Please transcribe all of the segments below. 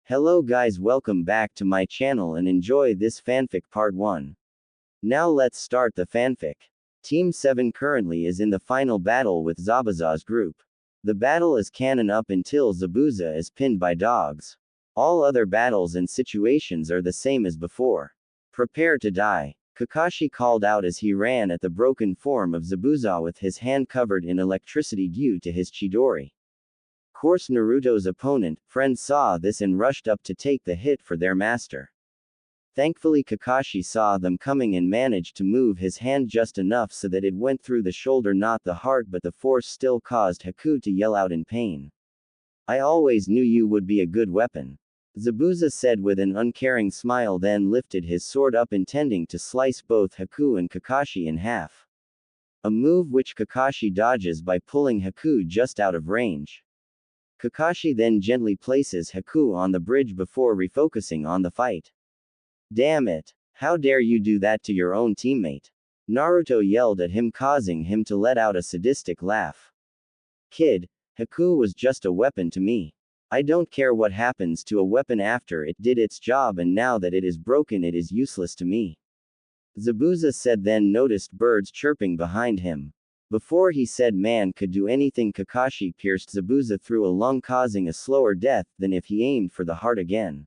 Hello guys, welcome back to my channel and enjoy this fanfic part 1. Now let's start the fanfic. Team 7 currently is in the final battle with Zabuza's group. The battle is canon up until Zabuza is pinned by dogs. All other battles and situations are the same as before. Prepare to die. Kakashi called out as he ran at the broken form of Zabuza with his hand covered in electricity due to his Chidori. Course Naruto's opponent, friend saw this and rushed up to take the hit for their master. Thankfully Kakashi saw them coming and managed to move his hand just enough so that it went through the shoulder not the heart, but the force still caused Haku to yell out in pain. I always knew you would be a good weapon. Zabuza said with an uncaring smile, then lifted his sword up intending to slice both Haku and Kakashi in half. A move which Kakashi dodges by pulling Haku just out of range. Kakashi then gently places Haku on the bridge before refocusing on the fight. Damn it! How dare you do that to your own teammate? Naruto yelled at him, causing him to let out a sadistic laugh. Kid, Haku was just a weapon to me. I don't care what happens to a weapon after it did its job, and now that it is broken it is useless to me. Zabuza said, then noticed birds chirping behind him. Before he said man could do anything, Kakashi pierced Zabuza through a lung, causing a slower death than if he aimed for the heart again.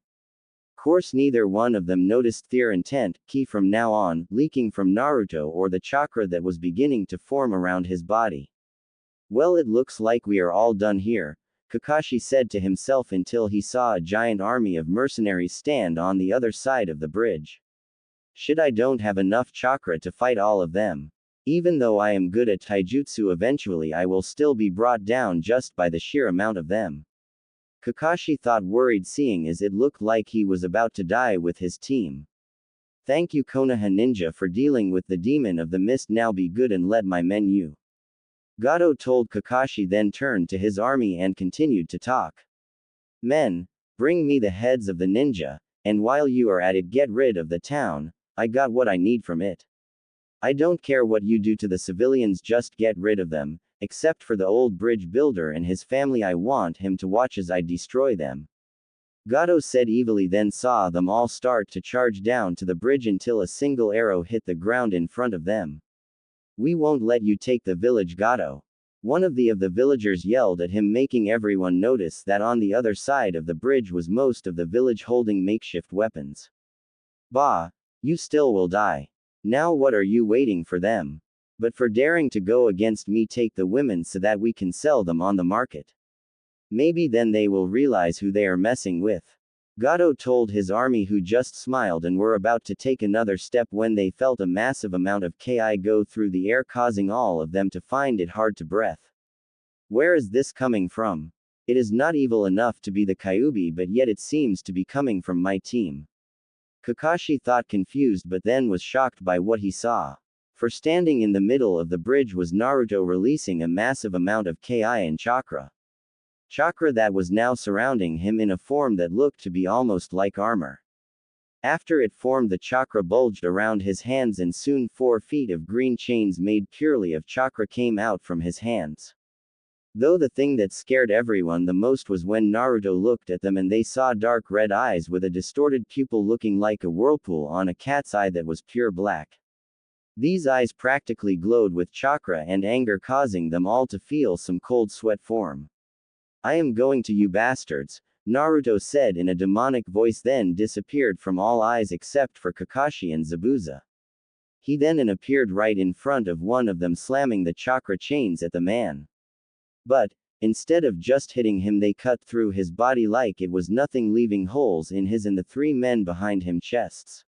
Course neither one of them noticed their intent, ki from now on, leaking from Naruto or the chakra that was beginning to form around his body. Well, it looks like we are all done here, Kakashi said to himself until he saw a giant army of mercenaries stand on the other side of the bridge. Shit, I don't have enough chakra to fight all of them. Even though I am good at taijutsu, eventually I will still be brought down just by the sheer amount of them. Kakashi thought, worried, seeing as it looked like he was about to die with his team. Thank you Konoha ninja for dealing with the demon of the mist. Now be good and let my men you. Gato told Kakashi, then turned to his army and continued to talk. Men, bring me the heads of the ninja, and while you are at it get rid of the town. I got what I need from it. I don't care what you do to the civilians, just get rid of them, except for the old bridge builder and his family. I want him to watch as I destroy them. Gato said evilly, then saw them all start to charge down to the bridge until a single arrow hit the ground in front of them. We won't let you take the village, Gato. One of the villagers yelled at him, making everyone notice that on the other side of the bridge was most of the village holding makeshift weapons. Bah! You still will die. Now what are you waiting for them? But for daring to go against me, take the women so that we can sell them on the market. Maybe then they will realize who they are messing with. Gato told his army, who just smiled and were about to take another step when they felt a massive amount of ki go through the air, causing all of them to find it hard to breathe. Where is this coming from? It is not evil enough to be the Kyuubi, but yet it seems to be coming from my team. Kakashi thought, confused, but then was shocked by what he saw. For standing in the middle of the bridge was Naruto, releasing a massive amount of ki and chakra. Chakra that was now surrounding him in a form that looked to be almost like armor. After it formed, the chakra bulged around his hands, and soon 4 feet of green chains made purely of chakra came out from his hands. Though the thing that scared everyone the most was when Naruto looked at them and they saw dark red eyes with a distorted pupil looking like a whirlpool on a cat's eye that was pure black. These eyes practically glowed with chakra and anger, causing them all to feel some cold sweat form. I am going to you bastards, Naruto said in a demonic voice, then disappeared from all eyes except for Kakashi and Zabuza. He then appeared right in front of one of them, slamming the chakra chains at the man. But, instead of just hitting him, they cut through his body like it was nothing, leaving holes in his and the 3 men behind him chests.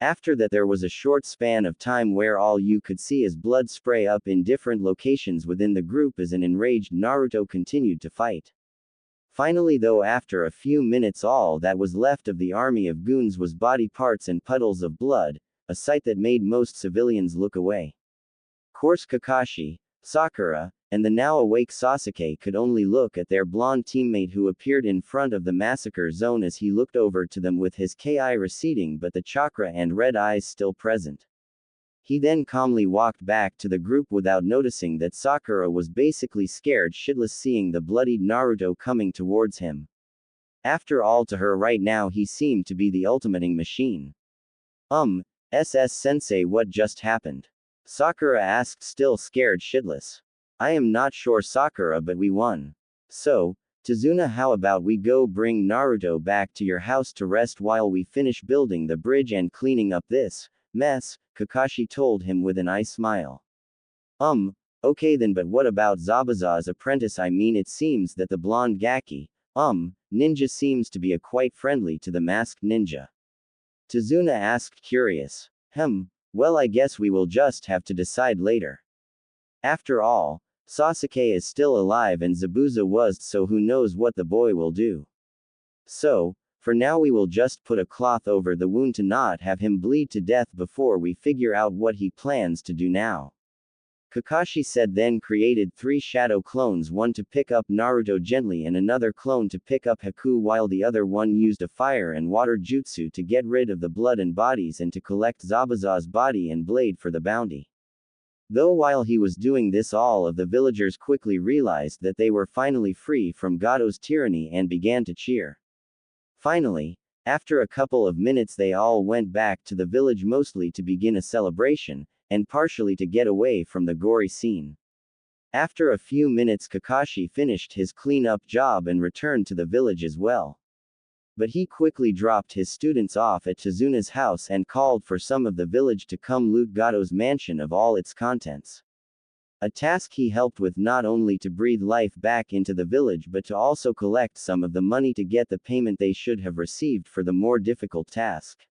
After that there was a short span of time where all you could see is blood spray up in different locations within the group as an enraged Naruto continued to fight. Finally though, after a few minutes, all that was left of the army of goons was body parts and puddles of blood, a sight that made most civilians look away. Course Kakashi, Sakura, and the now awake Sasuke could only look at their blonde teammate who appeared in front of the massacre zone as he looked over to them with his ki receding but the chakra and red eyes still present. He then calmly walked back to the group without noticing that Sakura was basically scared shitless seeing the bloodied Naruto coming towards him. After all, to her right now he seemed to be the ultimating machine. Sensei, what just happened? Sakura asked, still scared shitless. I am not sure, Sakura, but we won. So, Tazuna, how about we go bring Naruto back to your house to rest while we finish building the bridge and cleaning up this mess, Kakashi told him with an eye smile. Okay then, but what about Zabuza's apprentice? I mean, it seems that the blonde Gaki, ninja seems to be quite friendly to the masked ninja. Tazuna asked, curious. Well, I guess we will just have to decide later. After all, Sasuke is still alive and Zabuza was, so who knows what the boy will do. So, for now we will just put a cloth over the wound to not have him bleed to death before we figure out what he plans to do now. Kakashi said, then created 3 shadow clones, one to pick up Naruto gently and another clone to pick up Haku, while the other one used a fire and water jutsu to get rid of the blood and bodies and to collect Zabuza's body and blade for the bounty. Though while he was doing this, all of the villagers quickly realized that they were finally free from Gato's tyranny and began to cheer. Finally, after a couple of minutes they all went back to the village, mostly to begin a celebration, and partially to get away from the gory scene. After a few minutes Kakashi finished his cleanup job and returned to the village as well. But he quickly dropped his students off at Tazuna's house and called for some of the village to come loot Gato's mansion of all its contents. A task he helped with, not only to breathe life back into the village but to also collect some of the money to get the payment they should have received for the more difficult task.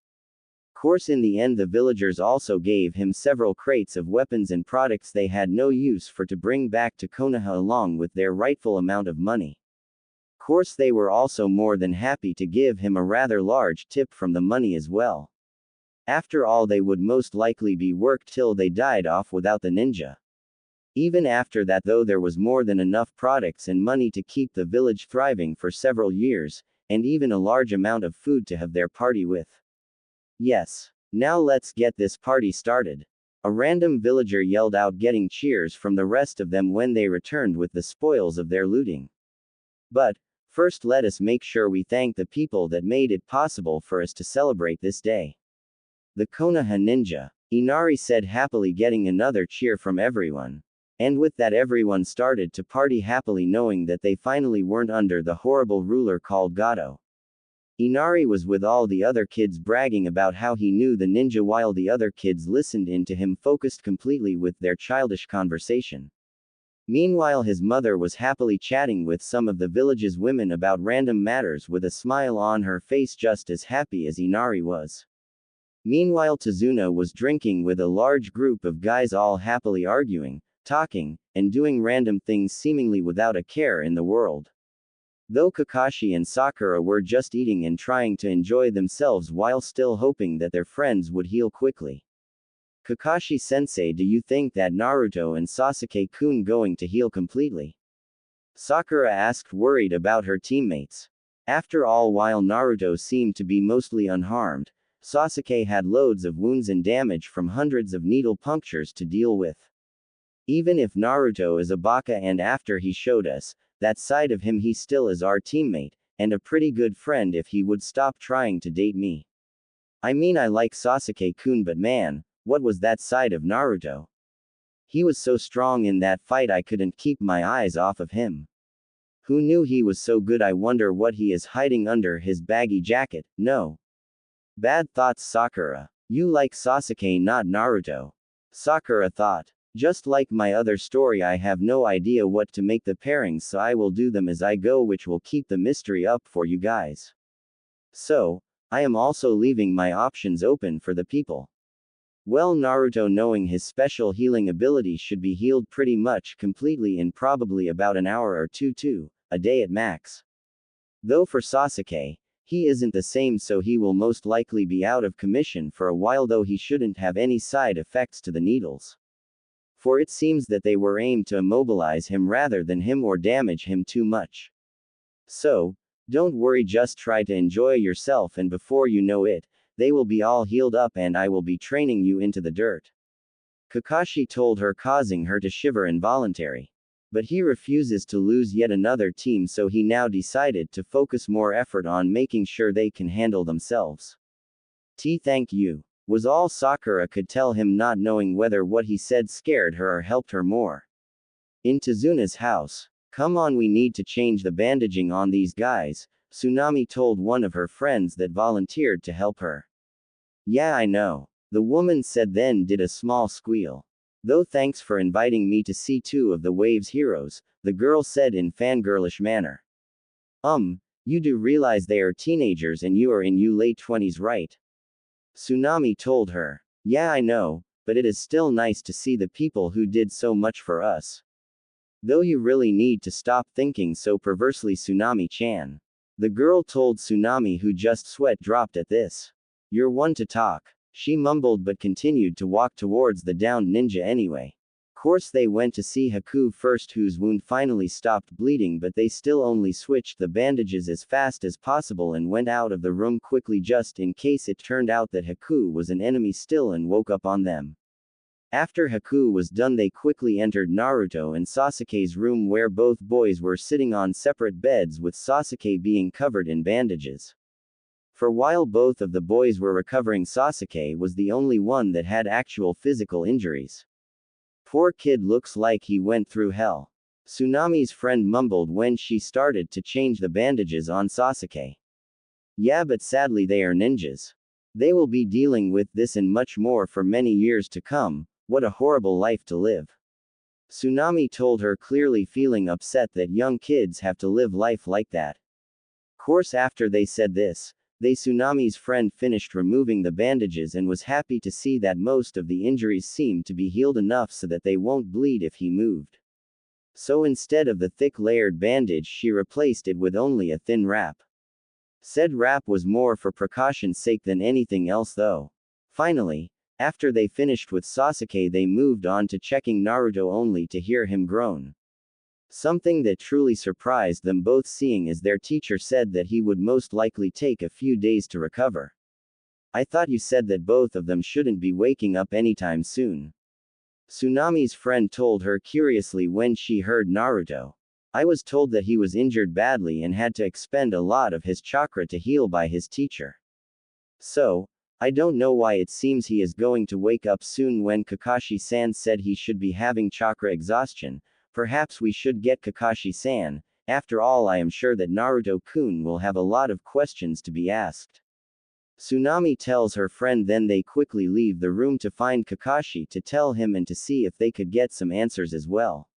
Course, in the end the villagers also gave him several crates of weapons and products they had no use for to bring back to Konoha along with their rightful amount of money. Course, they were also more than happy to give him a rather large tip from the money as well. After all, they would most likely be worked till they died off without the ninja. Even after that though, there was more than enough products and money to keep the village thriving for several years, and even a large amount of food to have their party with. Yes. Now let's get this party started. A random villager yelled out, getting cheers from the rest of them when they returned with the spoils of their looting. But, first let us make sure we thank the people that made it possible for us to celebrate this day. The Konoha ninja, Inari said happily, getting another cheer from everyone. And with that everyone started to party happily, knowing that they finally weren't under the horrible ruler called Gato. Inari was with all the other kids bragging about how he knew the ninja, while the other kids listened in to him, focused completely with their childish conversation. Meanwhile, his mother was happily chatting with some of the village's women about random matters with a smile on her face, just as happy as Inari was. Meanwhile, Tazuna was drinking with a large group of guys, all happily arguing, talking, and doing random things seemingly without a care in the world. Though Kakashi and Sakura were just eating and trying to enjoy themselves while still hoping that their friends would heal quickly. Kakashi-sensei, do you think that Naruto and Sasuke-kun going to heal completely? Sakura asked, worried about her teammates. After all, while Naruto seemed to be mostly unharmed, Sasuke had loads of wounds and damage from hundreds of needle punctures to deal with. Even if Naruto is a baka, and after he showed us that side of him, he still is our teammate, and a pretty good friend if he would stop trying to date me. I mean, I like Sasuke-kun, but man, what was that side of Naruto? He was so strong in that fight, I couldn't keep my eyes off of him. Who knew he was so good? I wonder what he is hiding under his baggy jacket. No. Bad thoughts, Sakura. You like Sasuke, not Naruto. Sakura thought. Just like my other story, I have no idea what to make the pairings, so I will do them as I go, which will keep the mystery up for you guys. So, I am also leaving my options open for the people. Well, Naruto, knowing his special healing ability, should be healed pretty much completely in probably about an hour or two, a day at max. Though for Sasuke, he isn't the same, so he will most likely be out of commission for a while, though he shouldn't have any side effects to the needles. For it seems that they were aimed to immobilize him rather than him or damage him too much. So, don't worry, just try to enjoy yourself, and before you know it, they will be all healed up and I will be training you into the dirt. Kakashi told her, causing her to shiver involuntarily. But he refuses to lose yet another team, so he now decided to focus more effort on making sure they can handle themselves. Thank you, was all Sakura could tell him, not knowing whether what he said scared her or helped her more. In Tazuna's house. Come on, we need to change the bandaging on these guys, Tsunami told one of her friends that volunteered to help her. Yeah, I know, the woman said, then did a small squeal. Though thanks for inviting me to see two of the Wave's heroes, the girl said in fangirlish manner. You do realize they are teenagers and you are in your late 20s, right? Tsunami told her. Yeah, I know, but it is still nice to see the people who did so much for us. Though you really need to stop thinking so perversely, Tsunami-chan. The girl told Tsunami, who just sweat dropped at this. You're one to talk. She mumbled but continued to walk towards the downed ninja anyway. Course they went to see Haku first, whose wound finally stopped bleeding, but they still only switched the bandages as fast as possible and went out of the room quickly just in case it turned out that Haku was an enemy still and woke up on them. After Haku was done, they quickly entered Naruto and Sasuke's room, where both boys were sitting on separate beds with Sasuke being covered in bandages. For while both of the boys were recovering, Sasuke was the only one that had actual physical injuries. Poor kid, looks like he went through hell. Tsunami's friend mumbled when she started to change the bandages on Sasuke. Yeah, but sadly they are ninjas. They will be dealing with this and much more for many years to come. What a horrible life to live. Tsunami told her, clearly feeling upset that young kids have to live life like that. Course after they said this, Tsunami's friend finished removing the bandages and was happy to see that most of the injuries seemed to be healed enough so that they won't bleed if he moved. So instead of the thick layered bandage, she replaced it with only a thin wrap. Said wrap was more for precaution's sake than anything else though. Finally, after they finished with Sasuke, they moved on to checking Naruto, only to hear him groan. Something that truly surprised them both, seeing as their teacher said that he would most likely take a few days to recover. I thought you said that both of them shouldn't be waking up anytime soon. Tsunami's friend told her curiously when she heard Naruto. I was told that he was injured badly and had to expend a lot of his chakra to heal by his teacher. So, I don't know why it seems he is going to wake up soon. When Kakashi-san said he should be having chakra exhaustion, perhaps we should get Kakashi-san. After all, I am sure that Naruto-kun will have a lot of questions to be asked. Tsunami tells her friend, then they quickly leave the room to find Kakashi to tell him and to see if they could get some answers as well.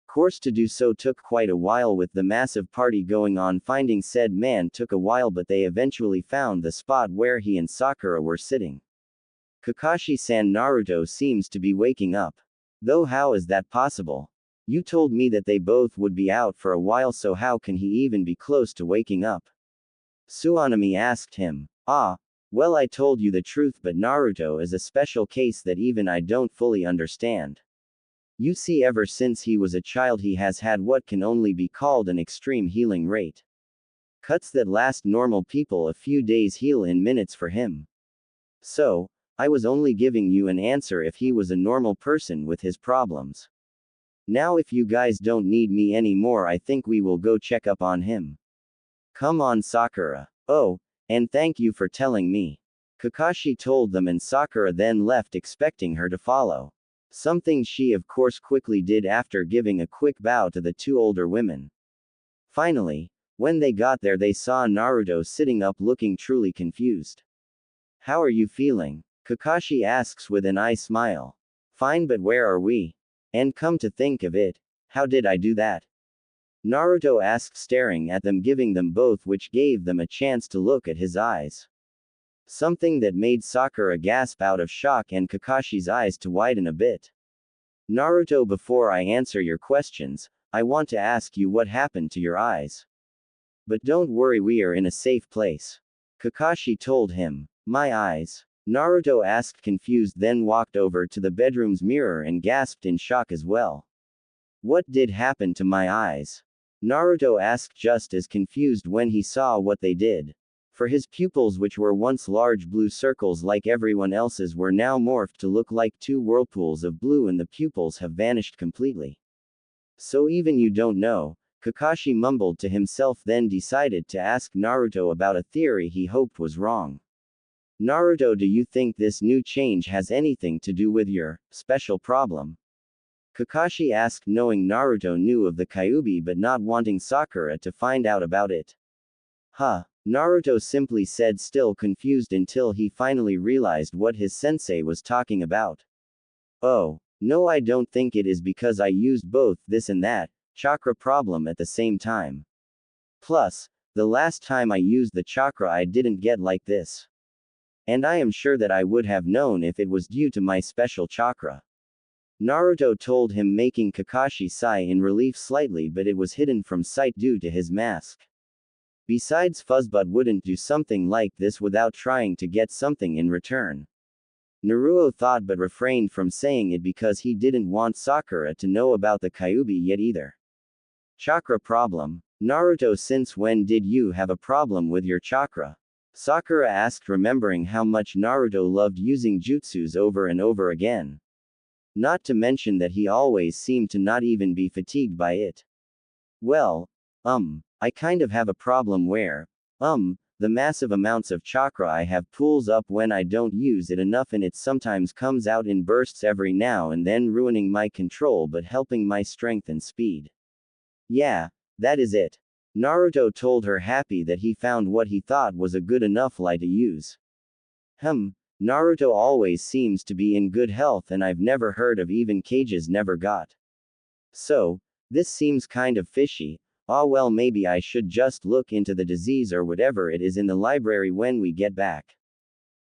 Course to do so took quite a while with the massive party going on. Finding said man took a while, but they eventually found the spot where he and Sakura were sitting. Kakashi-san, Naruto seems to be waking up. Though how is that possible? You told me that they both would be out for a while, so how can he even be close to waking up? Tsunami asked him. Well, I told you the truth, but Naruto is a special case that even I don't fully understand. You see, ever since he was a child he has had what can only be called an extreme healing rate. Cuts that last normal people a few days heal in minutes for him. So, I was only giving you an answer if he was a normal person with his problems. Now if you guys don't need me anymore, I think we will go check up on him. Come on, Sakura. Oh, and thank you for telling me. Kakashi told them, and Sakura then left expecting her to follow. Something she of course quickly did after giving a quick bow to the two older women. Finally, when they got there, they saw Naruto sitting up looking truly confused. How are you feeling? Kakashi asks with an eye smile. Fine, but where are we? And come to think of it, how did I do that? Naruto asked, staring at them, giving them both, which gave them a chance to look at his eyes. Something that made Sakura gasp out of shock and Kakashi's eyes to widen a bit. Naruto, before I answer your questions, I want to ask you what happened to your eyes. But don't worry, we are in a safe place. Kakashi told him. My eyes? Naruto asked, confused, then walked over to the bedroom's mirror and gasped in shock as well. What did happen to my eyes? Naruto asked, just as confused when he saw what they did. For his pupils, which were once large blue circles like everyone else's, were now morphed to look like two whirlpools of blue, and the pupils have vanished completely. So even you don't know, Kakashi mumbled to himself, then decided to ask Naruto about a theory he hoped was wrong. Naruto, do you think this new change has anything to do with your special problem? Kakashi asked, knowing Naruto knew of the Kyuubi but not wanting Sakura to find out about it. Huh. Naruto simply said, still confused until he finally realized what his sensei was talking about. Oh, no, I don't think it is because I used both this and that chakra problem at the same time. Plus, the last time I used the chakra I didn't get like this. And I am sure that I would have known if it was due to my special chakra. Naruto told him, making Kakashi sigh in relief slightly, but it was hidden from sight due to his mask. Besides, Fuzzbutt wouldn't do something like this without trying to get something in return. Naruto thought but refrained from saying it because he didn't want Sakura to know about the Kyuubi yet either. Chakra problem. Naruto, since when did you have a problem with your chakra? Sakura asked, remembering how much Naruto loved using jutsus over and over again. Not to mention that he always seemed to not even be fatigued by it. Well, I kind of have a problem where, the massive amounts of chakra I have pools up when I don't use it enough, and it sometimes comes out in bursts every now and then, ruining my control but helping my strength and speed. Yeah, that is it. Naruto told her, happy that he found what he thought was a good enough lie to use. Naruto always seems to be in good health, and I've never heard of even cages never got. So, this seems kind of fishy. Well, maybe I should just look into the disease or whatever it is in the library when we get back.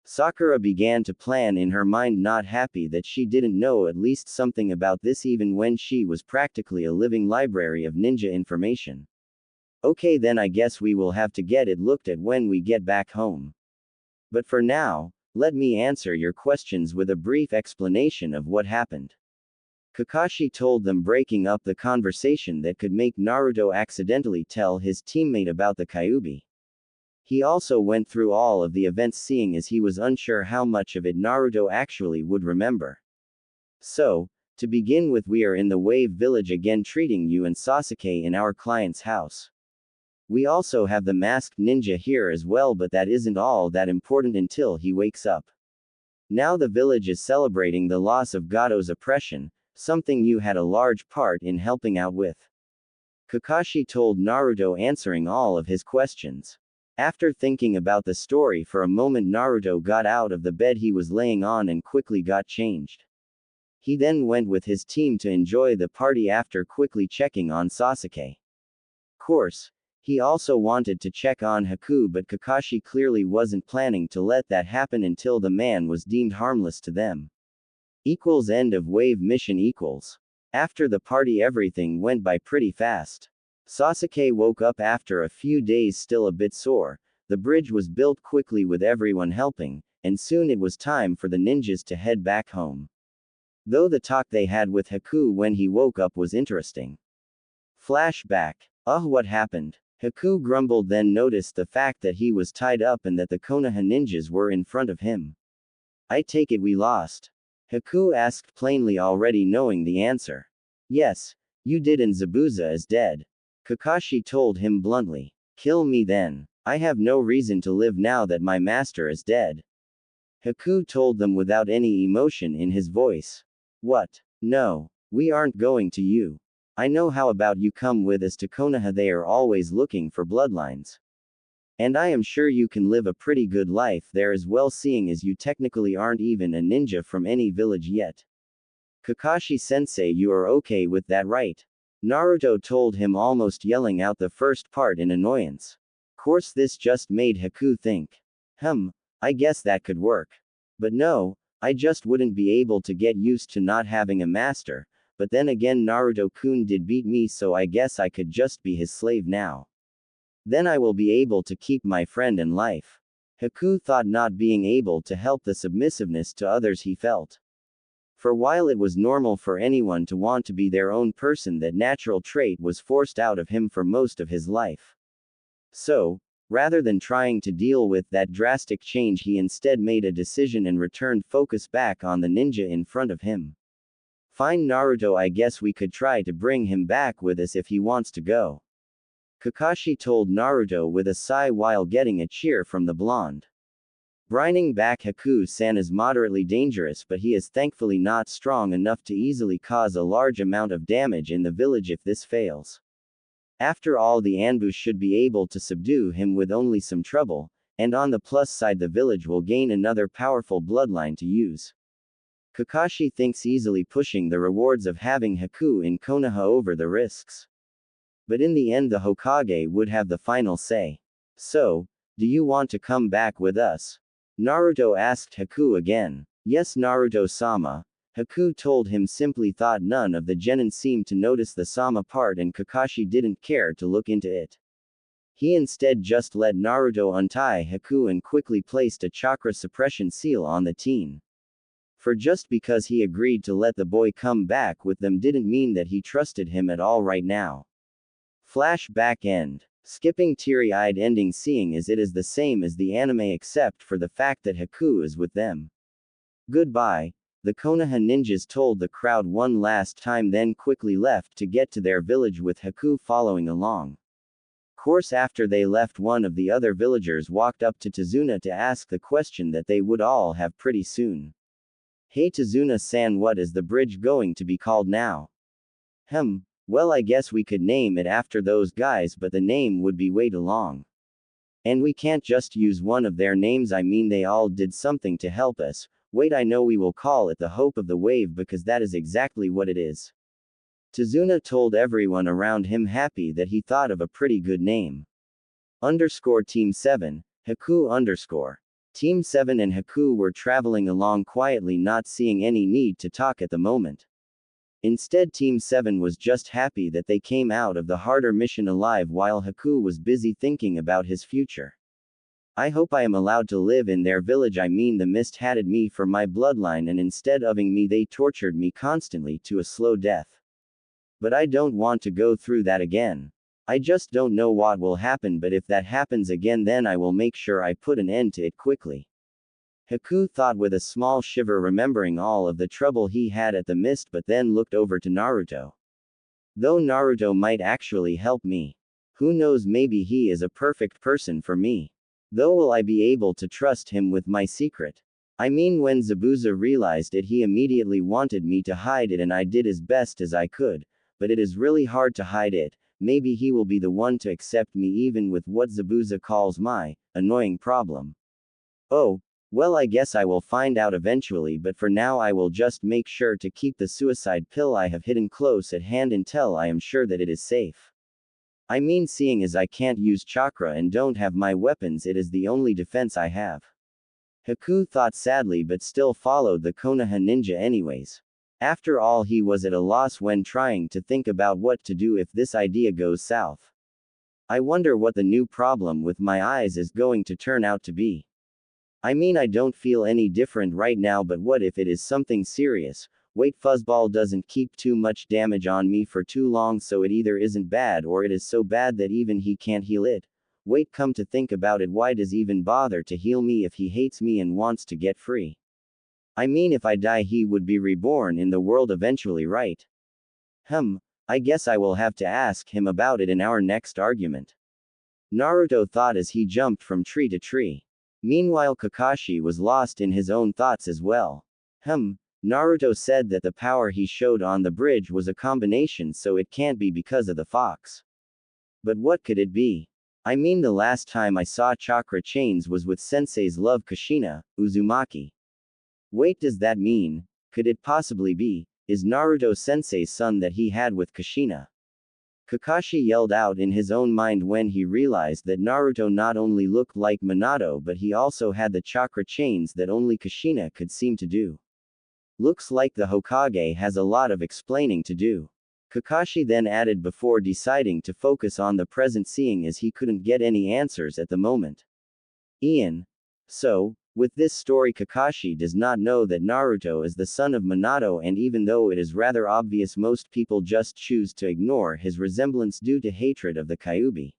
Sakura began to plan in her mind, not happy that she didn't know at least something about this even when she was practically a living library of ninja information. Okay, then I guess we will have to get it looked at when we get back home. But for now, let me answer your questions with a brief explanation of what happened. Kakashi told them, breaking up the conversation that could make Naruto accidentally tell his teammate about the Kyuubi. He also went through all of the events, seeing as he was unsure how much of it Naruto actually would remember. So, to begin with, we are in the Wave Village again, treating you and Sasuke in our client's house. We also have the masked ninja here as well, but that isn't all that important until he wakes up. Now the village is celebrating the loss of Gado's oppression, something you had a large part in helping out with. Kakashi told Naruto, answering all of his questions. After thinking about the story for a moment, Naruto got out of the bed he was laying on and quickly got changed. He then went with his team to enjoy the party after quickly checking on Sasuke. Course, he also wanted to check on Haku, but Kakashi clearly wasn't planning to let that happen until the man was deemed harmless to them. End of wave mission. After the party, everything went by pretty fast. Sasuke woke up after a few days still a bit sore. The bridge was built quickly with everyone helping, and soon it was time for the ninjas to head back home. Though the talk they had with Haku when he woke up was interesting. Flashback. What happened? Haku grumbled, then noticed the fact that he was tied up and that the Konoha ninjas were in front of him. I take it we lost? Haku asked plainly, already knowing the answer. Yes, you did, and Zabuza is dead. Kakashi told him bluntly. Kill me then. I have no reason to live now that my master is dead. Haku told them without any emotion in his voice. What? No, we aren't going to you. I know. How about you come with us to Konoha? They are always looking for bloodlines. And I am sure you can live a pretty good life there as well, seeing as you technically aren't even a ninja from any village yet. Kakashi-sensei, you are okay with that, right? Naruto told him, almost yelling out the first part in annoyance. Course, this just made Haku think. I guess that could work. But no, I just wouldn't be able to get used to not having a master, but then again Naruto-kun did beat me, so I guess I could just be his slave now. Then I will be able to keep my friend in life. Haku thought, not being able to help the submissiveness to others he felt. For while it was normal for anyone to want to be their own person, that natural trait was forced out of him for most of his life. So, rather than trying to deal with that drastic change, he instead made a decision and returned focus back on the ninja in front of him. Fine Naruto, I guess we could try to bring him back with us if he wants to go. Kakashi told Naruto with a sigh while getting a cheer from the blonde. Bringing back Haku-san is moderately dangerous, but he is thankfully not strong enough to easily cause a large amount of damage in the village if this fails. After all, the ambush should be able to subdue him with only some trouble, and on the plus side the village will gain another powerful bloodline to use. Kakashi thinks easily pushing the rewards of having Haku in Konoha over the risks. But in the end the Hokage would have the final say. So, do you want to come back with us? Naruto asked Haku again. Yes, Naruto-sama. Haku told him, simply thought none of the genin seemed to notice the sama part and Kakashi didn't care to look into it. He instead just let Naruto untie Haku and quickly placed a chakra suppression seal on the teen. For just because he agreed to let the boy come back with them didn't mean that he trusted him at all right now. Flashback end. Skipping teary-eyed ending, seeing as it is the same as the anime except for the fact that Haku is with them. Goodbye. The Konoha ninjas told the crowd one last time, then quickly left to get to their village with Haku following along. Course after they left, one of the other villagers walked up to Tazuna to ask the question that they would all have pretty soon. Hey Tazuna-san, what is the bridge going to be called now? Well, I guess we could name it after those guys, but the name would be way too long. And we can't just use one of their names, I mean they all did something to help us. Wait, I know, we will call it the Hope of the Wave because that is exactly what it is. Tazuna told everyone around him, happy that he thought of a pretty good name. Team 7, Haku Team 7 and Haku were traveling along quietly, not seeing any need to talk at the moment. Instead, Team 7 was just happy that they came out of the harder mission alive while Haku was busy thinking about his future. I hope I am allowed to live in their village. I mean, the mist hated me for my bloodline and instead of me they tortured me constantly to a slow death. But I don't want to go through that again. I just don't know what will happen, but if that happens again then I will make sure I put an end to it quickly. Haku thought with a small shiver, remembering all of the trouble he had at the mist, but then looked over to Naruto. Though Naruto might actually help me. Who knows, maybe he is a perfect person for me. Though will I be able to trust him with my secret? I mean, when Zabuza realized it he immediately wanted me to hide it and I did as best as I could, but it is really hard to hide it. Maybe he will be the one to accept me even with what Zabuza calls my annoying problem. Oh, well, I guess I will find out eventually, but for now I will just make sure to keep the suicide pill I have hidden close at hand until I am sure that it is safe. I mean, seeing as I can't use chakra and don't have my weapons, it is the only defense I have. Haku thought sadly, but still followed the Konoha ninja anyways. After all, he was at a loss when trying to think about what to do if this idea goes south. I wonder what the new problem with my eyes is going to turn out to be. I mean, I don't feel any different right now, but what if it is something serious? Wait, Fuzzball doesn't keep too much damage on me for too long, so it either isn't bad or it is so bad that even he can't heal it. Wait, come to think about it, why does he even bother to heal me if he hates me and wants to get free? I mean, if I die he would be reborn in the world eventually, right? I guess I will have to ask him about it in our next argument. Naruto thought as he jumped from tree to tree. Meanwhile, Kakashi was lost in his own thoughts as well. Naruto said that the power he showed on the bridge was a combination, so it can't be because of the fox. But what could it be? I mean, the last time I saw chakra chains was with Sensei's love Kushina, Uzumaki. Wait, does that mean, could it possibly be, is Naruto Sensei's son that he had with Kushina? Kakashi yelled out in his own mind when he realized that Naruto not only looked like Minato, but he also had the chakra chains that only Kushina could seem to do. Looks like the Hokage has a lot of explaining to do. Kakashi then added before deciding to focus on the present, seeing as he couldn't get any answers at the moment. So, with this story, Kakashi does not know that Naruto is the son of Minato, and even though it is rather obvious, most people just choose to ignore his resemblance due to hatred of the Kyuubi.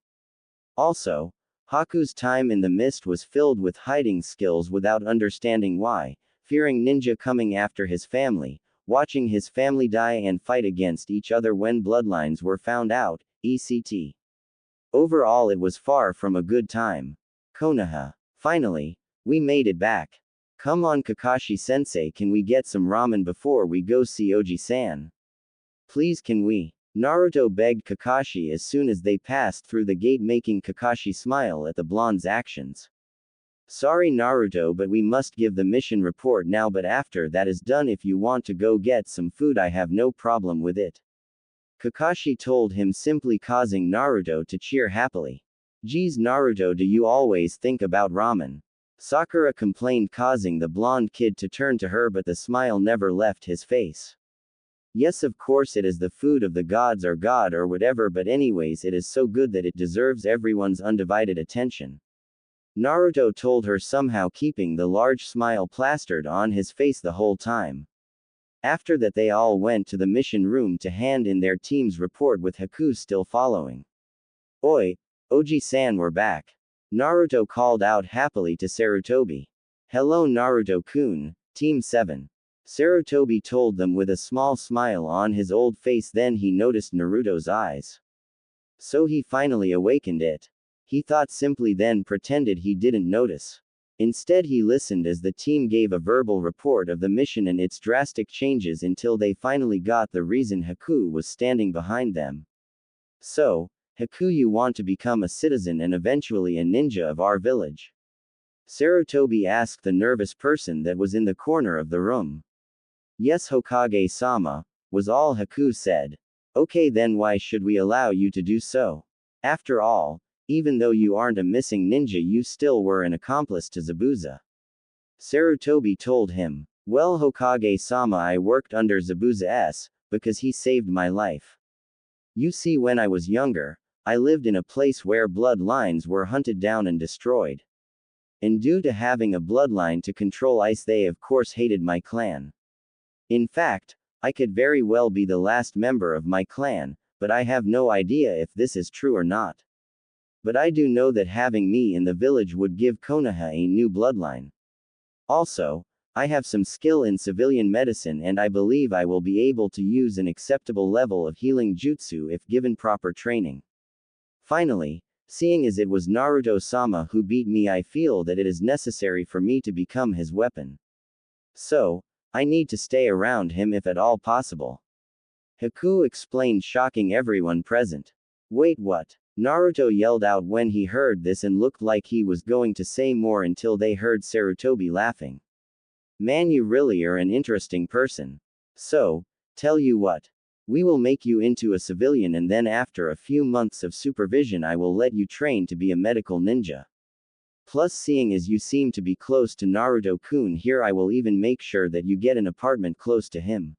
Also, Haku's time in the mist was filled with hiding skills without understanding why, fearing ninja coming after his family, watching his family die and fight against each other when bloodlines were found out, etc. Overall, it was far from a good time. Konoha. Finally, we made it back. Come on, Kakashi-sensei, can we get some ramen before we go see Oji-san? Please, can we? Naruto begged Kakashi as soon as they passed through the gate, making Kakashi smile at the blonde's actions. Sorry Naruto, but we must give the mission report now, but after that is done, if you want to go get some food, I have no problem with it. Kakashi told him, simply causing Naruto to cheer happily. Geez Naruto, do you always think about ramen? Sakura complained, causing the blonde kid to turn to her, but the smile never left his face. Yes, of course, it is the food of the gods or god or whatever, but anyways, it is so good that it deserves everyone's undivided attention. Naruto told her, somehow keeping the large smile plastered on his face the whole time. After that, they all went to the mission room to hand in their team's report, with Haku still following. Oi, Oji-san, we're back. Naruto called out happily to Sarutobi. Hello Naruto-kun, Team 7. Sarutobi told them with a small smile on his old face. Then he noticed Naruto's eyes. So he finally awakened it. He thought simply, then pretended he didn't notice. Instead, he listened as the team gave a verbal report of the mission and its drastic changes until they finally got the reason Haku was standing behind them. So, Haku, you want to become a citizen and eventually a ninja of our village? Sarutobi asked the nervous person that was in the corner of the room. Yes, Hokage-sama, was all Haku said. Okay, then why should we allow you to do so? After all, even though you aren't a missing ninja, you still were an accomplice to Zabuza. Sarutobi told him. Well, Hokage-sama, I worked under Zabuza because he saved my life. You see, when I was younger, I lived in a place where bloodlines were hunted down and destroyed. And due to having a bloodline to control ice, they of course hated my clan. In fact, I could very well be the last member of my clan, but I have no idea if this is true or not. But I do know that having me in the village would give Konoha a new bloodline. Also, I have some skill in civilian medicine, and I believe I will be able to use an acceptable level of healing jutsu if given proper training. Finally, seeing as it was Naruto-sama who beat me, I feel that it is necessary for me to become his weapon. So, I need to stay around him if at all possible. Haku explained, shocking everyone present. Wait, what? Naruto yelled out when he heard this and looked like he was going to say more until they heard Sarutobi laughing. Man, you really are an interesting person. So, tell you what. We will make you into a civilian, and then after a few months of supervision I will let you train to be a medical ninja. Plus, seeing as you seem to be close to Naruto-kun here, I will even make sure that you get an apartment close to him.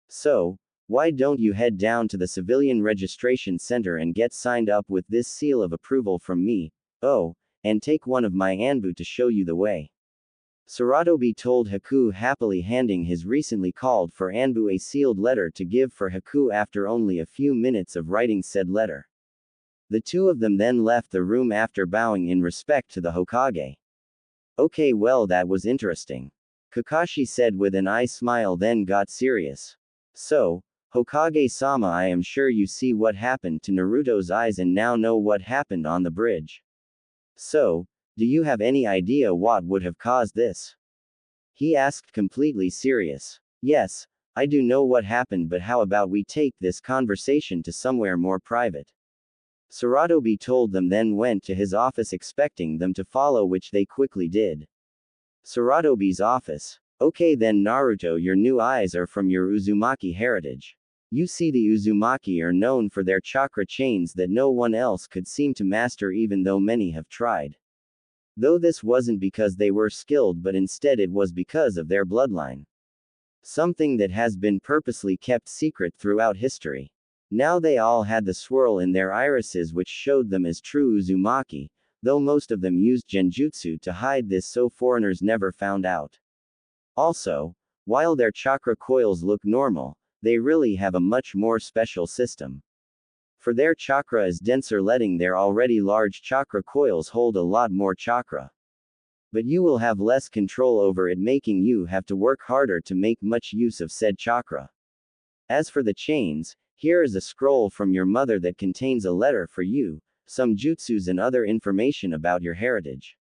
So, why don't you head down to the civilian registration center and get signed up with this seal of approval from me, oh, and take one of my anbu to show you the way. Sarutobi told Haku, happily handing his recently called for anbu a sealed letter to give for Haku after only a few minutes of writing said letter. The two of them then left the room after bowing in respect to the Hokage. Okay, well, that was interesting. Kakashi said with an eye smile, then got serious. So, Hokage-sama, I am sure you see what happened to Naruto's eyes and now know what happened on the bridge. So, do you have any idea what would have caused this? He asked, completely serious. Yes, I do know what happened, but how about we take this conversation to somewhere more private? Sarutobi told them, then went to his office expecting them to follow, which they quickly did. Sarutobi's office. Okay then Naruto, your new eyes are from your Uzumaki heritage. You see, the Uzumaki are known for their chakra chains that no one else could seem to master, even though many have tried. Though this wasn't because they were skilled, but instead it was because of their bloodline. Something that has been purposely kept secret throughout history. Now they all had the swirl in their irises which showed them as true Uzumaki, though most of them used genjutsu to hide this so foreigners never found out. Also, while their chakra coils look normal, they really have a much more special system. For their chakra is denser, letting their already large chakra coils hold a lot more chakra. But you will have less control over it, making you have to work harder to make much use of said chakra. As for the chains, here is a scroll from your mother that contains a letter for you, some jutsus and other information about your heritage.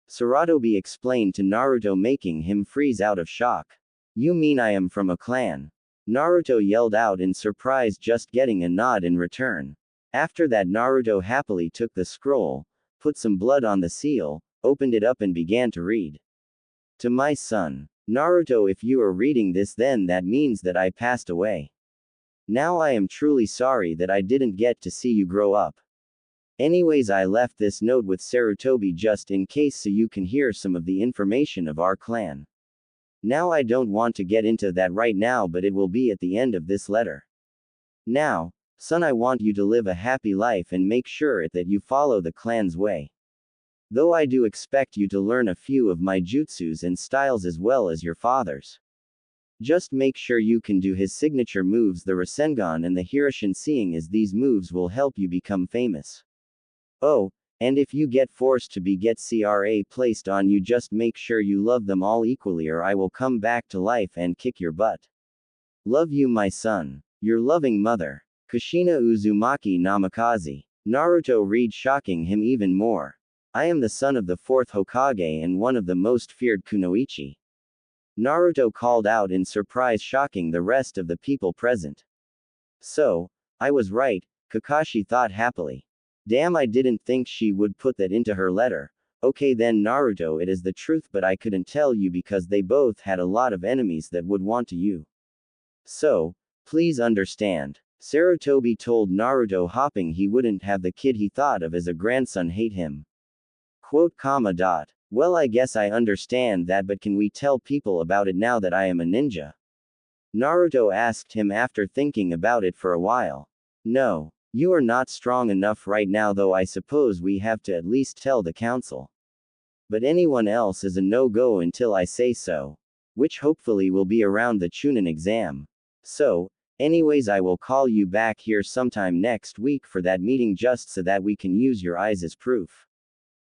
Saratobi explained to Naruto, making him freeze out of shock. You mean I am from a clan? Naruto yelled out in surprise, just getting a nod in return. After that, Naruto happily took the scroll, put some blood on the seal, opened it up and began to read. To my son. Naruto, if you are reading this, then that means that I passed away. Now I am truly sorry that I didn't get to see you grow up. Anyways, I left this note with Sarutobi just in case so you can hear some of the information of our clan. Now I don't want to get into that right now, but it will be at the end of this letter. Now, son, I want you to live a happy life and make sure that you follow the clan's way. Though I do expect you to learn a few of my jutsus and styles as well as your father's. Just make sure you can do his signature moves, the Rasengan and the Hiroshin, seeing as these moves will help you become famous. Oh, and if you get forced to get CRA placed on you, just make sure you love them all equally, or I will come back to life and kick your butt. Love you, my son. Your loving mother. Kushina Uzumaki Namikaze. Naruto read, shocking him even more. I am the son of the 4th Hokage and one of the most feared kunoichi. Naruto called out in surprise, shocking the rest of the people present. So, I was right, Kakashi thought happily. Damn, I didn't think she would put that into her letter. Okay then, Naruto, it is the truth, but I couldn't tell you because they both had a lot of enemies that would want to you. So, please understand. Sarutobi told Naruto, hopping he wouldn't have the kid he thought of as a grandson hate him. Quote, comma dot. Well, I guess I understand that, but can we tell people about it now that I am a ninja? Naruto asked him after thinking about it for a while. No. You are not strong enough right now, though I suppose we have to at least tell the council. But anyone else is a no-go until I say so. Which hopefully will be around the Chunin exam. So, anyways, I will call you back here sometime next week for that meeting just so that we can use your eyes as proof.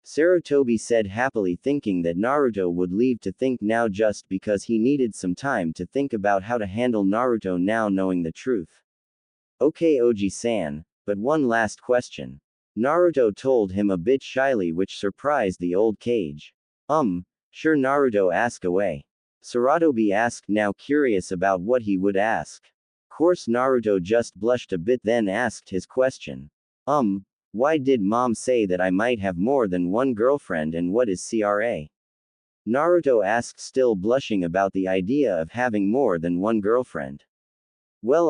Sarutobi said happily, thinking that Naruto would leave to think now just because he needed some time to think about how to handle Naruto now knowing the truth. Okay, Oji-san, but one last question. Naruto told him a bit shyly, which surprised the old Kage. Sure, Naruto, ask away. Saratobi asked, now curious about what he would ask. Course, Naruto just blushed a bit, then asked his question. Why did mom say that I might have more than one girlfriend, and what is CRA? Naruto asked, still blushing about the idea of having more than one girlfriend. Well,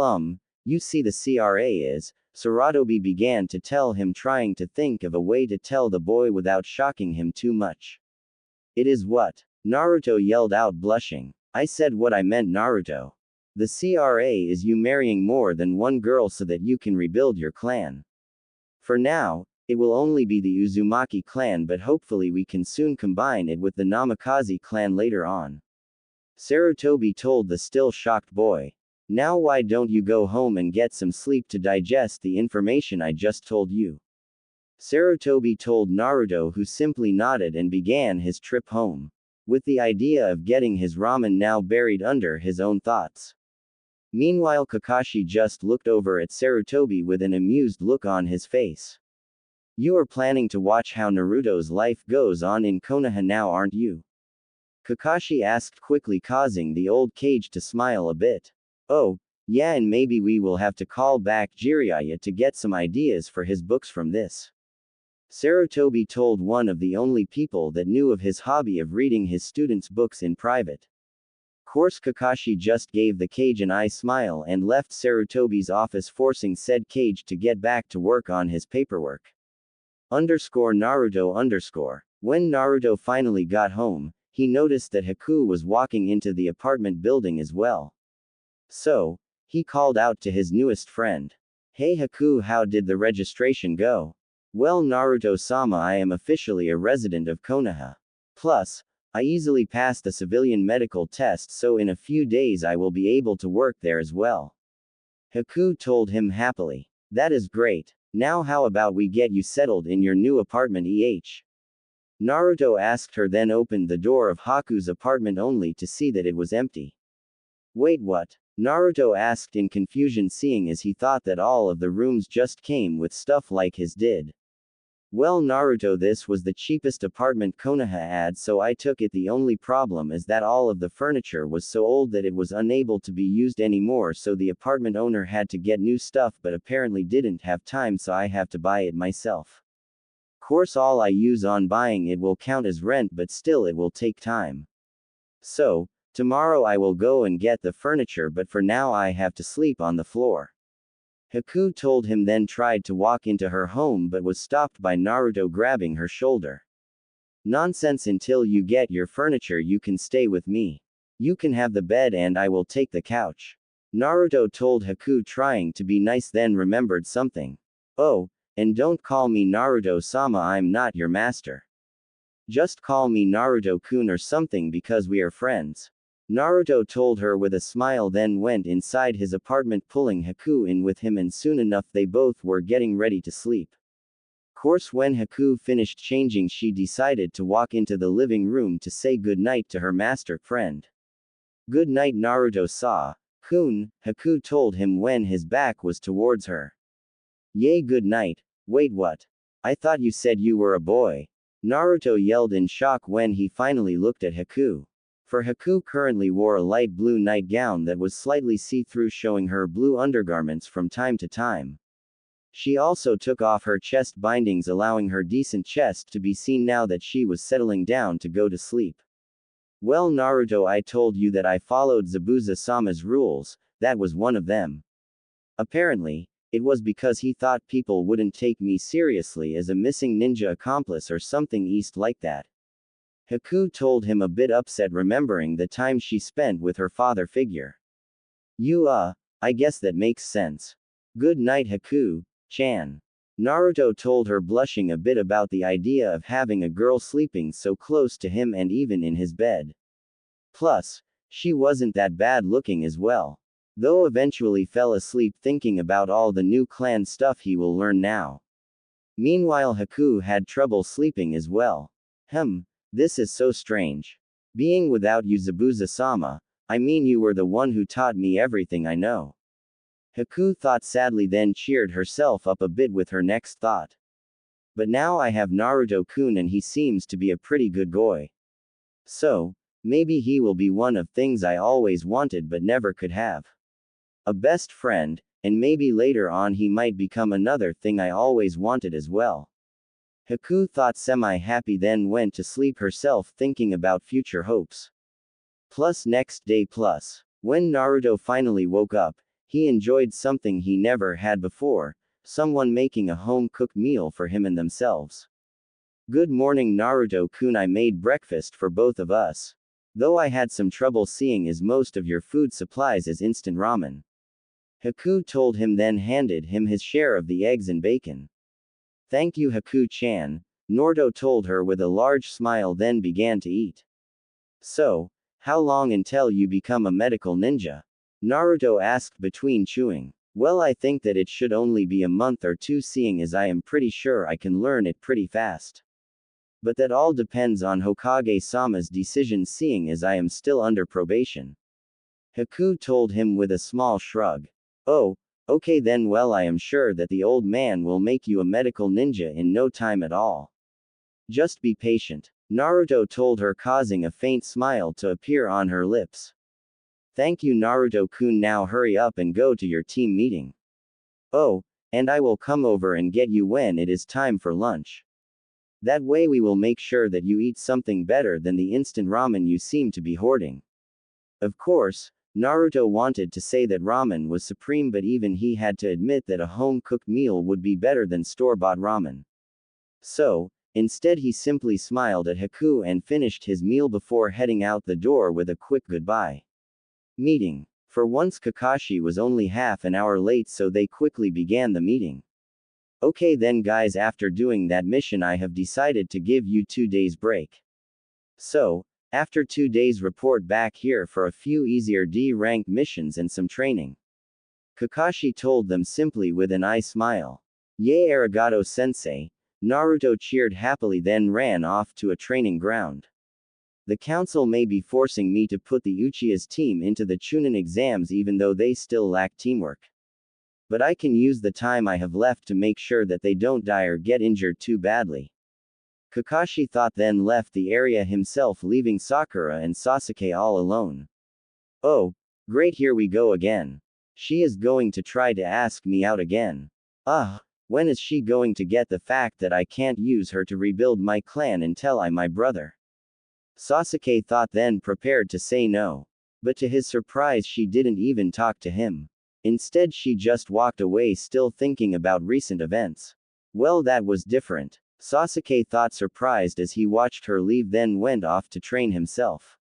you see, the CRA is, Saratobi began to tell him, trying to think of a way to tell the boy without shocking him too much. It is what? Naruto yelled out, blushing. I said what I meant, Naruto. The CRA is you marrying more than one girl so that you can rebuild your clan. For now, it will only be the Uzumaki clan, but hopefully we can soon combine it with the Namikaze clan later on. Sarutobi told the still shocked boy. Now why don't you go home and get some sleep to digest the information I just told you? Sarutobi told Naruto, who simply nodded and began his trip home. With the idea of getting his ramen now buried under his own thoughts. Meanwhile, Kakashi just looked over at Sarutobi with an amused look on his face. You are planning to watch how Naruto's life goes on in Konoha now, aren't you? Kakashi asked quickly, causing the old Kage to smile a bit. Oh, yeah, and maybe we will have to call back Jiraiya to get some ideas for his books from this. Sarutobi told one of the only people that knew of his hobby of reading his students' books in private. Course, Kakashi just gave the Kage an eye smile and left Sarutobi's office, forcing said Kage to get back to work on his paperwork. Naruto. When Naruto finally got home, he noticed that Haku was walking into the apartment building as well. So, he called out to his newest friend. Hey Haku, how did the registration go? Well, Naruto-sama, I am officially a resident of Konoha. Plus, I easily passed the civilian medical test, so in a few days I will be able to work there as well. Haku told him happily. That is great. Now how about we get you settled in your new apartment, Naruto asked her, then opened the door of Haku's apartment only to see that it was empty. Wait, what? Naruto asked in confusion, seeing as he thought that all of the rooms just came with stuff like his did. Well, Naruto, this was the cheapest apartment Konoha had, so I took it. The only problem is that all of the furniture was so old that it was unable to be used anymore, so the apartment owner had to get new stuff, but apparently didn't have time, so I have to buy it myself. Course, all I use on buying it will count as rent, but still it will take time. So, tomorrow I will go and get the furniture, but for now I have to sleep on the floor. Haku told him, then tried to walk into her home but was stopped by Naruto grabbing her shoulder. Nonsense, until you get your furniture you can stay with me. You can have the bed and I will take the couch. Naruto told Haku, trying to be nice, then remembered something. Oh, and don't call me Naruto-sama, I'm not your master. Just call me Naruto-kun or something because we are friends. Naruto told her with a smile, then went inside his apartment, pulling Haku in with him, and soon enough they both were getting ready to sleep. Course, when Haku finished changing, she decided to walk into the living room to say good night to her master friend. Good night, Naruto-kun, Haku told him when his back was towards her. Yay, good night. Wait, what? I thought you said you were a boy. Naruto yelled in shock when he finally looked at Haku. For Haku currently wore a light blue nightgown that was slightly see-through, showing her blue undergarments from time to time. She also took off her chest bindings, allowing her decent chest to be seen now that she was settling down to go to sleep. Well, Naruto, I told you that I followed Zabuza-sama's rules, that was one of them. Apparently, it was because he thought people wouldn't take me seriously as a missing ninja accomplice or something east like that. Haku told him, a bit upset remembering the time she spent with her father figure. I guess that makes sense. Good night, Haku-chan. Naruto told her, blushing a bit about the idea of having a girl sleeping so close to him and even in his bed. Plus, she wasn't that bad looking as well. Though eventually fell asleep thinking about all the new clan stuff he will learn now. Meanwhile, Haku had trouble sleeping as well. This is so strange. Being without you, Zabuza-sama, I mean you were the one who taught me everything I know. Haku thought sadly, then cheered herself up a bit with her next thought. But now I have Naruto-kun and he seems to be a pretty good boy. So, maybe he will be one of things I always wanted but never could have. A best friend, and maybe later on he might become another thing I always wanted as well. Haku thought, semi-happy, then went to sleep herself thinking about future hopes. Next day. When Naruto finally woke up, he enjoyed something he never had before, someone making a home-cooked meal for him and themselves. Good morning, Naruto-kun, I made breakfast for both of us. Though I had some trouble seeing as most of your food supplies is instant ramen. Haku told him, then handed him his share of the eggs and bacon. Thank you, Haku-chan, Naruto told her with a large smile, then began to eat. So, how long until you become a medical ninja? Naruto asked between chewing. Well, I think that it should only be a month or two, seeing as I am pretty sure I can learn it pretty fast. But that all depends on Hokage-sama's decision, seeing as I am still under probation. Haku told him with a small shrug. Oh, okay then, well, I am sure that the old man will make you a medical ninja in no time at all. Just be patient, Naruto told her, causing a faint smile to appear on her lips. Thank you, Naruto-kun, now hurry up and go to your team meeting. Oh, and I will come over and get you when it is time for lunch. That way we will make sure that you eat something better than the instant ramen you seem to be hoarding. Of course, Naruto wanted to say that ramen was supreme, but even he had to admit that a home-cooked meal would be better than store-bought ramen. So, instead he simply smiled at Haku and finished his meal before heading out the door with a quick goodbye. Meeting. For once Kakashi was only half an hour late, so they quickly began the meeting. Okay then guys, after doing that mission I have decided to give you 2 days break. So, after 2 days report back here for a few easier D-rank missions and some training. Kakashi told them simply with an eye smile. Yay, arigato sensei, Naruto cheered happily then ran off to a training ground. The council may be forcing me to put the Uchiha's team into the Chunin exams even though they still lack teamwork. But I can use the time I have left to make sure that they don't die or get injured too badly. Kakashi thought then left the area himself, leaving Sakura and Sasuke all alone. Oh, great, here we go again. She is going to try to ask me out again. When is she going to get the fact that I can't use her to rebuild my clan until I'm my brother? Sasuke thought then prepared to say no. But to his surprise she didn't even talk to him. Instead she just walked away still thinking about recent events. Well, that was different. Sasuke thought surprised as he watched her leave then went off to train himself.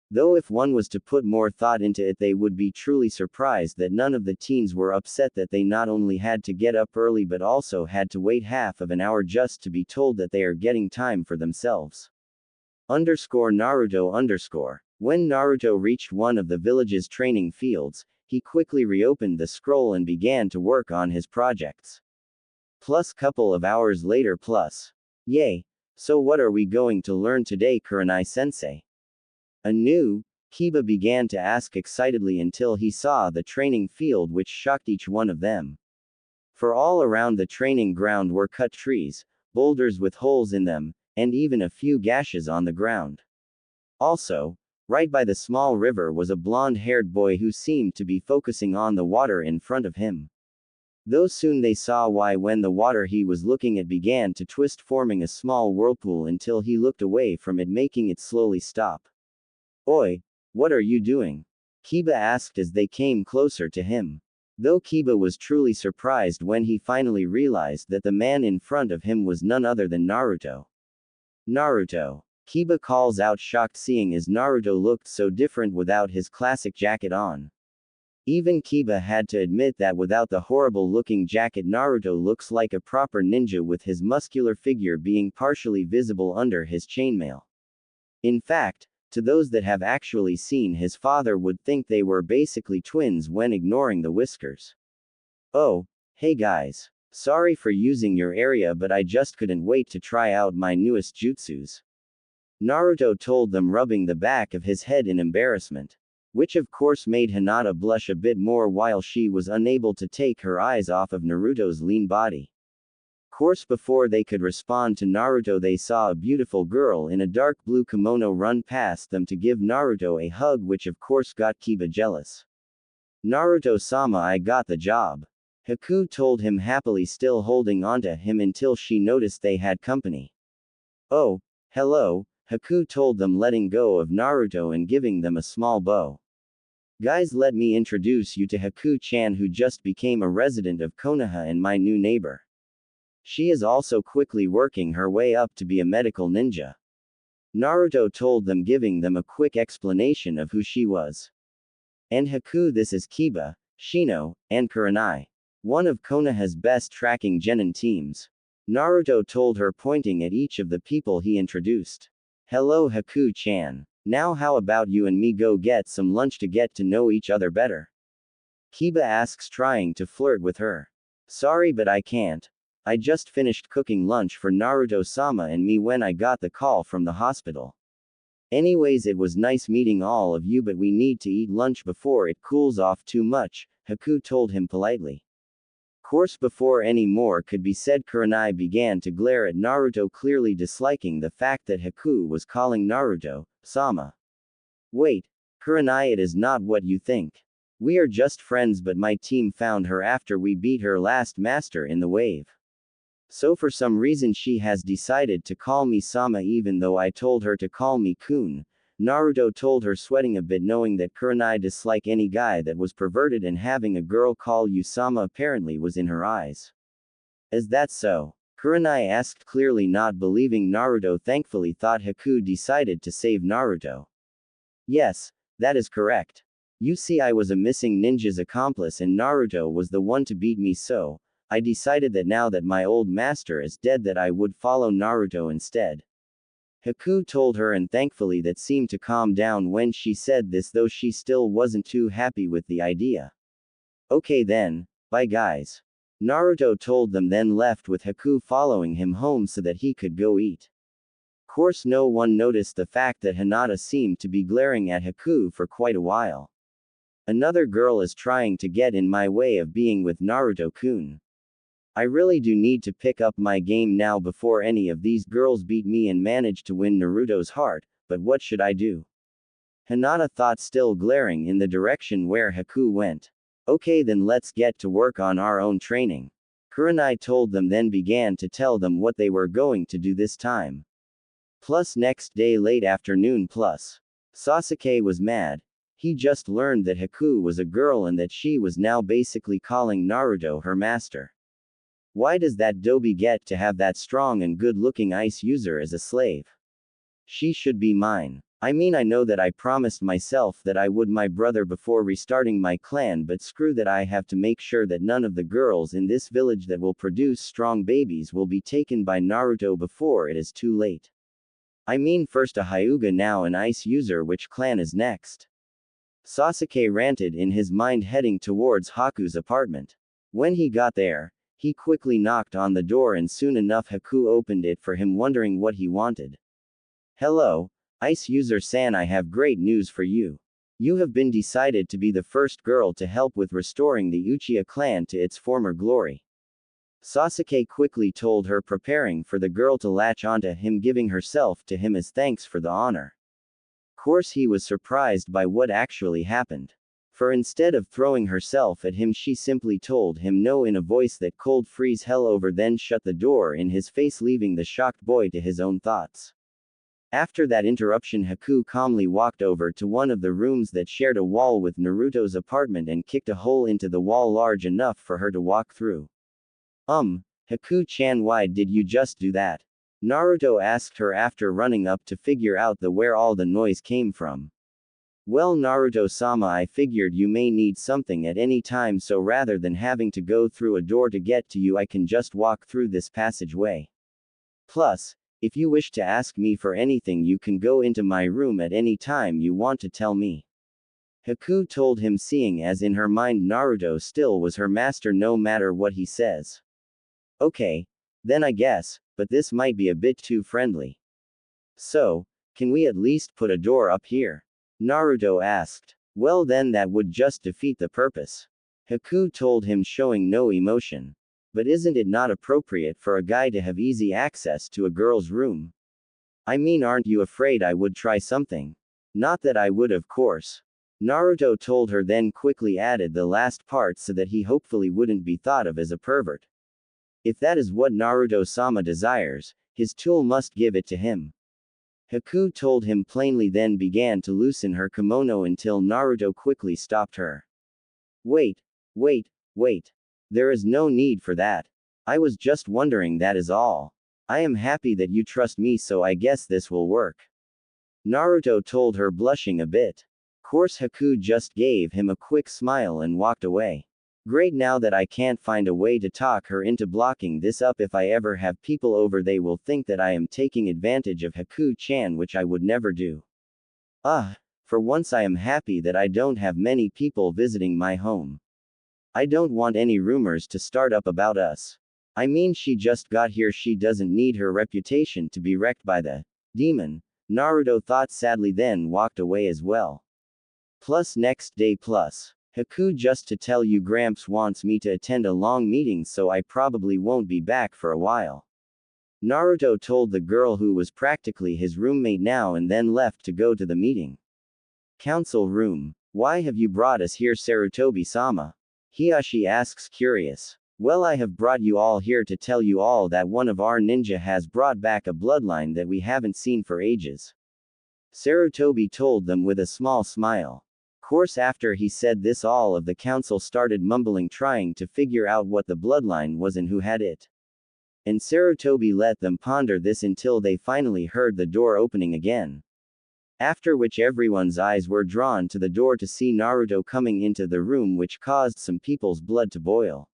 Though if one was to put more thought into it they would be truly surprised that none of the teens were upset that they not only had to get up early but also had to wait half of an hour just to be told that they are getting time for themselves. Naruto. When Naruto reached one of the village's training fields, he quickly reopened the scroll and began to work on his projects. Couple of hours later. Yay! So what are we going to learn today, Kurenai-sensei? Kiba began to ask excitedly until he saw the training field, which shocked each one of them. For all around the training ground were cut trees, boulders with holes in them, and even a few gashes on the ground. Also, right by the small river was a blonde-haired boy who seemed to be focusing on the water in front of him. Though soon they saw why when the water he was looking at began to twist, forming a small whirlpool until he looked away from it, making it slowly stop. Oi, what are you doing? Kiba asked as they came closer to him. Though Kiba was truly surprised when he finally realized that the man in front of him was none other than Naruto. Naruto. Kiba calls out, shocked seeing as Naruto looked so different without his classic jacket on. Even Kiba had to admit that without the horrible-looking jacket Naruto looks like a proper ninja, with his muscular figure being partially visible under his chainmail. In fact, to those that have actually seen his father would think they were basically twins when ignoring the whiskers. Oh, hey guys. Sorry for using your area, but I just couldn't wait to try out my newest jutsus. Naruto told them, rubbing the back of his head in embarrassment. Which of course made Hinata blush a bit more while she was unable to take her eyes off of Naruto's lean body. Course before they could respond to Naruto they saw a beautiful girl in a dark blue kimono run past them to give Naruto a hug, which of course got Kiba jealous. Naruto-sama, I got the job. Haku told him happily, still holding onto him until she noticed they had company. Oh, hello, Haku told them, letting go of Naruto and giving them a small bow. Guys, let me introduce you to Haku-chan, who just became a resident of Konoha and my new neighbor. She is also quickly working her way up to be a medical ninja. Naruto told them, giving them a quick explanation of who she was. And Haku, this is Kiba, Shino, and Kurenai. One of Konoha's best tracking genin teams. Naruto told her, pointing at each of the people he introduced. Hello Haku-chan. Now how about you and me go get some lunch to get to know each other better? Kiba asks, trying to flirt with her. Sorry, but I can't. I just finished cooking lunch for Naruto-sama and me when I got the call from the hospital. Anyways, it was nice meeting all of you, but we need to eat lunch before it cools off too much, Haku told him politely. Course before any more could be said, Kurenai began to glare at Naruto, clearly disliking the fact that Haku was calling Naruto-sama. Wait, Kurenai, it is not what you think. We are just friends, but my team found her after we beat her last master in the wave. So for some reason she has decided to call me Sama even though I told her to call me Kun, Naruto told her, sweating a bit knowing that Kurenai disliked any guy that was perverted, and having a girl call you Sama apparently was in her eyes. Is that so? Kurenai asked, clearly not believing Naruto thankfully thought Haku decided to save Naruto. Yes, that is correct. You see, I was a missing ninja's accomplice and Naruto was the one to beat me, so I decided that now that my old master is dead that I would follow Naruto instead. Haku told her, and thankfully that seemed to calm down when she said this, though she still wasn't too happy with the idea. Okay then, bye guys. Naruto told them, then left with Haku following him home so that he could go eat. Course no one noticed the fact that Hinata seemed to be glaring at Haku for quite a while. Another girl is trying to get in my way of being with Naruto-kun. I really do need to pick up my game now before any of these girls beat me and manage to win Naruto's heart, but what should I do? Hinata thought, still glaring in the direction where Haku went. Okay, then let's get to work on our own training. Kurenai told them, then began to tell them what they were going to do this time. Plus next day late afternoon plus. Sasuke was mad. He just learned that Haku was a girl and that she was now basically calling Naruto her master. Why does that Dobi get to have that strong and good-looking ice user as a slave? She should be mine. I mean, I know that I promised myself that I would my brother before restarting my clan, but screw that, I have to make sure that none of the girls in this village that will produce strong babies will be taken by Naruto before it is too late. I mean, first a Hyuga, now an ice user. Which clan is next? Sasuke ranted in his mind, heading towards Haku's apartment. When he got there, he quickly knocked on the door and soon enough Haku opened it for him, wondering what he wanted. Hello, Ice User-san, I have great news for you. You have been decided to be the first girl to help with restoring the Uchiha clan to its former glory. Sasuke quickly told her, preparing for the girl to latch onto him, giving herself to him as thanks for the honor. Course he was surprised by what actually happened. For instead of throwing herself at him, she simply told him no in a voice that cold freeze hell over, then shut the door in his face, leaving the shocked boy to his own thoughts. After that interruption, Haku calmly walked over to one of the rooms that shared a wall with Naruto's apartment and kicked a hole into the wall large enough for her to walk through. Haku-chan, why did you just do that? Naruto asked her after running up to figure out where all the noise came from. Well, Naruto-sama, I figured you may need something at any time, so rather than having to go through a door to get to you, I can just walk through this passageway. Plus, if you wish to ask me for anything, you can go into my room at any time you want to tell me. Haku told him, seeing as in her mind Naruto still was her master no matter what he says. Okay, then I guess, but this might be a bit too friendly. So, can we at least put a door up here? Naruto asked. Well, then that would just defeat the purpose. Haku told him, showing no emotion. But isn't it not appropriate for a guy to have easy access to a girl's room? I mean, aren't you afraid I would try something? Not that I would, of course. Naruto told her, then quickly added the last part so that he hopefully wouldn't be thought of as a pervert. If that is what Naruto-sama desires, his tool must give it to him. Haku told him plainly, then began to loosen her kimono until Naruto quickly stopped her. Wait. There is no need for that. I was just wondering, that is all. I am happy that you trust me, so I guess this will work. Naruto told her, blushing a bit. Course Haku just gave him a quick smile and walked away. Great, now that I can't find a way to talk her into blocking this up. If I ever have people over, they will think that I am taking advantage of Haku-chan, which I would never do. For once I am happy that I don't have many people visiting my home. I don't want any rumors to start up about us. I mean, she just got here, she doesn't need her reputation to be wrecked by the demon, Naruto thought sadly, then walked away as well. Plus next day plus. Haku, just to tell you, Gramps wants me to attend a long meeting, so I probably won't be back for a while. Naruto told the girl, who was practically his roommate now, and then left to go to the meeting. Council room. Why have you brought us here, Sarutobi-sama? Hiyashi asks, curious. Well, I have brought you all here to tell you all that one of our ninja has brought back a bloodline that we haven't seen for ages. Sarutobi told them with a small smile. Course after he said this, all of the council started mumbling, trying to figure out what the bloodline was and who had it. And Sarutobi let them ponder this until they finally heard the door opening again. After which everyone's eyes were drawn to the door to see Naruto coming into the room, which caused some people's blood to boil.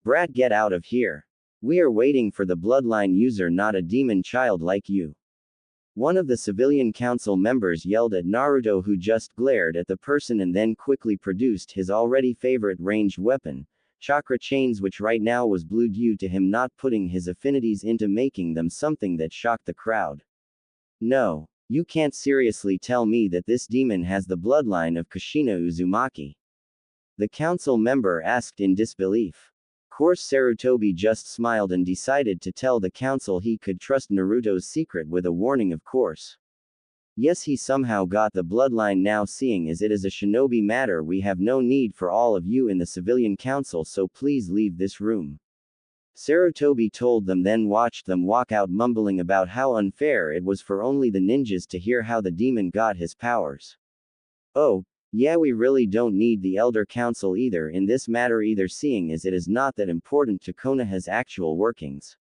Brat, get out of here. We are waiting for the bloodline user, not a demon child like you. One of the civilian council members yelled at Naruto, who just glared at the person and then quickly produced his already favorite ranged weapon, chakra chains which right now was blue due to him not putting his affinities into making them something that shocked the crowd. No. You can't seriously tell me that this demon has the bloodline of Kushina Uzumaki. The council member asked in disbelief. Course Sarutobi just smiled and decided to tell the council he could trust Naruto's secret with a warning of course. Yes, he somehow got the bloodline now, seeing as it is a shinobi matter we have no need for all of you in the civilian council, so please leave this room. Sarutobi told them, then watched them walk out mumbling about how unfair it was for only the ninjas to hear how the demon got his powers. Oh, yeah, we really don't need the elder council either in this matter either, seeing as it is not that important to Konoha's actual workings.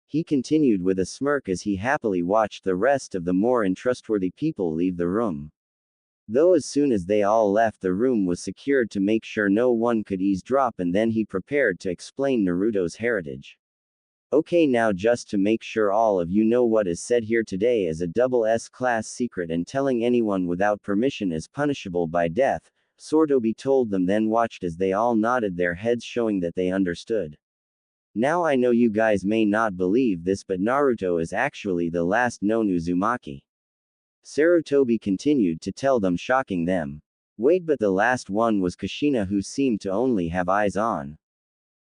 He continued with a smirk as he happily watched the rest of the more untrustworthy people leave the room. Though as soon as they all left, the room was secured to make sure no one could eavesdrop, and then he prepared to explain Naruto's heritage. Okay, now just to make sure all of you know, what is said here today is a double S-class secret, and telling anyone without permission is punishable by death, Sarutobi told them, then watched as they all nodded their heads showing that they understood. Now I know you guys may not believe this, but Naruto is actually the last known Uzumaki. Sarutobi continued to tell them, shocking them. Wait, but the last one was Kushina, who seemed to only have eyes on.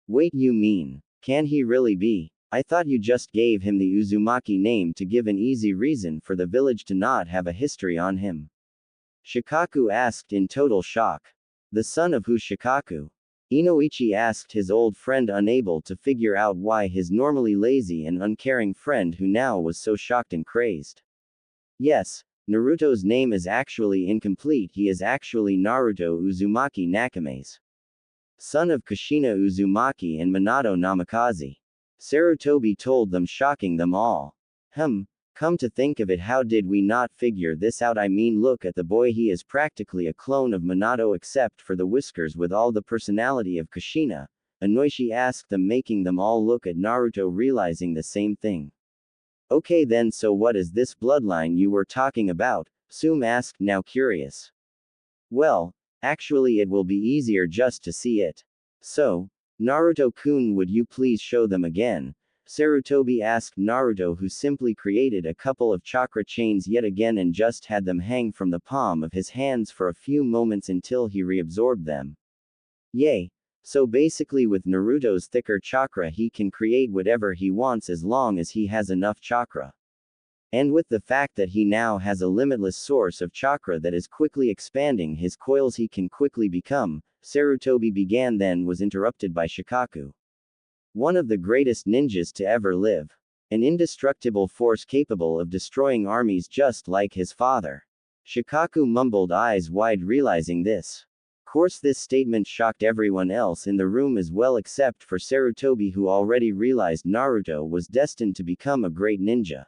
Wait, you mean, can he really be? I thought you just gave him the Uzumaki name to give an easy reason for the village to not have a history on him. Shikaku asked in total shock. The son of who? Shikaku? Inoichi asked his old friend, unable to figure out why his normally lazy and uncaring friend who now was so shocked and crazed. Yes, Naruto's name is actually incomplete. He is actually Naruto Uzumaki Nakame's son of Kushina Uzumaki and Minato Namikaze. Sarutobi told them, shocking them all. Come to think of it, how did we not figure this out? I mean, look at the boy, he is practically a clone of Minato except for the whiskers with all the personality of Kushina, Inoichi asked them, making them all look at Naruto, realizing the same thing. Okay then, so what is this bloodline you were talking about? Sume asked, now curious. Well, actually it will be easier just to see it. So, Naruto-kun, would you please show them again? Sarutobi asked Naruto, who simply created a couple of chakra chains yet again and just had them hang from the palm of his hands for a few moments until he reabsorbed them. Yay! So basically with Naruto's thicker chakra he can create whatever he wants as long as he has enough chakra. And with the fact that he now has a limitless source of chakra that is quickly expanding his coils, he can quickly become, Sarutobi began, then was interrupted by Shikaku. One of the greatest ninjas to ever live. An indestructible force capable of destroying armies just like his father. Shikaku mumbled, eyes wide, realizing this. Course this statement shocked everyone else in the room as well except for Sarutobi, who already realized Naruto was destined to become a great ninja.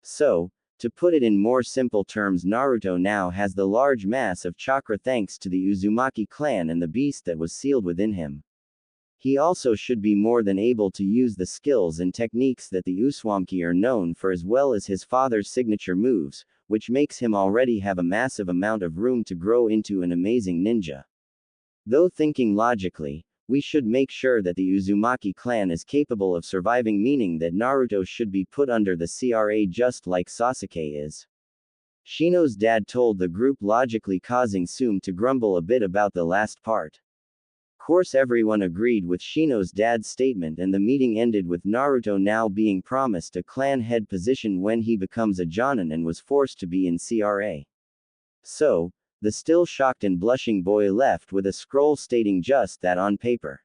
So, to put it in more simple terms, Naruto now has the large mass of chakra thanks to the Uzumaki clan and the beast that was sealed within him. He also should be more than able to use the skills and techniques that the Uzumaki are known for, as well as his father's signature moves, which makes him already have a massive amount of room to grow into an amazing ninja. Though thinking logically, we should make sure that the Uzumaki clan is capable of surviving, meaning that Naruto should be put under the CRA just like Sasuke is. Shino's dad told the group, logically causing Sume to grumble a bit about the last part. Course everyone agreed with Shino's dad's statement, and the meeting ended with Naruto now being promised a clan head position when he becomes a Jonin and was forced to be in CRA. So, the still shocked and blushing boy left with a scroll stating just that on paper.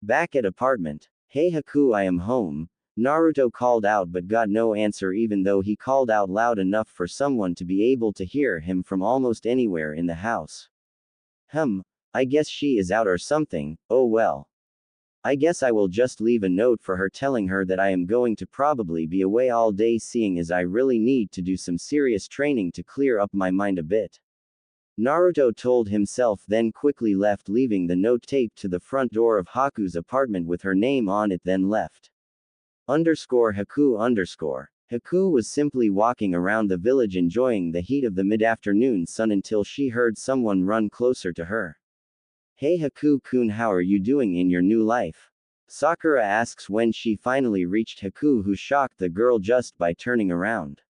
Back at apartment. Hey Haku, I am home, Naruto called out but got no answer, even though he called out loud enough for someone to be able to hear him from almost anywhere in the house. I guess she is out or something. Oh well. I guess I will just leave a note for her telling her that I am going to probably be away all day, seeing as I really need to do some serious training to clear up my mind a bit. Naruto told himself, then quickly left, leaving the note taped to the front door of Haku's apartment with her name on it, then left. Haku. Haku was simply walking around the village enjoying the heat of the mid-afternoon sun until she heard someone run closer to her. Hey Haku-kun, how are you doing in your new life? Sakura asks when she finally reached Haku, who shocked the girl just by turning around.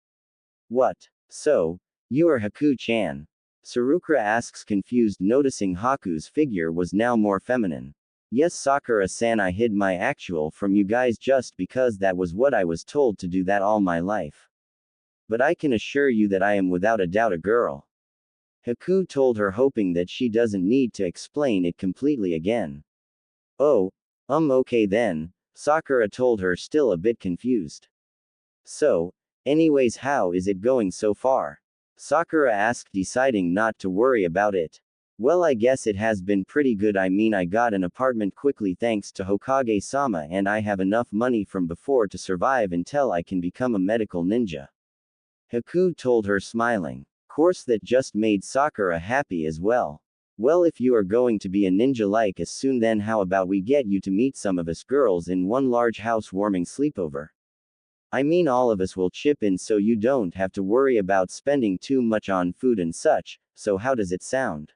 What? So, you are Haku-chan? Sakura asks, confused, noticing Haku's figure was now more feminine. Yes, Sakura-san, I hid my actual from you guys just because that was what I was told to do that all my life. But I can assure you that I am without a doubt a girl. Haku told her, hoping that she doesn't need to explain it completely again. Oh, okay then, Sakura told her, still a bit confused. So, anyways, how is it going so far? Sakura asked, deciding not to worry about it. Well, I guess it has been pretty good. I mean, I got an apartment quickly thanks to Hokage-sama, and I have enough money from before to survive until I can become a medical ninja. Haku told her, smiling. Course that just made Sakura happy as well. Well, if you are going to be a ninja like us soon, then how about we get you to meet some of us girls in one large housewarming sleepover? I mean, all of us will chip in so you don't have to worry about spending too much on food and such, so how does it sound?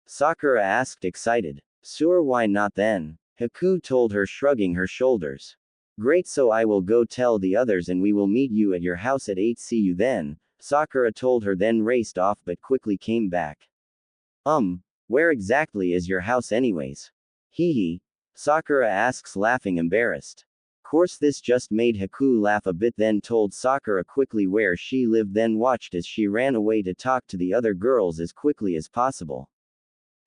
Sakura asked, excited. Sure, why not then? Haku told her, shrugging her shoulders. Great, so I will go tell the others and we will meet you at your house at 8. See you then, Sakura told her, then raced off but quickly came back. Where exactly is your house anyways? Hee, Sakura asks, laughing, embarrassed. Course this just made Haku laugh a bit, then told Sakura quickly where she lived, then watched as she ran away to talk to the other girls as quickly as possible.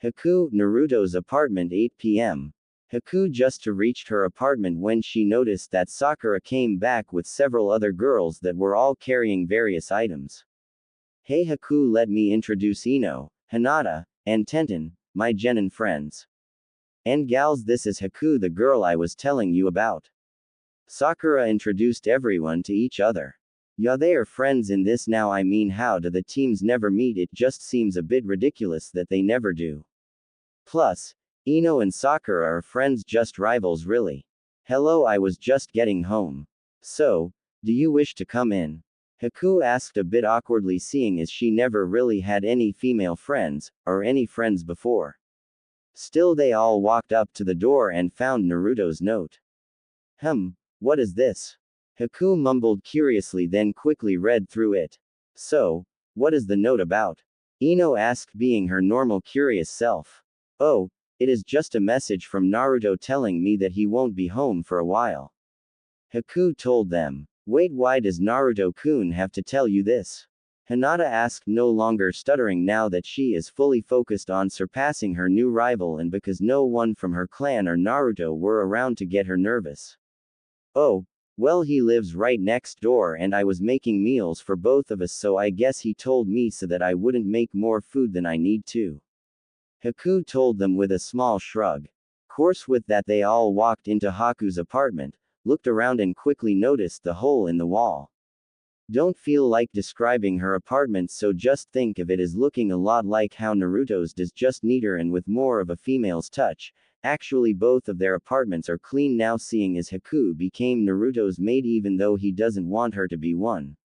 Haku, Naruto's apartment, 8 p.m. Haku just reached her apartment when she noticed that Sakura came back with several other girls that were all carrying various items. Hey Haku, let me introduce Ino, Hinata, and Tenten, my genin friends. And gals, this is Haku, the girl I was telling you about. Sakura introduced everyone to each other. Yeah, they are friends in this now. I mean, how do the teams never meet? It just seems a bit ridiculous that they never do. Plus, Ino and Sakura are friends, just rivals really. Hello, I was just getting home. So, do you wish to come in? Haku asked a bit awkwardly, seeing as she never really had any female friends, or any friends before. Still, they all walked up to the door and found Naruto's note. What is this? Haku mumbled curiously, then quickly read through it. So, what is the note about? Ino asked, being her normal curious self. Oh, it is just a message from Naruto telling me that he won't be home for a while. Haku told them. Wait, why does Naruto-kun have to tell you this? Hinata asked, no longer stuttering now that she is fully focused on surpassing her new rival, and because no one from her clan or Naruto were around to get her nervous. Oh, well, he lives right next door and I was making meals for both of us, so I guess he told me so that I wouldn't make more food than I need to. Haku told them with a small shrug. Course with that they all walked into Haku's apartment, looked around and quickly noticed the hole in the wall. Don't feel like describing her apartment, so just think of it as looking a lot like how Naruto's does, just neater and with more of a female's touch. Actually, both of their apartments are clean now, seeing as Haku became Naruto's maid even though he doesn't want her to be one.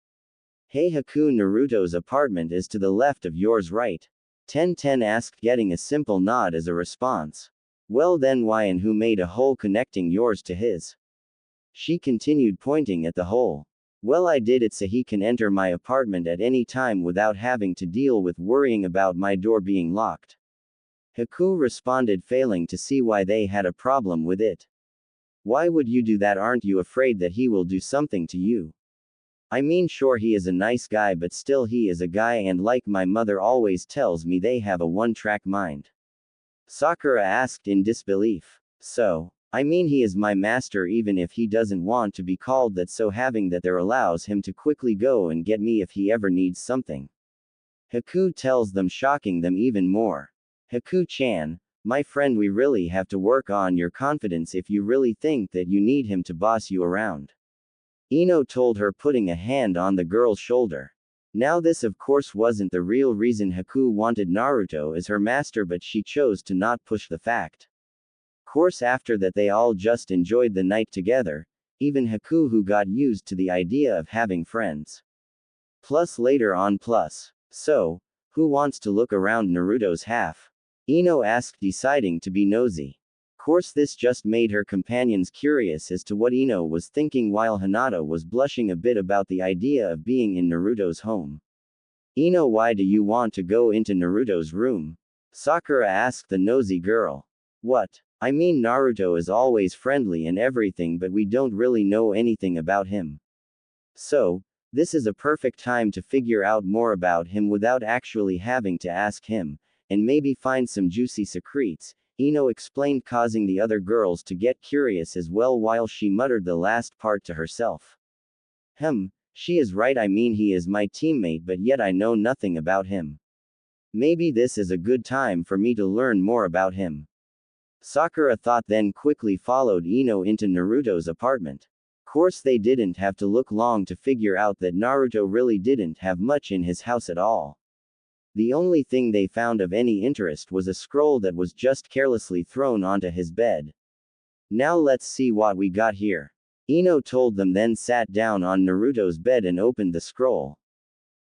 Hey Haku, Naruto's apartment is to the left of yours, right? Ten asked, getting a simple nod as a response. Well then, why and who made a hole connecting yours to his? She continued, pointing at the hole. Well, I did it so he can enter my apartment at any time without having to deal with worrying about my door being locked. Haku responded, failing to see why they had a problem with it. Why would you do that? Aren't you afraid that he will do something to you? I mean, sure, he is a nice guy, but still, he is a guy, and like my mother always tells me, they have a one-track mind. Sakura asked in disbelief. So, I mean, he is my master even if he doesn't want to be called that, so having that there allows him to quickly go and get me if he ever needs something. Haku tells them, shocking them even more. Haku-chan, my friend, we really have to work on your confidence if you really think that you need him to boss you around. Ino told her, putting a hand on the girl's shoulder. Now this of course wasn't the real reason Haku wanted Naruto as her master, but she chose to not push the fact. Course after that they all just enjoyed the night together, even Haku, who got used to the idea of having friends. Plus later on. So, who wants to look around Naruto's half? Ino asked, deciding to be nosy. Course this just made her companions curious as to what Ino was thinking, while Hinata was blushing a bit about the idea of being in Naruto's home. Ino, why do you want to go into Naruto's room? Sakura asked the nosy girl. What? I mean, Naruto is always friendly and everything, but we don't really know anything about him. So, this is a perfect time to figure out more about him without actually having to ask him, and maybe find some juicy secrets, Ino explained, causing the other girls to get curious as well while she muttered the last part to herself. She is right, I mean he is my teammate, but yet I know nothing about him. Maybe this is a good time for me to learn more about him. Sakura thought, then quickly followed Ino into Naruto's apartment. Course they didn't have to look long to figure out that Naruto really didn't have much in his house at all. The only thing they found of any interest was a scroll that was just carelessly thrown onto his bed. Now let's see what we got here. Ino told them, then sat down on Naruto's bed and opened the scroll.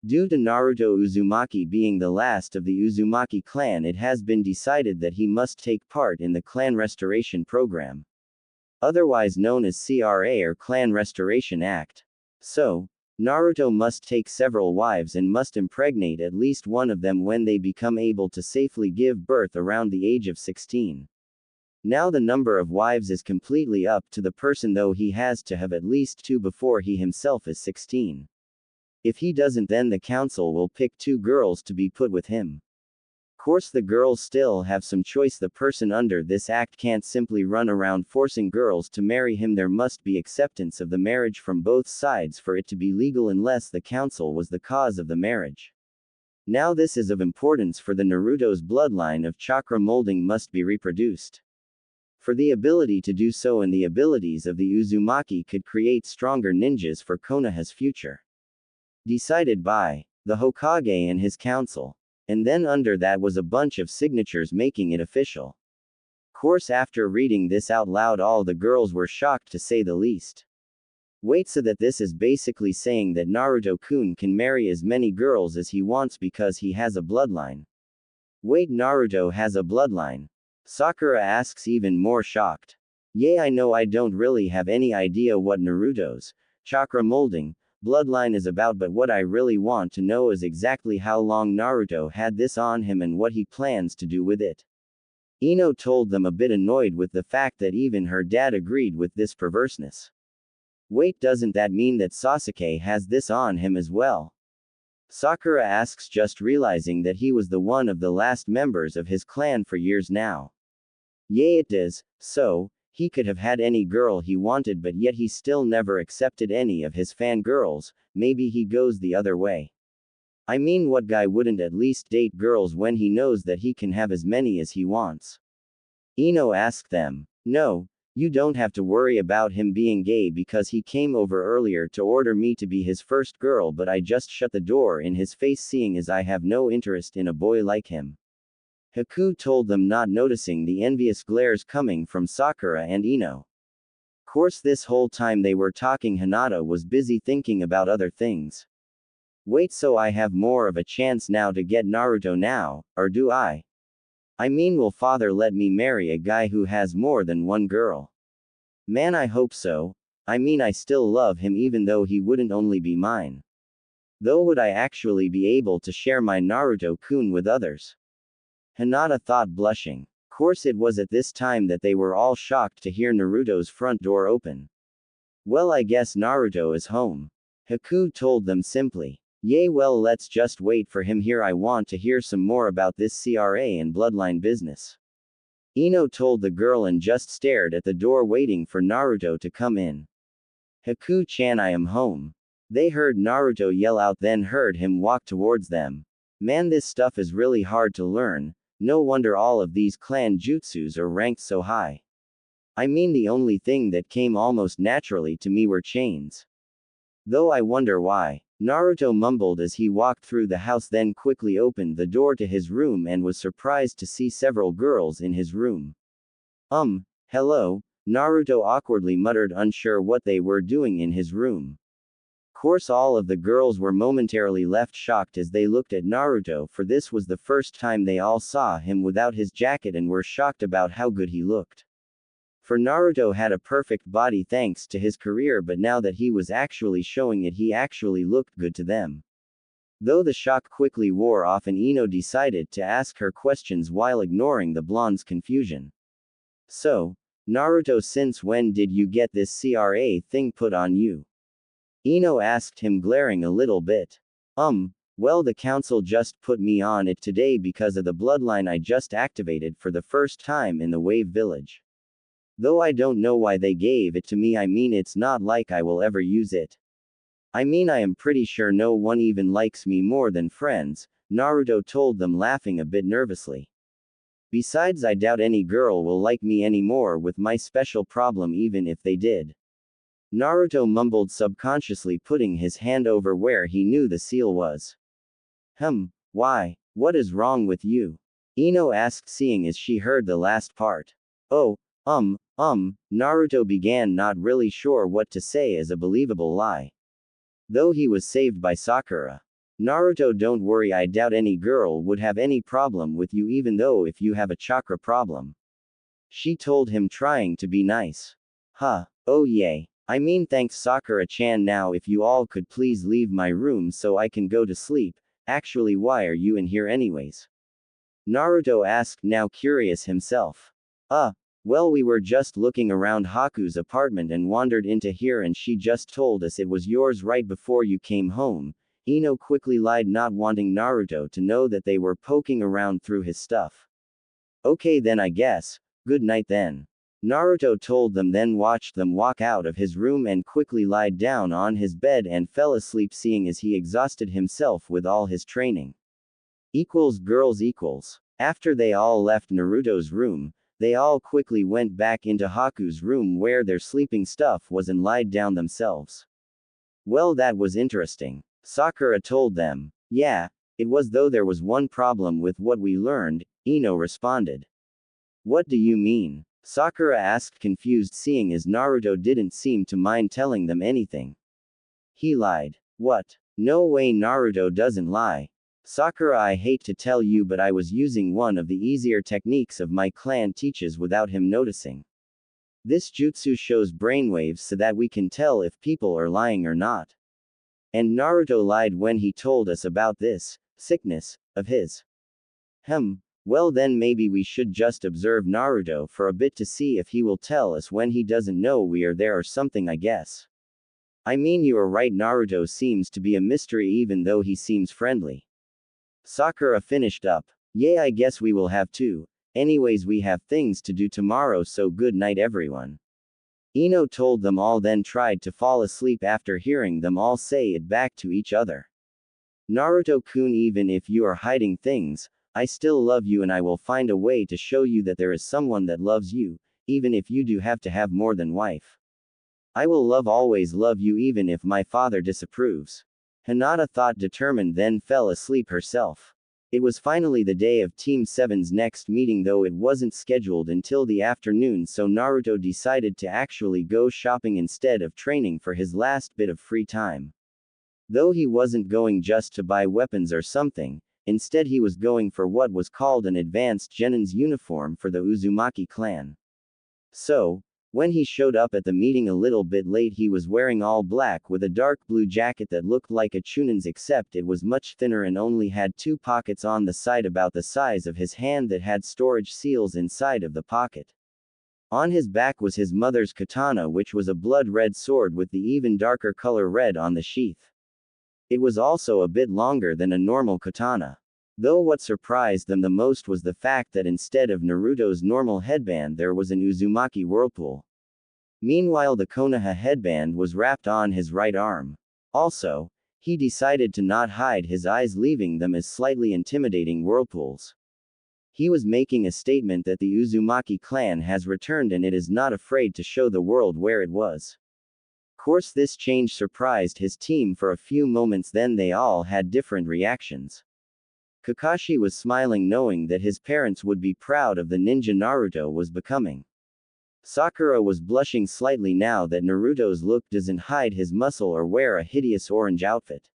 Due to Naruto Uzumaki being the last of the Uzumaki clan, it has been decided that he must take part in the clan restoration program, otherwise known as CRA or Clan Restoration Act. So, Naruto must take several wives and must impregnate at least one of them when they become able to safely give birth around the age of 16. Now the number of wives is completely up to the person, though he has to have at least 2 before he himself is 16. If he doesn't, then the council will pick 2 girls to be put with him. Course the girls still have some choice. The person under this act can't simply run around forcing girls to marry him. There must be acceptance of the marriage from both sides for it to be legal, unless the council was the cause of the marriage. Now this is of importance, for the Naruto's bloodline of chakra molding must be reproduced. For the ability to do so, and the abilities of the Uzumaki could create stronger ninjas for Konoha's future. Decided by the Hokage and his council. And then under that was a bunch of signatures making it official. Course after reading this out loud, all the girls were shocked, to say the least. Wait, so that this is basically saying that Naruto-kun can marry as many girls as he wants because he has a bloodline. Wait, Naruto has a bloodline? Sakura asks, even more shocked. Yeah, I know I don't really have any idea what Naruto's chakra molding bloodline is about, but what I really want to know is exactly how long Naruto had this on him and what he plans to do with it. Ino told them, a bit annoyed with the fact that even her dad agreed with this perverseness. Wait, doesn't that mean that Sasuke has this on him as well? Sakura asks, just realizing that he was the one of the last members of his clan for years now. Yeah, it does. So, he could have had any girl he wanted, but yet he still never accepted any of his fangirls. Maybe he goes the other way. I mean, what guy wouldn't at least date girls when he knows that he can have as many as he wants? Ino asked them. No, you don't have to worry about him being gay, because he came over earlier to order me to be his first girl, but I just shut the door in his face, seeing as I have no interest in a boy like him. Haku told them, not noticing the envious glares coming from Sakura and Ino. Course this whole time they were talking, Hinata was busy thinking about other things. Wait, so I have more of a chance now to get Naruto now, or do I? I mean, will father let me marry a guy who has more than one girl? Man, I hope so. I mean, I still love him even though he wouldn't only be mine. Though would I actually be able to share my Naruto-kun with others? Hinata thought, blushing. Course it was at this time that they were all shocked to hear Naruto's front door open. Well, I guess Naruto is home. Haku told them simply. Yay, well, let's just wait for him here. I want to hear some more about this CRA and bloodline business. Ino told the girl and just stared at the door, waiting for Naruto to come in. Haku-chan, I am home. They heard Naruto yell out, then heard him walk towards them. Man, this stuff is really hard to learn. No wonder all of these clan jutsus are ranked so high. I mean, the only thing that came almost naturally to me were chains. Though I wonder why. Naruto mumbled as he walked through the house, then quickly opened the door to his room and was surprised to see several girls in his room. Hello, Naruto awkwardly muttered, unsure what they were doing in his room. Course all of the girls were momentarily left shocked as they looked at Naruto, for this was the first time they all saw him without his jacket and were shocked about how good he looked. For Naruto had a perfect body thanks to his career, but now that he was actually showing it, he actually looked good to them. Though the shock quickly wore off and Ino decided to ask her questions while ignoring the blonde's confusion. So, Naruto, since when did you get this CRA thing put on you? Ino asked him, glaring a little bit. Well, the council just put me on it today because of the bloodline I just activated for the first time in the Wave Village. Though I don't know why they gave it to me, I mean it's not like I will ever use it. I mean I am pretty sure no one even likes me more than friends, Naruto told them, laughing a bit nervously. Besides, I doubt any girl will like me anymore with my special problem even if they did. Naruto mumbled, subconsciously putting his hand over where he knew the seal was. Why? What is wrong with you? Ino asked, seeing as she heard the last part. Oh, Naruto began, not really sure what to say as a believable lie. Though he was saved by Sakura. Naruto, don't worry, I doubt any girl would have any problem with you even though if you have a chakra problem. She told him, trying to be nice. Oh yay. I mean thanks Sakura-chan, now if you all could please leave my room so I can go to sleep. Actually, why are you in here anyways? Naruto asked, now curious himself. Well, we were just looking around Haku's apartment and wandered into here and she just told us it was yours right before you came home. Ino quickly lied, not wanting Naruto to know that they were poking around through his stuff. Okay then, I guess. Good night then. Naruto told them, then watched them walk out of his room and quickly lied down on his bed and fell asleep, seeing as he exhausted himself with all his training. Girls. After they all left Naruto's room, they all quickly went back into Haku's room where their sleeping stuff was and lied down themselves. Well, that was interesting. Sakura told them. Yeah, it was, though there was one problem with what we learned, Ino responded. What do you mean? Sakura asked, confused, seeing as Naruto didn't seem to mind telling them anything. He lied. What? No way, Naruto doesn't lie. Sakura, I hate to tell you, but I was using one of the easier techniques of my clan teaches without him noticing. This jutsu shows brainwaves so that we can tell if people are lying or not. And Naruto lied when he told us about this sickness of his. Well then maybe we should just observe Naruto for a bit to see if he will tell us when he doesn't know we are there or something, I guess. I mean, you are right, Naruto seems to be a mystery even though he seems friendly. Sakura finished up. Yeah, I guess we will have to. Anyways, we have things to do tomorrow, so good night everyone. Ino told them all, then tried to fall asleep after hearing them all say it back to each other. Naruto-kun, even if you are hiding things, I still love you and I will find a way to show you that there is someone that loves you, even if you do have to have more than wife. I will always love you even if my father disapproves. Hinata thought, determined, then fell asleep herself. It was finally the day of Team 7's next meeting, though it wasn't scheduled until the afternoon, so Naruto decided to actually go shopping instead of training for his last bit of free time. Though he wasn't going just to buy weapons or something, instead he was going for what was called an advanced genin's uniform for the Uzumaki clan. So, when he showed up at the meeting a little bit late, he was wearing all black with a dark blue jacket that looked like a chunin's, except it was much thinner and only had 2 pockets on the side about the size of his hand that had storage seals inside of the pocket. On his back was his mother's katana, which was a blood-red sword with the even darker color red on the sheath. It was also a bit longer than a normal katana. Though what surprised them the most was the fact that instead of Naruto's normal headband there was an Uzumaki whirlpool. Meanwhile, the Konoha headband was wrapped on his right arm. Also, he decided to not hide his eyes, leaving them as slightly intimidating whirlpools. He was making a statement that the Uzumaki clan has returned and it is not afraid to show the world where it was. Course, this change surprised his team for a few moments, then they all had different reactions. Kakashi was smiling, knowing that his parents would be proud of the ninja Naruto was becoming. Sakura was blushing slightly now that Naruto's look doesn't hide his muscle or wear a hideous orange outfit.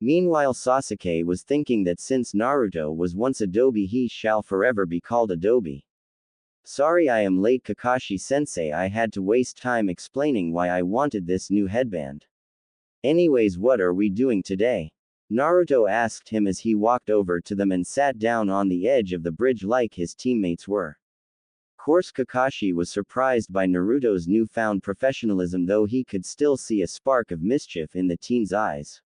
Meanwhile Sasuke was thinking that since Naruto was once Adobe he shall forever be called Adobe. Sorry I am late Kakashi-sensei, I had to waste time explaining why I wanted this new headband. Anyways, what are we doing today? Naruto asked him as he walked over to them and sat down on the edge of the bridge like his teammates were. Course Kakashi was surprised by Naruto's newfound professionalism, though he could still see a spark of mischief in the teen's eyes.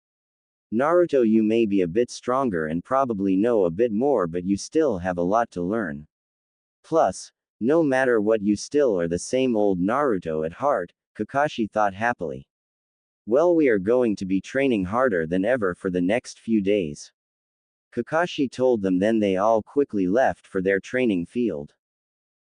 Naruto, you may be a bit stronger and probably know a bit more, but you still have a lot to learn. Plus, no matter what, you still are the same old Naruto at heart, Kakashi thought happily. Well, we are going to be training harder than ever for the next few days. Kakashi told them, then they all quickly left for their training field.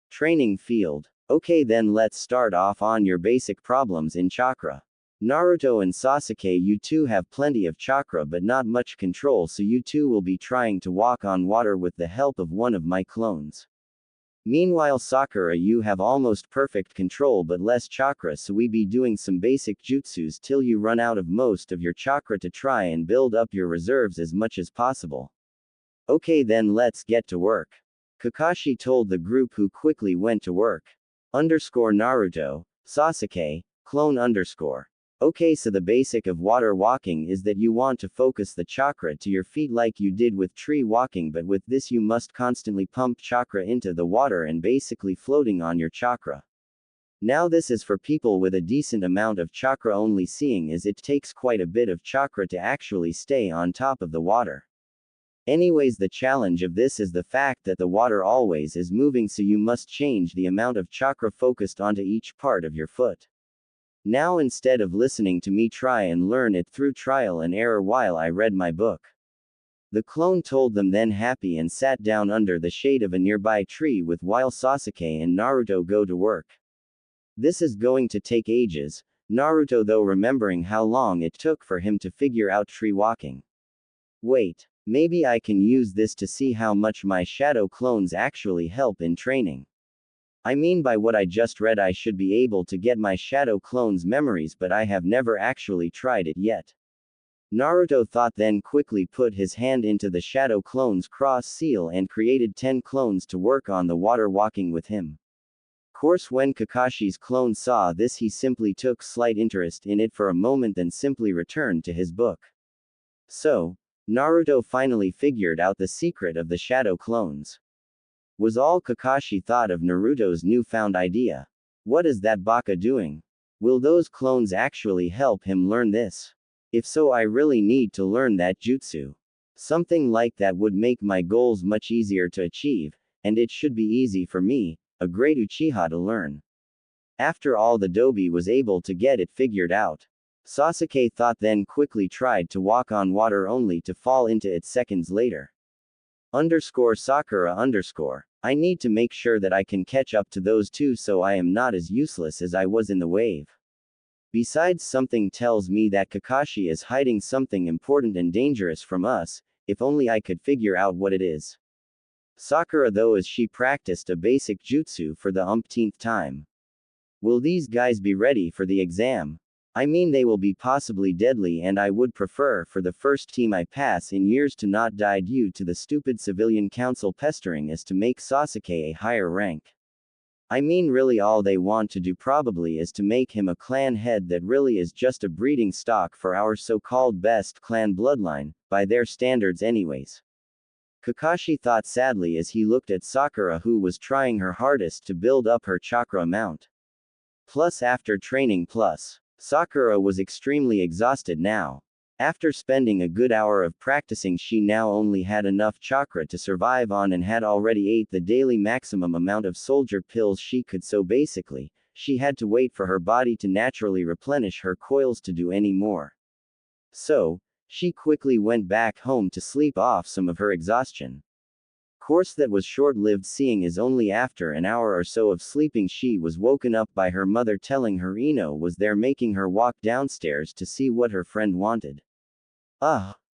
Training field. Okay, then let's start off on your basic problems in chakra. Naruto and Sasuke, you two have plenty of chakra but not much control, so you two will be trying to walk on water with the help of one of my clones. Meanwhile Sakura, you have almost perfect control but less chakra, so we be doing some basic jutsus till you run out of most of your chakra to try and build up your reserves as much as possible. Okay, then let's get to work. Kakashi told the group, who quickly went to work. Naruto, Sasuke, clone _ Okay, so the basic of water walking is that you want to focus the chakra to your feet like you did with tree walking, but with this you must constantly pump chakra into the water and basically floating on your chakra. Now this is for people with a decent amount of chakra only, seeing as it takes quite a bit of chakra to actually stay on top of the water. Anyways, the challenge of this is the fact that the water always is moving, so you must change the amount of chakra focused onto each part of your foot. Now instead of listening to me, try and learn it through trial and error while I read my book. The clone told them, then happy and sat down under the shade of a nearby tree with while Sasuke and Naruto go to work. This is going to take ages, Naruto though remembering how long it took for him to figure out tree walking. Wait, maybe I can use this to see how much my shadow clones actually help in training. I mean, by what I just read I should be able to get my shadow clones' memories, but I have never actually tried it yet. Naruto thought, then quickly put his hand into the shadow clones' cross seal and created 10 clones to work on the water walking with him. Course when Kakashi's clone saw this he simply took slight interest in it for a moment, then simply returned to his book. So, Naruto finally figured out the secret of the shadow clones. Was all Kakashi thought of Naruto's newfound idea. What is that baka doing? Will those clones actually help him learn this? If so, I really need to learn that jutsu. Something like that would make my goals much easier to achieve, and it should be easy for me, a great Uchiha, to learn. After all, the Dobi was able to get it figured out. Sasuke thought, then quickly tried to walk on water only to fall into it seconds later. Sakura _ I need to make sure that I can catch up to those two so I am not as useless as I was in the wave. Besides, something tells me that Kakashi is hiding something important and dangerous from us, if only I could figure out what it is. Sakura though, as she practiced a basic jutsu for the umpteenth time. Will these guys be ready for the exam? I mean, they will be possibly deadly, and I would prefer for the first team I pass in years to not die due to the stupid civilian council pestering as to make Sasuke a higher rank. I mean, really all they want to do probably is to make him a clan head that really is just a breeding stock for our so-called best clan bloodline, by their standards anyways. Kakashi thought sadly as he looked at Sakura, who was trying her hardest to build up her chakra amount. Plus, after training, Sakura was extremely exhausted now. After spending a good hour of practicing, she now only had enough chakra to survive on and had already ate the daily maximum amount of soldier pills she could, so basically, she had to wait for her body to naturally replenish her coils to do any more. So, she quickly went back home to sleep off some of her exhaustion. Course that was short-lived, seeing as only after an hour or so of sleeping she was woken up by her mother telling her Ino was there, making her walk downstairs to see what her friend wanted.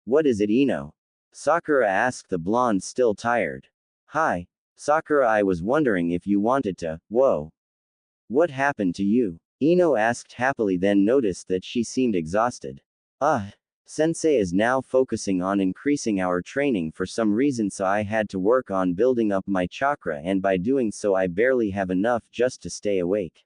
What is it, Ino? Sakura asked the blonde, still tired. Hi, Sakura, I was wondering if you wanted to, whoa. What happened to you? Ino asked happily, then noticed that she seemed exhausted. Sensei is now focusing on increasing our training for some reason, so I had to work on building up my chakra, and by doing so I barely have enough just to stay awake.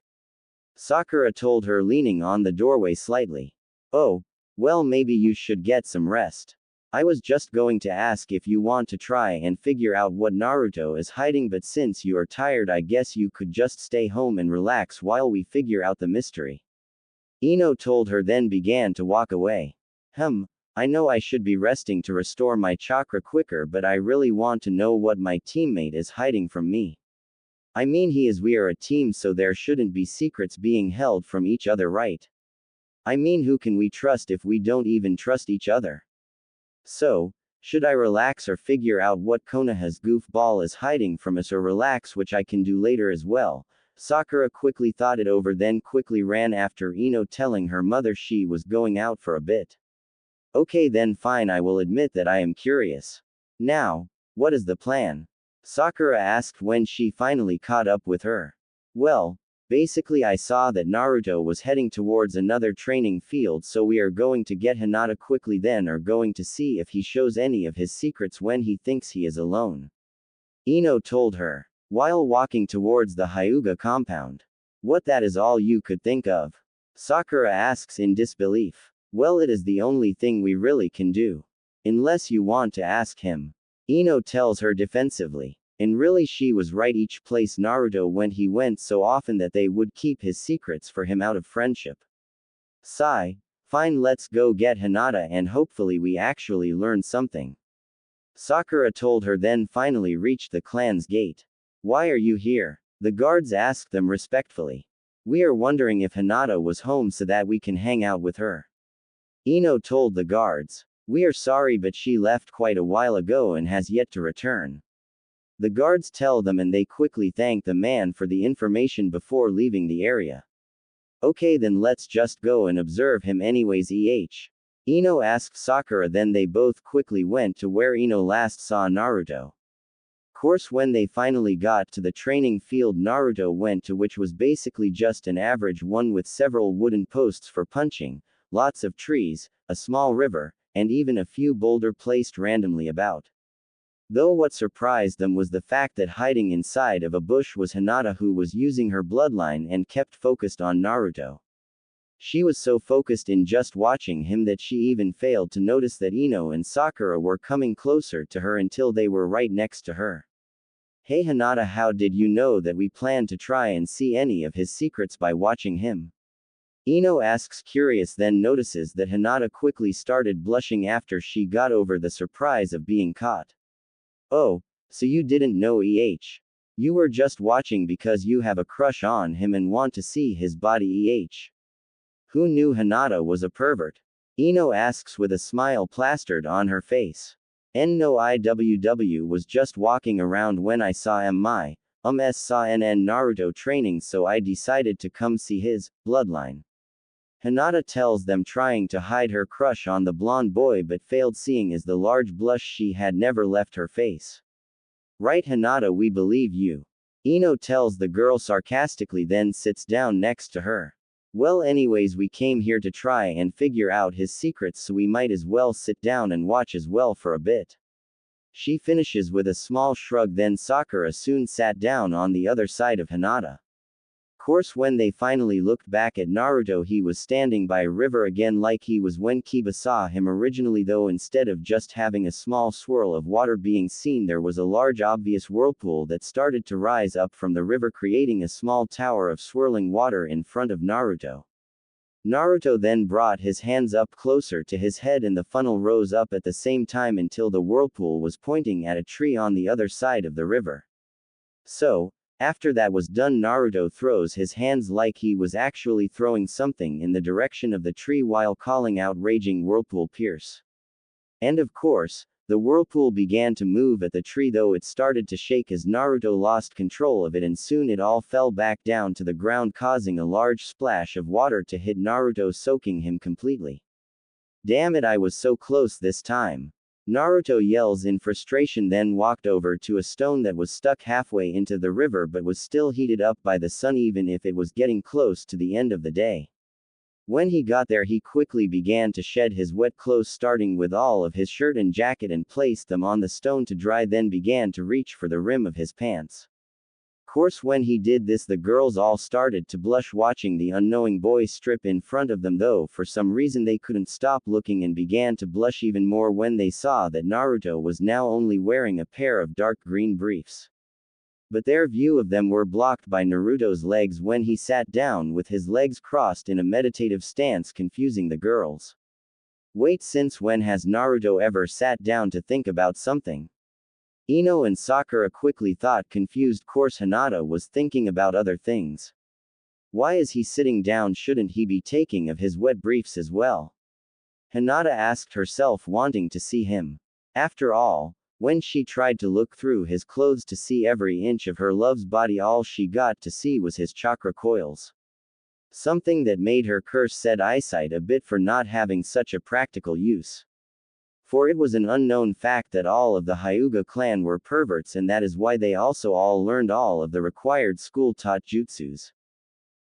Sakura told her, leaning on the doorway slightly. Oh, well, maybe you should get some rest. I was just going to ask if you want to try and figure out what Naruto is hiding, but since you are tired, I guess you could just stay home and relax while we figure out the mystery. Ino told her, then began to walk away. I know I should be resting to restore my chakra quicker, but I really want to know what my teammate is hiding from me. I mean, we are a team, so there shouldn't be secrets being held from each other, right? I mean, who can we trust if we don't even trust each other? So, should I relax or figure out what Konoha's goofball is hiding from us, or relax, which I can do later as well? Sakura quickly thought it over, then quickly ran after Ino, telling her mother she was going out for a bit. Okay then, fine, I will admit that I am curious. Now, what is the plan? Sakura asked when she finally caught up with her. Well, basically I saw that Naruto was heading towards another training field, so we are going to get Hinata quickly, then are going to see if he shows any of his secrets when he thinks he is alone. Ino told her, while walking towards the Hyuga compound. What, that is all you could think of? Sakura asks in disbelief. Well, it is the only thing we really can do. Unless you want to ask him. Ino tells her defensively. And really, she was right. Each place Naruto went, he went so often that they would keep his secrets for him out of friendship. Sigh. Fine, let's go get Hinata and hopefully we actually learn something. Sakura told her, then finally reached the clan's gate. Why are you here? The guards asked them respectfully. We are wondering if Hinata was home so that we can hang out with her. Ino told the guards. We are sorry, but she left quite a while ago and has yet to return. The guards tell them, and they quickly thank the man for the information before leaving the area. Okay then, let's just go and observe him anyways. Ino asked Sakura, then they both quickly went to where Ino last saw Naruto. Course, when they finally got to the training field Naruto went to, which was basically just an average one with several wooden posts for punching, lots of trees, a small river, and even a few boulders placed randomly about. Though what surprised them was the fact that hiding inside of a bush was Hinata, who was using her bloodline and kept focused on Naruto. She was so focused in just watching him that she even failed to notice that Ino and Sakura were coming closer to her until they were right next to her. Hey Hinata, how did you know that we planned to try and see any of his secrets by watching him? Ino asks, curious, then notices that Hinata quickly started blushing after she got over the surprise of being caught. Oh, so you didn't know? You were just watching because you have a crush on him and want to see his body? Who knew Hinata was a pervert? Ino asks with a smile plastered on her face. No, IWW was just walking around when I saw saw Naruto training, so I decided to come see his bloodline. Hinata tells them, trying to hide her crush on the blonde boy but failed, seeing as the large blush she had never left her face. Right Hinata, we believe you. Ino tells the girl sarcastically, then sits down next to her. Well, anyways, we came here to try and figure out his secrets, so we might as well sit down and watch as well for a bit. She finishes with a small shrug, then Sakura soon sat down on the other side of Hinata. Course, when they finally looked back at Naruto, he was standing by a river again like he was when Kiba saw him originally, though instead of just having a small swirl of water being seen, there was a large obvious whirlpool that started to rise up from the river, creating a small tower of swirling water in front of Naruto. Naruto then brought his hands up closer to his head and the funnel rose up at the same time until the whirlpool was pointing at a tree on the other side of the river. So, after that was done, Naruto throws his hands like he was actually throwing something in the direction of the tree while calling out, raging whirlpool pierce. And of course, the whirlpool began to move at the tree, though it started to shake as Naruto lost control of it, and soon it all fell back down to the ground, causing a large splash of water to hit Naruto, soaking him completely. Damn it, I was so close this time. Naruto yells in frustration, then walked over to a stone that was stuck halfway into the river but was still heated up by the sun even if it was getting close to the end of the day. When he got there, he quickly began to shed his wet clothes, starting with all of his shirt and jacket, and placed them on the stone to dry, then began to reach for the rim of his pants. Course, when he did this, the girls all started to blush watching the unknowing boy strip in front of them, though for some reason they couldn't stop looking and began to blush even more when they saw that Naruto was now only wearing a pair of dark green briefs. But their view of them were blocked by Naruto's legs when he sat down with his legs crossed in a meditative stance, confusing the girls. Wait, since when has Naruto ever sat down to think about something? Ino and Sakura quickly thought, confused. Course Hinata was thinking about other things. Why is he sitting down? Shouldn't he be taking of his wet briefs as well? Hinata asked herself, wanting to see him. After all, when she tried to look through his clothes to see every inch of her love's body, all she got to see was his chakra coils. Something that made her curse said eyesight a bit for not having such a practical use. For it was an unknown fact that all of the Hyuga clan were perverts, and that is why they also all learned all of the required school-taught jutsus.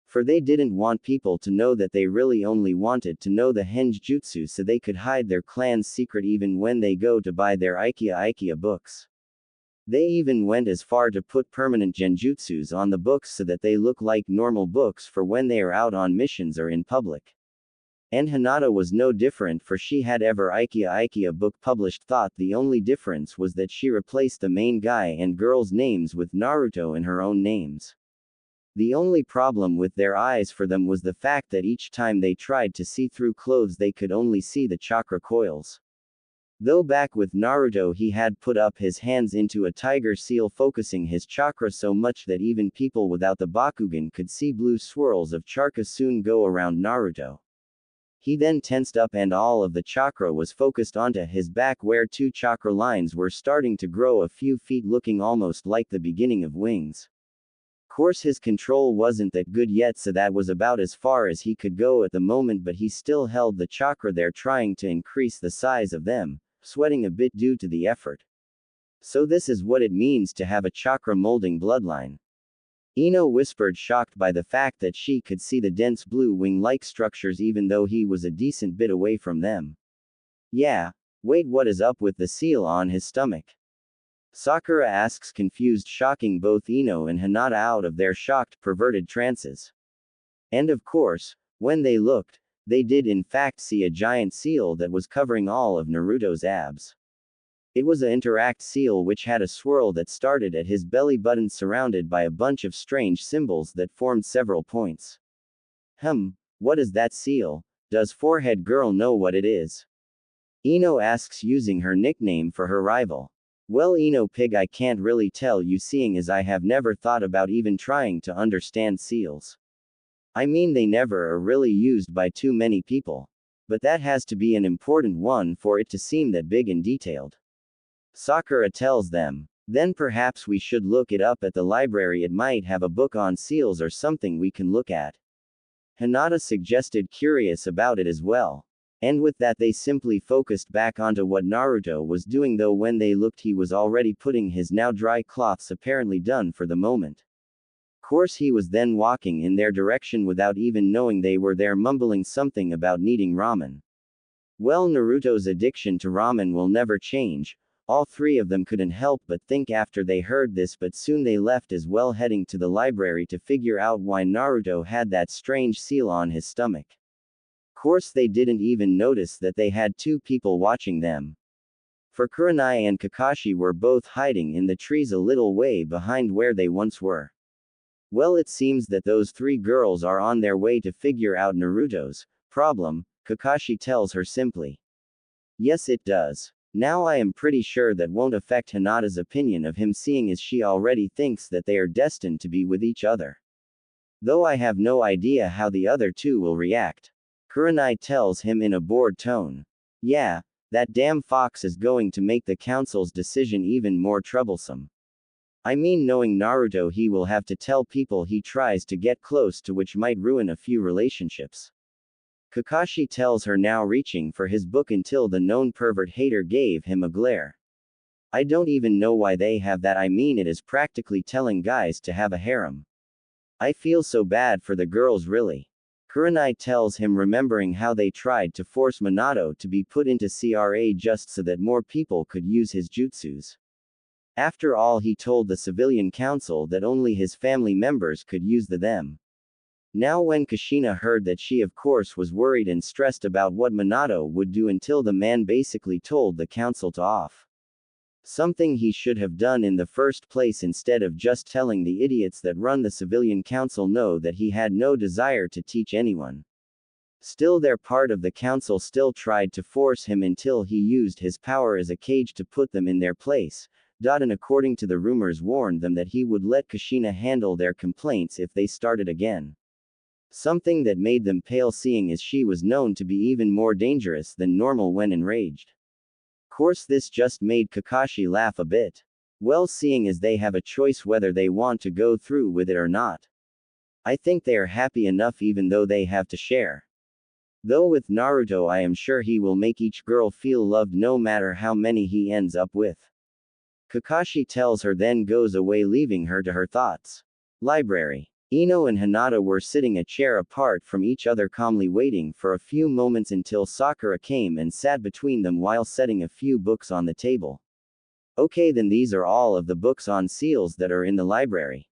For they didn't want people to know that they really only wanted to know the henjutsu so they could hide their clan's secret even when they go to buy their Ikea books. They even went as far to put permanent genjutsus on the books so that they look like normal books for when they are out on missions or in public. And Hinata was no different, for she had ever Ikea book published. Thought the only difference was that she replaced the main guy and girl's names with Naruto and her own names. The only problem with their eyes for them was the fact that each time they tried to see through clothes they could only see the chakra coils. Though back with Naruto he had put up his hands into a tiger seal, focusing his chakra so much that even people without the Bakugan could see blue swirls of chakra soon go around Naruto. He then tensed up and all of the chakra was focused onto his back, where two chakra lines were starting to grow a few feet, looking almost like the beginning of wings. Course his control wasn't that good yet, so that was about as far as he could go at the moment, but he still held the chakra there, trying to increase the size of them, sweating a bit due to the effort. So this is what it means to have a chakra molding bloodline. Ino whispered, shocked by the fact that she could see the dense blue wing-like structures even though he was a decent bit away from them. Yeah, wait, what is up with the seal on his stomach? Sakura asks, confused, shocking both Ino and Hinata out of their shocked, perverted trances. And of course, when they looked, they did in fact see a giant seal that was covering all of Naruto's abs. It was an interact seal which had a swirl that started at his belly button, surrounded by a bunch of strange symbols that formed several points. What is that seal? Does Forehead Girl know what it is? Ino asks, using her nickname for her rival. Well, Ino Pig, I can't really tell you, seeing as I have never thought about even trying to understand seals. I mean, they never are really used by too many people. But that has to be an important one for it to seem that big and detailed. Sakura tells them. Then perhaps we should look it up at the library, it might have a book on seals or something we can look at. Hinata suggested, curious about it as well. And with that they simply focused back onto what Naruto was doing, though when they looked he was already putting his now dry cloths, apparently done for the moment. Course he was then walking in their direction without even knowing they were there, mumbling something about needing ramen. Well, Naruto's addiction to ramen will never change. All three of them couldn't help but think after they heard this, but soon they left as well, heading to the library to figure out why Naruto had that strange seal on his stomach. Course they didn't even notice that they had two people watching them. For Kurenai and Kakashi were both hiding in the trees a little way behind where they once were. Well, it seems that those three girls are on their way to figure out Naruto's problem, Kakashi tells her simply. Yes, it does. Now I am pretty sure that won't affect Hinata's opinion of him, seeing as she already thinks that they are destined to be with each other. Though I have no idea how the other two will react. Kurenai tells him in a bored tone. Yeah, that damn fox is going to make the council's decision even more troublesome. I mean, knowing Naruto, he will have to tell people he tries to get close to, which might ruin a few relationships. Kakashi tells her, now reaching for his book until the known pervert hater gave him a glare. I don't even know why they have that. I mean, it is practically telling guys to have a harem. I feel so bad for the girls, really. Kurenai tells him, remembering how they tried to force Minato to be put into CRA just so that more people could use his jutsus. After all, he told the civilian council that only his family members could use them. Now when Kushina heard that, she of course was worried and stressed about what Minato would do until the man basically told the council to off. Something he should have done in the first place instead of just telling the idiots that run the civilian council no, that he had no desire to teach anyone. Still, their part of the council still tried to force him until he used his power as a cage to put them in their place. And according to the rumors, warned them that he would let Kushina handle their complaints if they started again. Something that made them pale, seeing as she was known to be even more dangerous than normal when enraged. Course, this just made Kakashi laugh a bit. Well, seeing as they have a choice whether they want to go through with it or not. I think they are happy enough even though they have to share. Though with Naruto, I am sure he will make each girl feel loved no matter how many he ends up with. Kakashi tells her, then goes away, leaving her to her thoughts. Library. Ino and Hinata were sitting a chair apart from each other, calmly waiting for a few moments until Sakura came and sat between them while setting a few books on the table. Okay, then these are all of the books on seals that are in the library.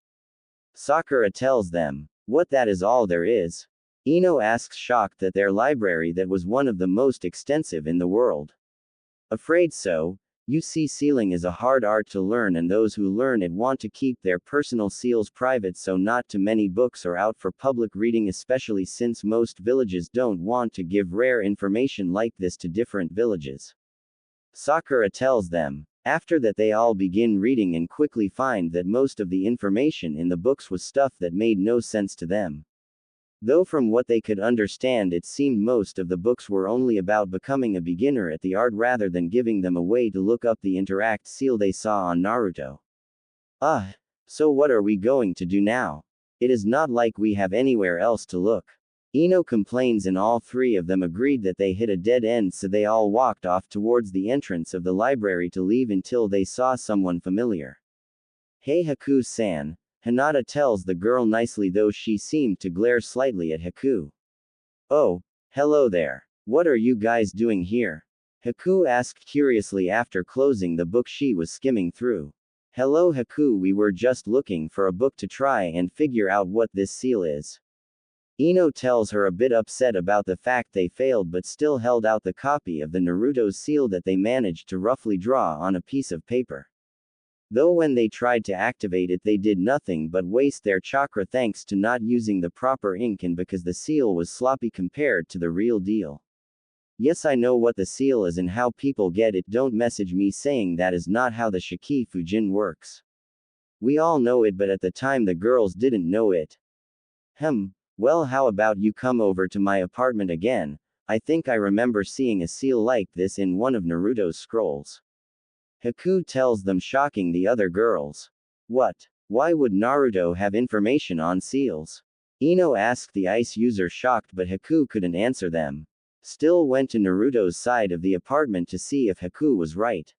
Sakura tells them. What, that is all there is? Ino asks, shocked that their library that was one of the most extensive in the world. Afraid so. You see, sealing is a hard art to learn, and those who learn it want to keep their personal seals private, so not too many books are out for public reading, especially since most villages don't want to give rare information like this to different villages. Sakura tells them. After that, they all begin reading and quickly find that most of the information in the books was stuff that made no sense to them. Though from what they could understand, it seemed most of the books were only about becoming a beginner at the art rather than giving them a way to look up the interact seal they saw on Naruto. So what are we going to do now? It is not like we have anywhere else to look. Ino complains, and all three of them agreed that they hit a dead end, so they all walked off towards the entrance of the library to leave until they saw someone familiar. Hey Haku-san. Hinata tells the girl nicely, though she seemed to glare slightly at Haku. Oh, hello there. What are you guys doing here? Haku asked curiously after closing the book she was skimming through. Hello Haku, we were just looking for a book to try and figure out what this seal is. Ino tells her, a bit upset about the fact they failed but still held out the copy of the Naruto's seal that they managed to roughly draw on a piece of paper. Though when they tried to activate it, they did nothing but waste their chakra thanks to not using the proper ink and because the seal was sloppy compared to the real deal. Yes, I know what the seal is and how people get it. Don't message me saying that is not how the Shiki Fujin works. We all know it, but at the time the girls didn't know it. Well, how about you come over to my apartment again? I think I remember seeing a seal like this in one of Naruto's scrolls. Haku tells them, shocking the other girls. What? Why would Naruto have information on seals? Ino asked the ice user, shocked, but Haku couldn't answer them. Still went to Naruto's side of the apartment to see if Haku was right.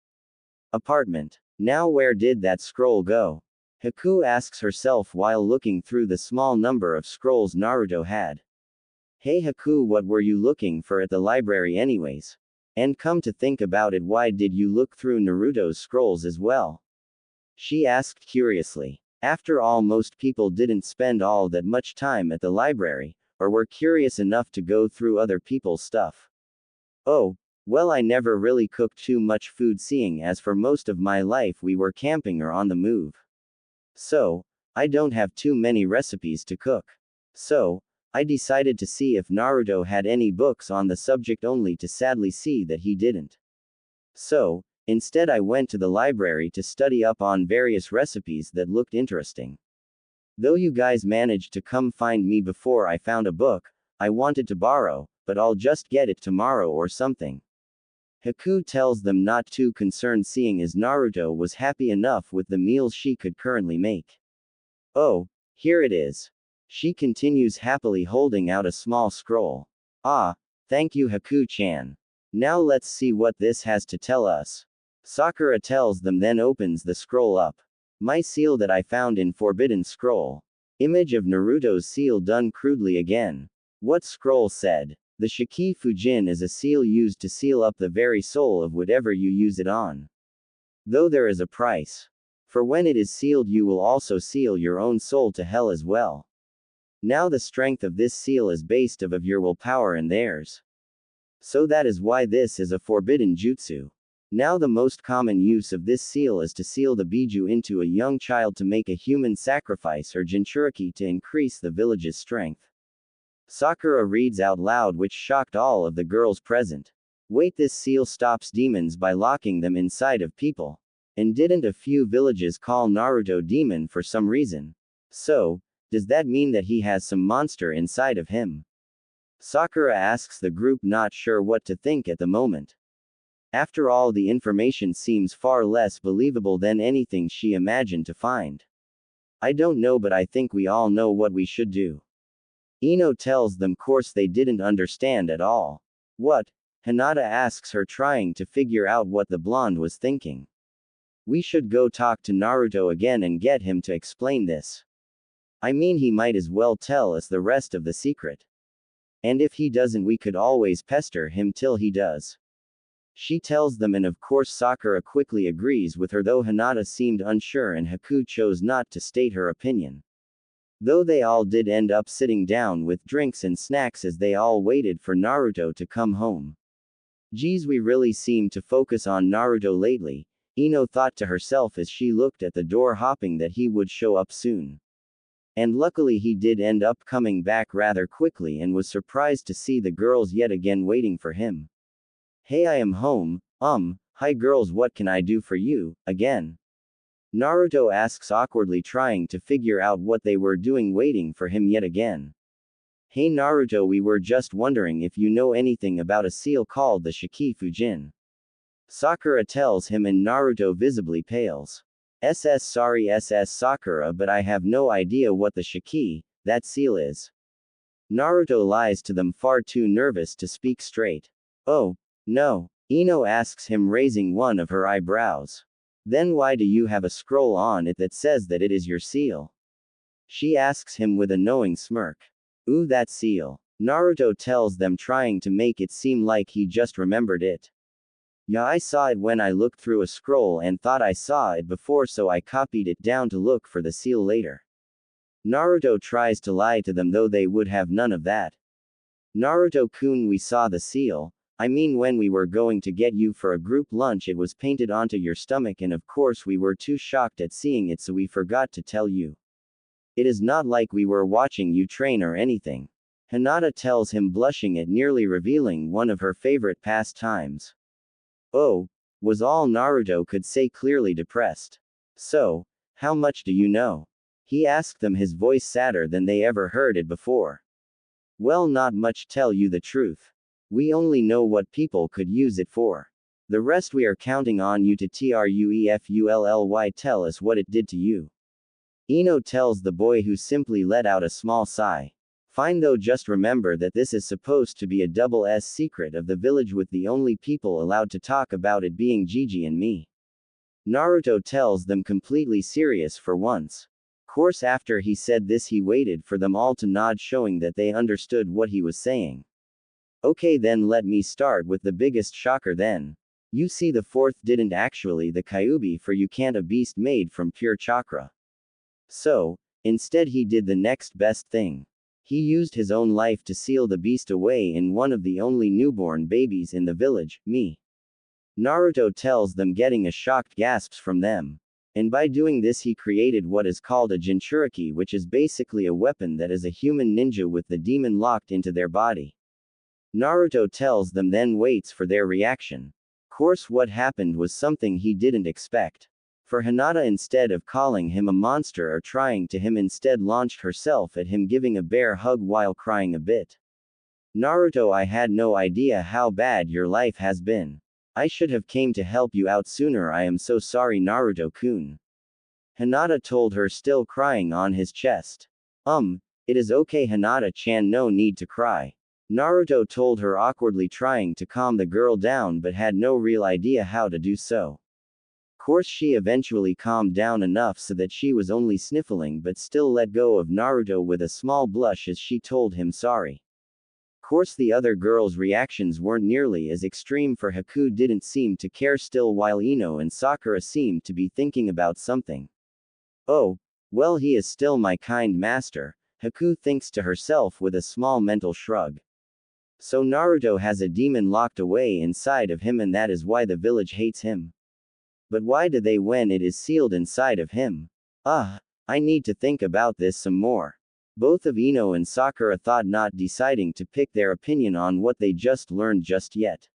Apartment. Now where did that scroll go? Haku asks herself while looking through the small number of scrolls Naruto had. Hey Haku, what were you looking for at the library anyways? And come to think about it, why did you look through Naruto's scrolls as well? She asked curiously. After all, most people didn't spend all that much time at the library, or were curious enough to go through other people's stuff. Oh, well, I never really cooked too much food, seeing as for most of my life we were camping or on the move. So, I don't have too many recipes to cook. So, I decided to see if Naruto had any books on the subject, only to sadly see that he didn't. So, instead I went to the library to study up on various recipes that looked interesting. Though you guys managed to come find me before I found a book I wanted to borrow, but I'll just get it tomorrow or something. Haku tells them, not too concerned, seeing as Naruto was happy enough with the meals she could currently make. Oh, here it is. She continues happily, holding out a small scroll. Ah, thank you Haku-chan. Now let's see what this has to tell us. Sakura tells them, then opens the scroll up. My seal that I found in Forbidden Scroll. Image of Naruto's seal done crudely again. What scroll said? The Shiki Fujin is a seal used to seal up the very soul of whatever you use it on. Though there is a price. For when it is sealed you will also seal your own soul to hell as well. Now the strength of this seal is based of your willpower and theirs. So that is why this is a forbidden jutsu. Now the most common use of this seal is to seal the biju into a young child to make a human sacrifice or jinchuriki to increase the village's strength. Sakura reads out loud, which shocked all of the girls present. Wait, this seal stops demons by locking them inside of people. And didn't a few villages call Naruto demon for some reason? So, does that mean that he has some monster inside of him? Sakura asks the group, not sure what to think at the moment. After all, the information seems far less believable than anything she imagined to find. I don't know, but I think we all know what we should do. Ino tells them, course they didn't understand at all. What? Hinata asks her, trying to figure out what the blonde was thinking. We should go talk to Naruto again and get him to explain this. I mean, he might as well tell us the rest of the secret. And if he doesn't, we could always pester him till he does. She tells them, and of course Sakura quickly agrees with her, though Hinata seemed unsure and Haku chose not to state her opinion. Though they all did end up sitting down with drinks and snacks as they all waited for Naruto to come home. Geez, we really seem to focus on Naruto lately, Ino thought to herself as she looked at the door, hoping that he would show up soon. And luckily he did end up coming back rather quickly and was surprised to see the girls yet again waiting for him. Hey, I am home. Hi girls, what can I do for you, again? Naruto asks awkwardly, trying to figure out what they were doing waiting for him yet again. Hey Naruto, we were just wondering if you know anything about a seal called the Shiki Fujin. Sakura tells him, and Naruto visibly pales. Sorry Sakura, but I have no idea what the Shiki, that seal is. Naruto lies to them, far too nervous to speak straight. Oh, no. Ino asks him, raising one of her eyebrows. Then why do you have a scroll on it that says that it is your seal? She asks him with a knowing smirk. Ooh, that seal. Naruto tells them, trying to make it seem like he just remembered it. Yeah, I saw it when I looked through a scroll and thought I saw it before, so I copied it down to look for the seal later. Naruto tries to lie to them, though they would have none of that. Naruto-kun, we saw the seal. I mean, when we were going to get you for a group lunch, it was painted onto your stomach, and of course we were too shocked at seeing it, so we forgot to tell you. It is not like we were watching you train or anything. Hinata tells him, blushing at nearly revealing one of her favorite pastimes. Oh, was all Naruto could say, clearly depressed. So, how much do you know? He asked them, his voice sadder than they ever heard it before. Well, not much, tell you the truth. We only know what people could use it for. The rest we are counting on you to truefully tell us what it did to you. Ino tells the boy, who simply let out a small sigh. Fine, though, just remember that this is supposed to be a double S secret of the village, with the only people allowed to talk about it being Gigi and me. Naruto tells them, completely serious for once. Course after he said this, he waited for them all to nod, showing that they understood what he was saying. Okay, then let me start with the biggest shocker then. You see, the fourth didn't actually the Kyuubi, for you can't a beast made from pure chakra. So, instead he did the next best thing. He used his own life to seal the beast away in one of the only newborn babies in the village, me. Naruto tells them, getting a shocked gasps from them. And by doing this he created what is called a jinchuriki, which is basically a weapon that is a human ninja with the demon locked into their body. Naruto tells them, then waits for their reaction. Course what happened was something he didn't expect. For Hinata, instead of calling him a monster or trying to him, instead launched herself at him, giving a bear hug while crying a bit. Naruto, I had no idea how bad your life has been. I should have came to help you out sooner. I am so sorry, Naruto-kun. Hinata told her, still crying on his chest. It is okay, Hinata-chan, no need to cry. Naruto told her, awkwardly trying to calm the girl down but had no real idea how to do so. Course she eventually calmed down enough so that she was only sniffling but still let go of Naruto with a small blush as she told him sorry. Course the other girls' reactions weren't nearly as extreme, for Haku didn't seem to care still while Ino and Sakura seemed to be thinking about something. Oh, well, he is still my kind master, Haku thinks to herself with a small mental shrug. So Naruto has a demon locked away inside of him, and that is why the village hates him. But why do they when it is sealed inside of him? I need to think about this some more. Both of Ino and Sakura thought, not deciding to pick their opinion on what they just learned just yet.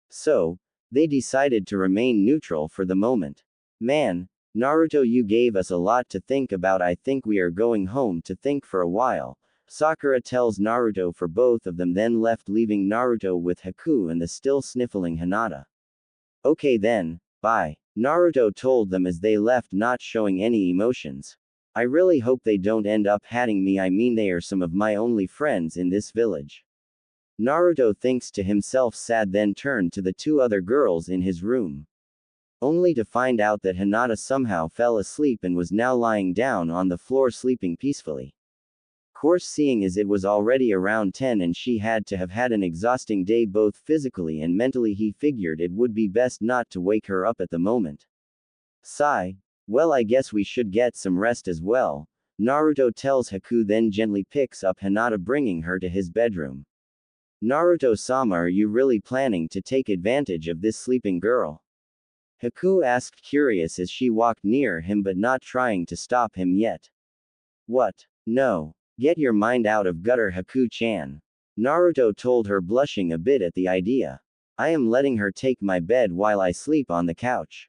So, they decided to remain neutral for the moment. Man, Naruto, you gave us a lot to think about. I think we are going home to think for a while, Sakura tells Naruto for both of them, then left, leaving Naruto with Haku and the still sniffling Hinata. Okay then, bye, Naruto told them as they left, not showing any emotions. I really hope they don't end up hating me. I mean, they are some of my only friends in this village. Naruto thinks to himself, sad, then turned to the two other girls in his room. Only to find out that Hinata somehow fell asleep and was now lying down on the floor sleeping peacefully. Course, seeing as it was already around 10 and she had to have had an exhausting day both physically and mentally, he figured it would be best not to wake her up at the moment. Sigh. Well, I guess we should get some rest as well, Naruto tells Haku, then gently picks up Hinata, bringing her to his bedroom. Naruto-sama, are you really planning to take advantage of this sleeping girl? Haku asked, curious as she walked near him but not trying to stop him yet. What? No. Get your mind out of gutter, Haku-chan. Naruto told her, blushing a bit at the idea. I am letting her take my bed while I sleep on the couch.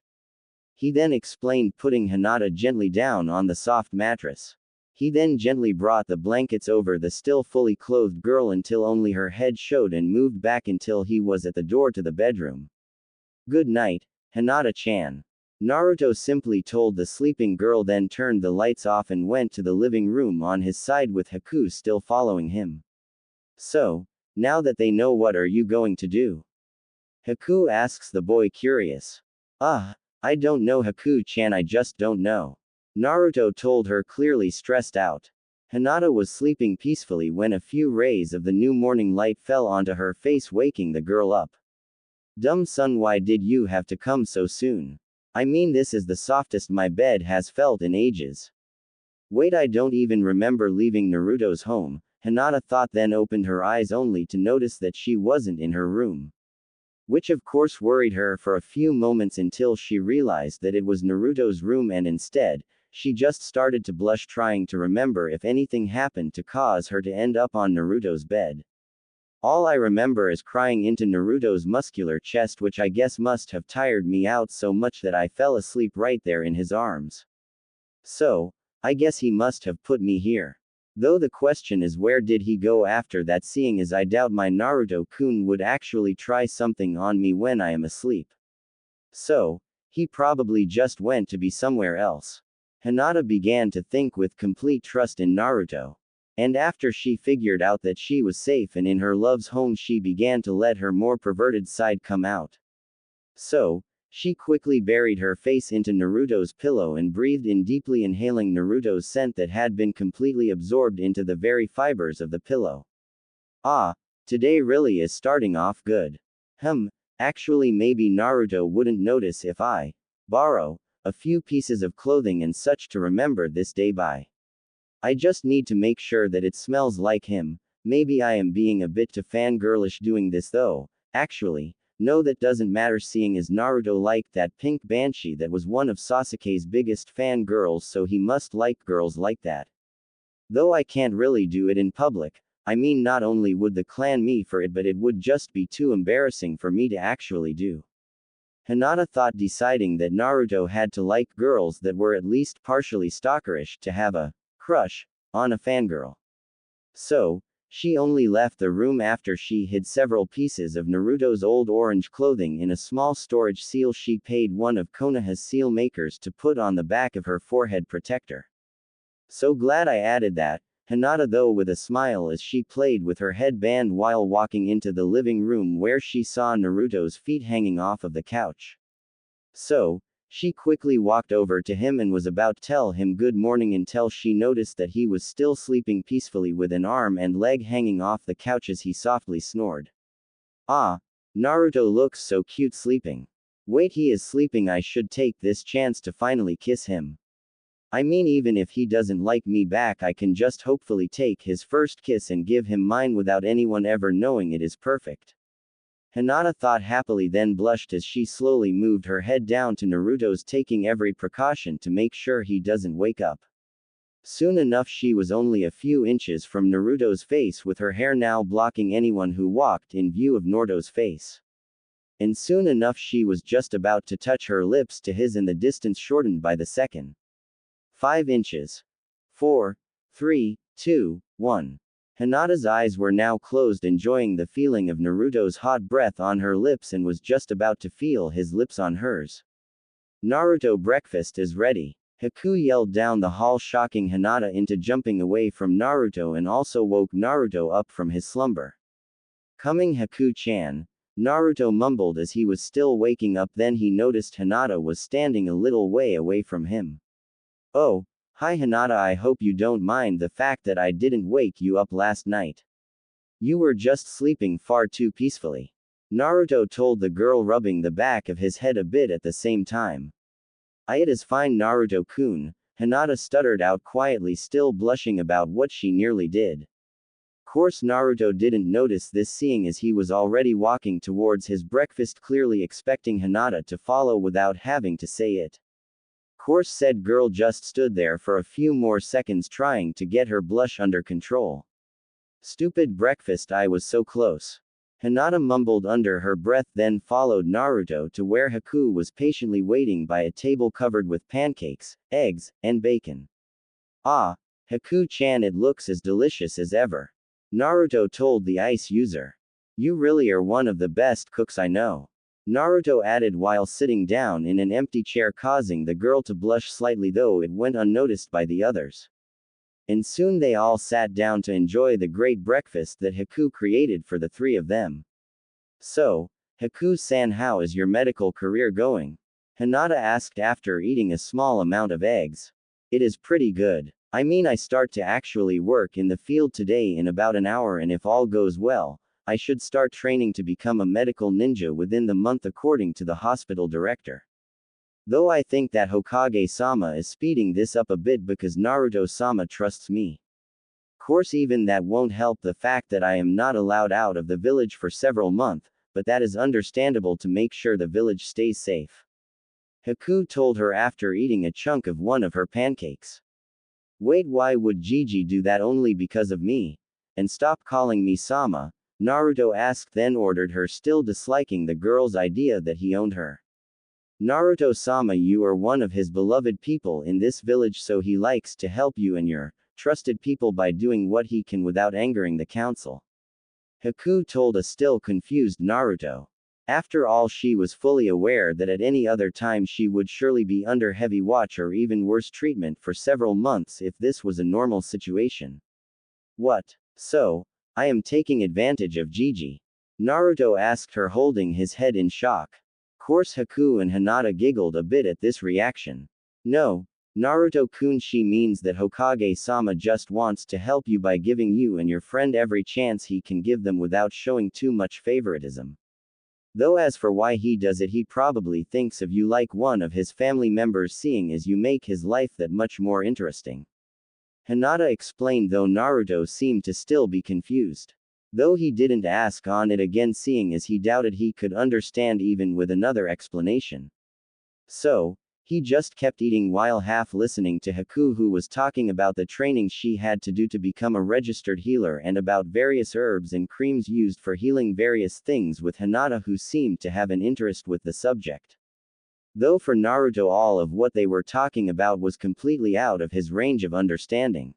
He then explained, putting Hinata gently down on the soft mattress. He then gently brought the blankets over the still fully clothed girl until only her head showed and moved back until he was at the door to the bedroom. Good night, Hinata-chan. Naruto simply told the sleeping girl, then turned the lights off and went to the living room on his side with Haku still following him. So, now that they know, what are you going to do? Haku asks the boy, curious. I don't know, Haku-chan, I just don't know. Naruto told her, clearly stressed out. Hinata was sleeping peacefully when a few rays of the new morning light fell onto her face, waking the girl up. Dumb son, why did you have to come so soon? I mean, this is the softest my bed has felt in ages. Wait, I don't even remember leaving Naruto's home, Hinata thought, then opened her eyes only to notice that she wasn't in her room. Which of course worried her for a few moments until she realized that it was Naruto's room, and instead, she just started to blush, trying to remember if anything happened to cause her to end up on Naruto's bed. All I remember is crying into Naruto's muscular chest, which I guess must have tired me out so much that I fell asleep right there in his arms. So, I guess he must have put me here. Though the question is, where did he go after that, seeing as I doubt my Naruto-kun would actually try something on me when I am asleep. So, he probably just went to be somewhere else. Hinata began to think with complete trust in Naruto. And after she figured out that she was safe and in her love's home, she began to let her more perverted side come out. So, she quickly buried her face into Naruto's pillow and breathed in deeply, inhaling Naruto's scent that had been completely absorbed into the very fibers of the pillow. Today really is starting off good. Actually maybe Naruto wouldn't notice if I borrow a few pieces of clothing and such to remember this day by. I just need to make sure that it smells like him. Maybe I am being a bit too fangirlish doing this though. Actually, no, that doesn't matter, seeing as Naruto liked that pink banshee that was one of Sasuke's biggest fan girls, so he must like girls like that. Though I can't really do it in public. I mean, not only would the clan me for it, but it would just be too embarrassing for me to actually do. Hinata thought, deciding that Naruto had to like girls that were at least partially stalkerish to have a crush on a fangirl. So, she only left the room after she hid several pieces of Naruto's old orange clothing in a small storage seal she paid one of Konoha's seal makers to put on the back of her forehead protector. So glad I added that, Hinata though with a smile as she played with her headband while walking into the living room where she saw Naruto's feet hanging off of the couch. So, she quickly walked over to him and was about to tell him good morning until she noticed that he was still sleeping peacefully with an arm and leg hanging off the couch as he softly snored. Ah, Naruto looks so cute sleeping. Wait, he is sleeping. I should take this chance to finally kiss him. I mean, even if he doesn't like me back, I can just hopefully take his first kiss and give him mine without anyone ever knowing it is perfect. Hinata thought happily, then blushed as she slowly moved her head down to Naruto's, taking every precaution to make sure he doesn't wake up. Soon enough, she was only a few inches from Naruto's face, with her hair now blocking anyone who walked in view of Naruto's face. And soon enough, she was just about to touch her lips to his, and the distance shortened by the second. 5 inches. 4, 3, 2, 1. Hinata's eyes were now closed, enjoying the feeling of Naruto's hot breath on her lips, and was just about to feel his lips on hers. Naruto, breakfast is ready. Haku yelled down the hall, shocking Hinata into jumping away from Naruto and also woke Naruto up from his slumber. Coming, Haku-chan, Naruto mumbled as he was still waking up. Then he noticed Hinata was standing a little way away from him. Oh, hi Hinata, I hope you don't mind the fact that I didn't wake you up last night. You were just sleeping far too peacefully. Naruto told the girl, rubbing the back of his head a bit at the same time. It is fine, Naruto-kun, Hinata stuttered out quietly, still blushing about what she nearly did. Course Naruto didn't notice this, seeing as he was already walking towards his breakfast, clearly expecting Hinata to follow without having to say it. Course said girl just stood there for a few more seconds trying to get her blush under control. Stupid breakfast, I was so close. Hinata mumbled under her breath, then followed Naruto to where Haku was patiently waiting by a table covered with pancakes, eggs, and bacon. Ah, Haku-chan, it looks as delicious as ever. Naruto told the ice user. You really are one of the best cooks I know. Naruto added while sitting down in an empty chair, causing the girl to blush slightly, though it went unnoticed by the others. And soon they all sat down to enjoy the great breakfast that Haku created for the three of them. So, Haku-san, how is your medical career going? Hinata asked after eating a small amount of eggs. It is pretty good. I mean, I start to actually work in the field today in about an hour, and if all goes well, I should start training to become a medical ninja within the month, according to the hospital director. Though I think that Hokage-sama is speeding this up a bit because Naruto-sama trusts me. Course even that won't help the fact that I am not allowed out of the village for several months, but that is understandable to make sure the village stays safe. Haku told her after eating a chunk of one of her pancakes. Wait, why would Gigi do that? Only because of me? And stop calling me Sama, Naruto asked, then ordered her, still disliking the girl's idea that he owned her. Naruto-sama, you are one of his beloved people in this village, so he likes to help you and your trusted people by doing what he can without angering the council. Haku told a still confused Naruto. After all, she was fully aware that at any other time she would surely be under heavy watch or even worse treatment for several months if this was a normal situation. What? So, I am taking advantage of Gigi? Naruto asked her, holding his head in shock. Course Haku and Hinata giggled a bit at this reaction. No, Naruto-kun, she means that Hokage-sama just wants to help you by giving you and your friend every chance he can give them without showing too much favoritism. Though as for why he does it, he probably thinks of you like one of his family members, seeing as you make his life that much more interesting. Hinata explained, though Naruto seemed to still be confused. Though he didn't ask on it again, seeing as he doubted he could understand even with another explanation. So, he just kept eating while half listening to Haku, who was talking about the training she had to do to become a registered healer and about various herbs and creams used for healing various things, with Hinata, who seemed to have an interest with the subject. Though for Naruto all of what they were talking about was completely out of his range of understanding.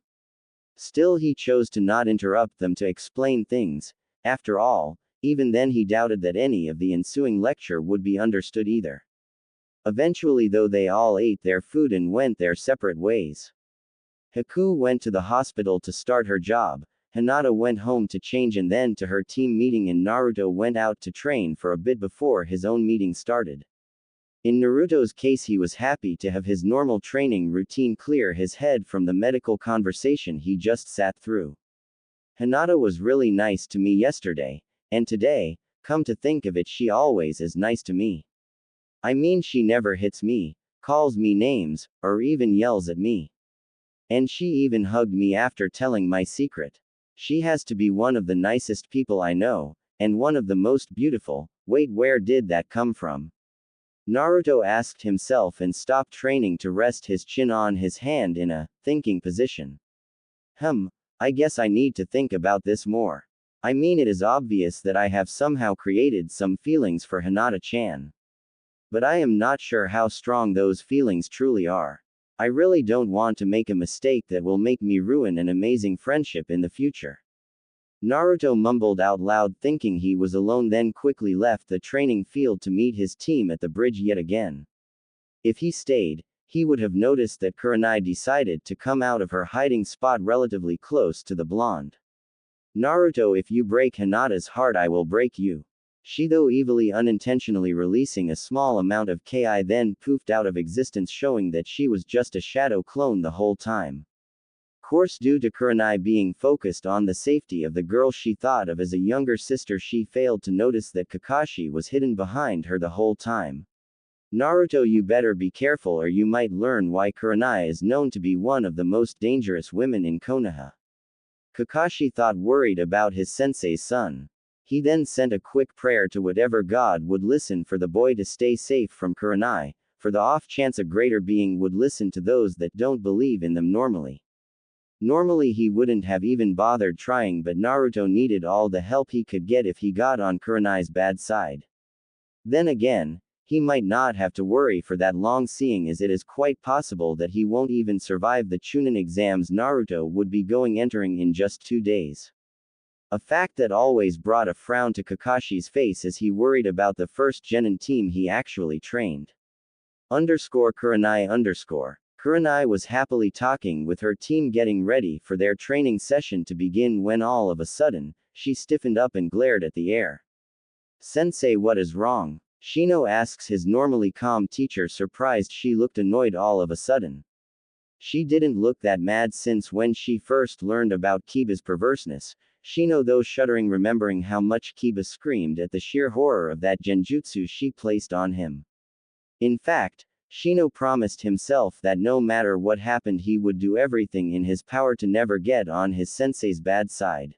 Still, he chose to not interrupt them to explain things. After all, even then he doubted that any of the ensuing lecture would be understood either. Eventually, though, they all ate their food and went their separate ways. Haku went to the hospital to start her job, Hinata went home to change and then to her team meeting, and Naruto went out to train for a bit before his own meeting started. In Naruto's case, he was happy to have his normal training routine clear his head from the medical conversation he just sat through. Hinata was really nice to me yesterday, and today, come to think of it, she always is nice to me. I mean, she never hits me, calls me names, or even yells at me. And she even hugged me after telling my secret. She has to be one of the nicest people I know, and one of the most beautiful. Wait, where did that come from? Naruto asked himself and stopped training to rest his chin on his hand in a thinking position. I guess I need to think about this more. I mean, it is obvious that I have somehow created some feelings for Hinata-chan. But I am not sure how strong those feelings truly are. I really don't want to make a mistake that will make me ruin an amazing friendship in the future. Naruto mumbled out loud, thinking he was alone, then quickly left the training field to meet his team at the bridge yet again. If he stayed, he would have noticed that Kurenai decided to come out of her hiding spot relatively close to the blonde. Naruto, if you break Hinata's heart, I will break you. She, though evilly unintentionally releasing a small amount of Ki, then poofed out of existence, showing that she was just a shadow clone the whole time. Course, due to Kurenai being focused on the safety of the girl she thought of as a younger sister, she failed to notice that Kakashi was hidden behind her the whole time. Naruto, you better be careful or you might learn why Kurenai is known to be one of the most dangerous women in Konoha. Kakashi thought, worried about his sensei's son. He then sent a quick prayer to whatever god would listen for the boy to stay safe from Kurenai, for the off chance a greater being would listen to those that don't believe in them normally. Normally he wouldn't have even bothered trying, but Naruto needed all the help he could get if he got on Kurenai's bad side. Then again, he might not have to worry for that long, seeing as it is quite possible that he won't even survive the Chunin exams Naruto would be entering in just 2 days. A fact that always brought a frown to Kakashi's face as he worried about the first genin team he actually trained. Kurenai. Kurenai was happily talking with her team, getting ready for their training session to begin, when all of a sudden, she stiffened up and glared at the air. Sensei, what is wrong? Shino asks his normally calm teacher, surprised she looked annoyed all of a sudden. She didn't look that mad since when she first learned about Kiba's perverseness. Shino, though, shuddering, remembering how much Kiba screamed at the sheer horror of that genjutsu she placed on him. In fact, Shino promised himself that no matter what happened, he would do everything in his power to never get on his sensei's bad side.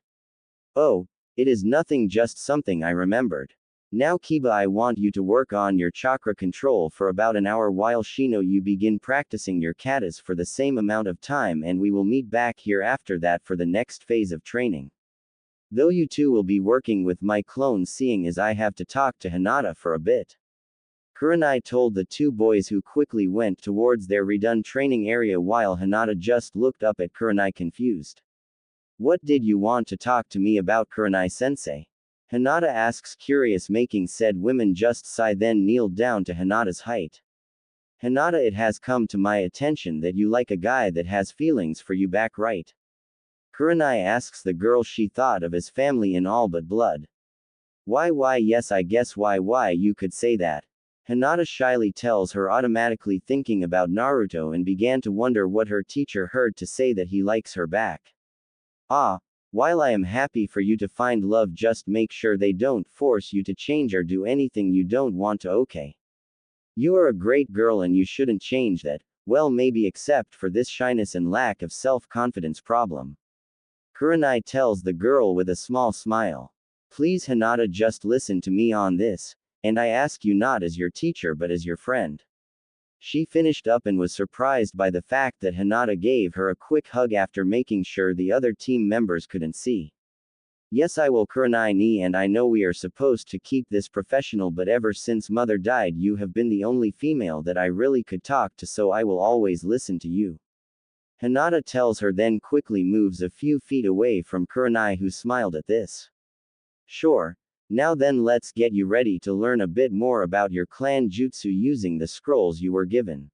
Oh, it is nothing, just something I remembered. Now Kiba, I want you to work on your chakra control for about an hour while Shino you begin practicing your katas for the same amount of time, and we will meet back here after that for the next phase of training. Though you two will be working with my clones, seeing as I have to talk to Hinata for a bit. Kurenai told the two boys, who quickly went towards their redone training area while Hinata just looked up at Kurenai confused. What did you want to talk to me about, Kurenai-sensei? Hinata asks, curious, making said women just sigh, then kneeled down to Hinata's height. Hinata, it has come to my attention that you like a guy that has feelings for you back, right? Kurenai asks the girl she thought of as family in all but blood. Why yes, I guess why you could say that. Hinata shyly tells her, automatically thinking about Naruto, and began to wonder what her teacher heard to say that he likes her back. While I am happy for you to find love, just make sure they don't force you to change or do anything you don't want to, okay? You are a great girl and you shouldn't change that, well, maybe except for this shyness and lack of self-confidence problem. Kurenai tells the girl with a small smile. Please Hinata, just listen to me on this, and I ask you not as your teacher but as your friend. She finished up and was surprised by the fact that Hinata gave her a quick hug after making sure the other team members couldn't see. Yes, I will, Kurenai ni, and I know we are supposed to keep this professional, but ever since mother died you have been the only female that I really could talk to, so I will always listen to you. Hinata tells her, then quickly moves a few feet away from Kurenai, who smiled at this. Sure. Now then, let's get you ready to learn a bit more about your clan jutsu using the scrolls you were given.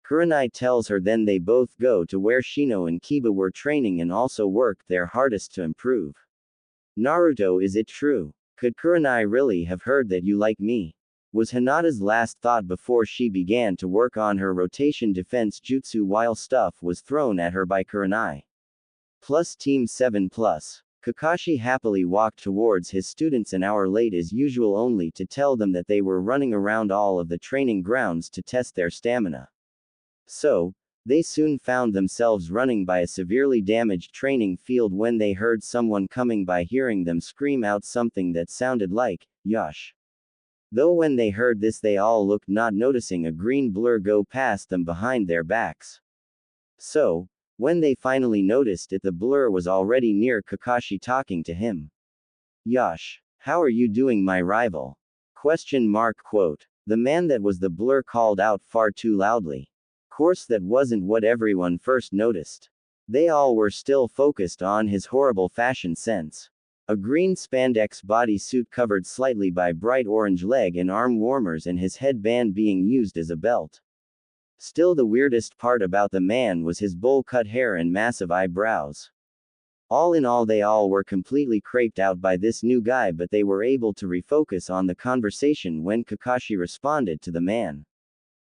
Kurenai tells her then they both go to where Shino and Kiba were training and also worked their hardest to improve. Naruto, is it true? Could Kurenai really have heard that you like me? Was Hinata's last thought before she began to work on her rotation defense jutsu while stuff was thrown at her by Kurenai. Plus Team 7 plus. Kakashi happily walked towards his students an hour late as usual only to tell them that they were running around all of the training grounds to test their stamina. So, they soon found themselves running by a severely damaged training field when they heard someone coming by, hearing them scream out something that sounded like, "Yosh." Though when they heard this they all looked, not noticing a green blur go past them behind their backs. So, when they finally noticed it, the blur was already near Kakashi talking to him. "Yosh, how are you doing, my rival?" Quote. The man that was the blur called out far too loudly. Course that wasn't what everyone first noticed. They all were still focused on his horrible fashion sense. A green spandex bodysuit covered slightly by bright orange leg and arm warmers and his headband being used as a belt. Still, the weirdest part about the man was his bowl-cut hair and massive eyebrows. All in all, they all were completely creeped out by this new guy, but they were able to refocus on the conversation when Kakashi responded to the man.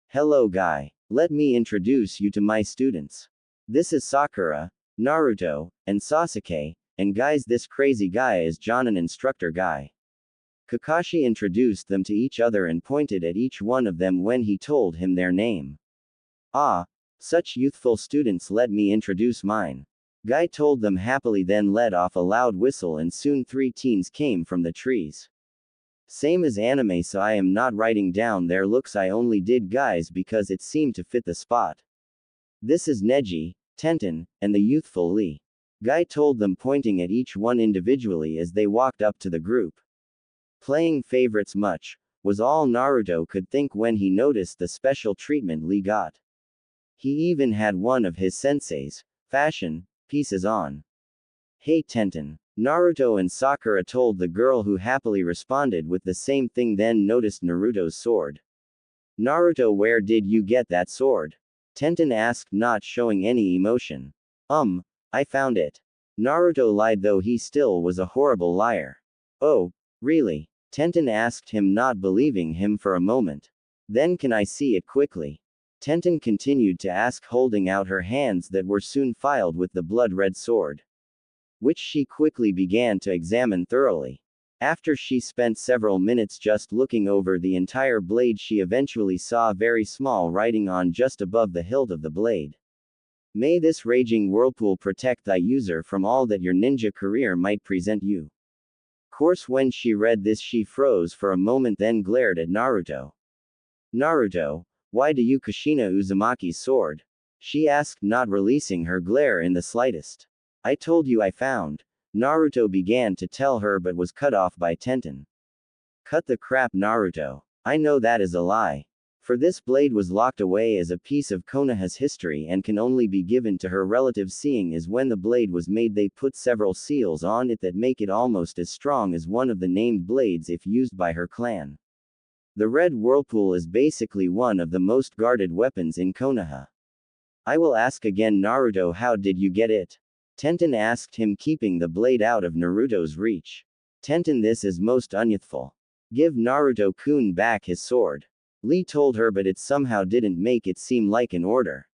"Hello guy. Let me introduce you to my students. This is Sakura, Naruto, and Sasuke, and guys, this crazy guy is John, an instructor guy." Kakashi introduced them to each other and pointed at each one of them when he told him their name. "Ah, such youthful students, let me introduce mine." Guy told them happily, then let off a loud whistle and soon 3 teens came from the trees. Same as anime, so I am not writing down their looks, I only did guys because it seemed to fit the spot. "This is Neji, Tenten, and the youthful Lee." Guy told them, pointing at each one individually as they walked up to the group. Playing favorites much, was all Naruto could think when he noticed the special treatment Lee got. He even had one of his sensei's fashion pieces on. "Hey Tenten." Naruto and Sakura told the girl, who happily responded with the same thing, then noticed Naruto's sword. "Naruto, where did you get that sword?" Tenten asked, not showing any emotion. I found it." Naruto lied, though he still was a horrible liar. "Oh, really?" Tenten asked him, not believing him for a moment. "Then can I see it quickly?" Tenten continued to ask, holding out her hands that were soon filled with the blood-red sword, which she quickly began to examine thoroughly. After she spent several minutes just looking over the entire blade, she eventually saw very small writing on just above the hilt of the blade. "May this raging whirlpool protect thy user from all that your ninja career might present you." Course, when she read this she froze for a moment, then glared at Naruto. "Naruto, why do you Kushina Uzumaki's sword?" she asked, not releasing her glare in the slightest. "I told you I found." Naruto began to tell her, but was cut off by Tenten. "Cut the crap, Naruto. I know that is a lie. For this blade was locked away as a piece of Konoha's history and can only be given to her relatives, seeing as when the blade was made they put several seals on it that make it almost as strong as one of the named blades if used by her clan. The red whirlpool is basically one of the most guarded weapons in Konoha." "I will ask again, Naruto, how did you get it?" Tenten asked him, keeping the blade out of Naruto's reach. "Tenten, this is most unyouthful. Give Naruto-kun back his sword." Lee told her, but it somehow didn't make it seem like an order.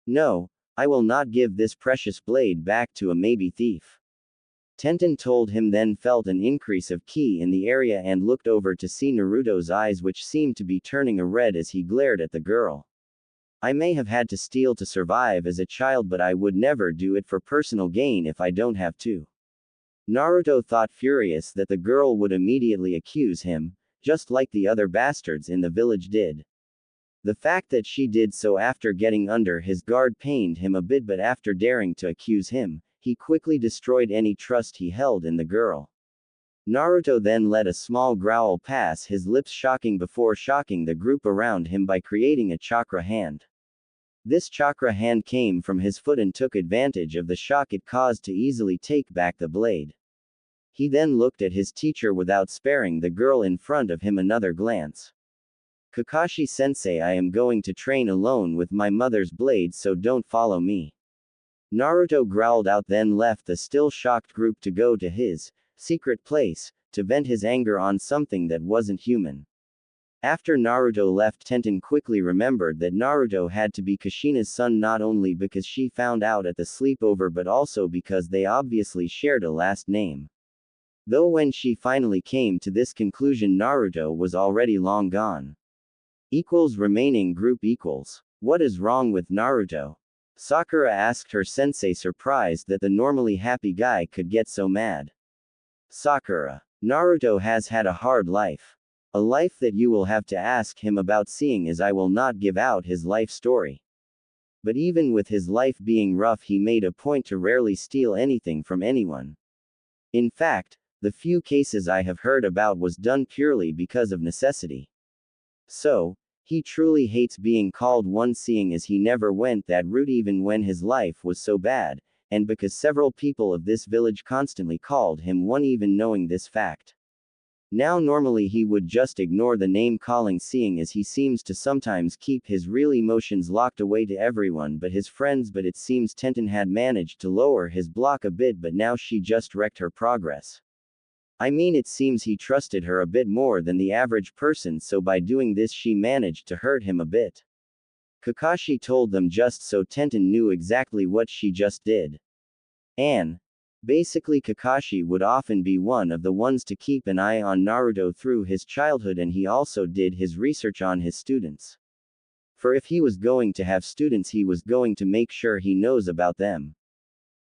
"No, I will not give this precious blade back to a maybe thief." Tenten told him, then felt an increase of ki in the area and looked over to see Naruto's eyes, which seemed to be turning a red as he glared at the girl. "I may have had to steal to survive as a child, but I would never do it for personal gain if I don't have to." Naruto thought, furious that the girl would immediately accuse him, just like the other bastards in the village did. The fact that she did so after getting under his guard pained him a bit, but after daring to accuse him, he quickly destroyed any trust he held in the girl. Naruto then let a small growl pass his lips, shocking before shocking the group around him by creating a chakra hand. This chakra hand came from his foot and took advantage of the shock it caused to easily take back the blade. He then looked at his teacher without sparing the girl in front of him another glance. Kakashi-sensei, I am going to train alone with my mother's blade, so don't follow me. Naruto growled out, then left the still shocked group to go to his secret place, to vent his anger on something that wasn't human. After Naruto left, Tenten quickly remembered that Naruto had to be Kushina's son, not only because she found out at the sleepover but also because they obviously shared a last name. Though when she finally came to this conclusion, Naruto was already long gone. Remaining group equals. What is wrong with Naruto? Sakura asked her sensei, surprised that the normally happy guy could get so mad. Sakura. Naruto has had a hard life. A life that you will have to ask him about, seeing as I will not give out his life story. But even with his life being rough, he made a point to rarely steal anything from anyone. In fact, the few cases I have heard about was done purely because of necessity. So, he truly hates being called one, seeing as he never went that route even when his life was so bad, and because several people of this village constantly called him one even knowing this fact. Now normally he would just ignore the name calling, seeing as he seems to sometimes keep his real emotions locked away to everyone but his friends, but it seems Tenten had managed to lower his block a bit, but now she just wrecked her progress. I mean, it seems he trusted her a bit more than the average person, so by doing this she managed to hurt him a bit. Kakashi told them just so Tenten knew exactly what she just did. Basically, Kakashi would often be one of the ones to keep an eye on Naruto through his childhood, and he also did his research on his students. For if he was going to have students, he was going to make sure he knows about them.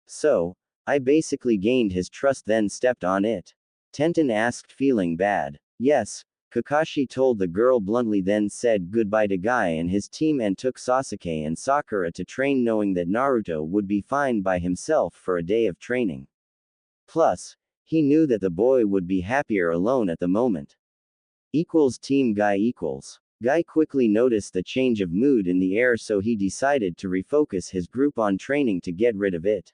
So, I basically gained his trust, then stepped on it. Tenten asked, feeling bad. Yes, Kakashi told the girl bluntly, then said goodbye to Guy and his team and took Sasuke and Sakura to train, knowing that Naruto would be fine by himself for a day of training. Plus, he knew that the boy would be happier alone at the moment. Team Guy. Guy quickly noticed the change of mood in the air, so he decided to refocus his group on training to get rid of it.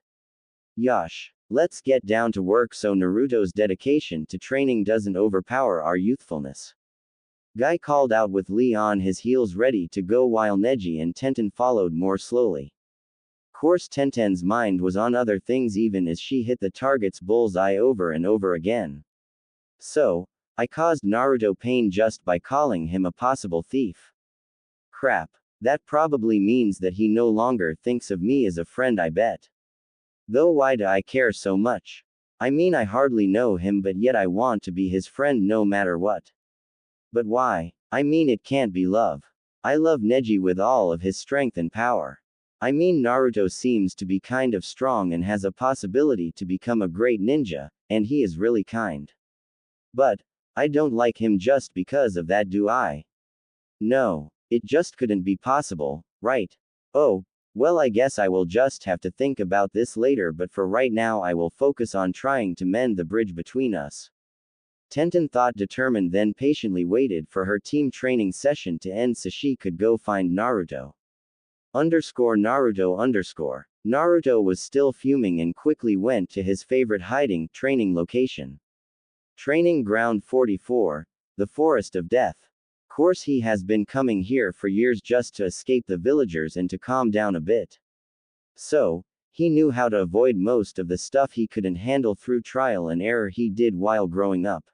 Yosh. Let's get down to work so Naruto's dedication to training doesn't overpower our youthfulness. Guy called out with Lee on his heels ready to go, while Neji and Tenten followed more slowly. Course Tenten's mind was on other things even as she hit the target's bullseye over and over again. So, I caused Naruto pain just by calling him a possible thief. Crap. That probably means that he no longer thinks of me as a friend, I bet. Though why do I care so much? I mean, I hardly know him, but yet I want to be his friend no matter what. But why? I mean, it can't be love. I love Neji with all of his strength and power. I mean, Naruto seems to be kind of strong and has a possibility to become a great ninja, and he is really kind. But, I don't like him just because of that, do I? No, it just couldn't be possible, right? Oh, well, I guess I will just have to think about this later, but for right now I will focus on trying to mend the bridge between us. Tenten thought, determined, then patiently waited for her team training session to end so she could go find Naruto. Naruto. Naruto was still fuming and quickly went to his favorite training location. Training Ground 44, the Forest of Death. Course he has been coming here for years just to escape the villagers and to calm down a bit. So, he knew how to avoid most of the stuff he couldn't handle through trial and error he did while growing up.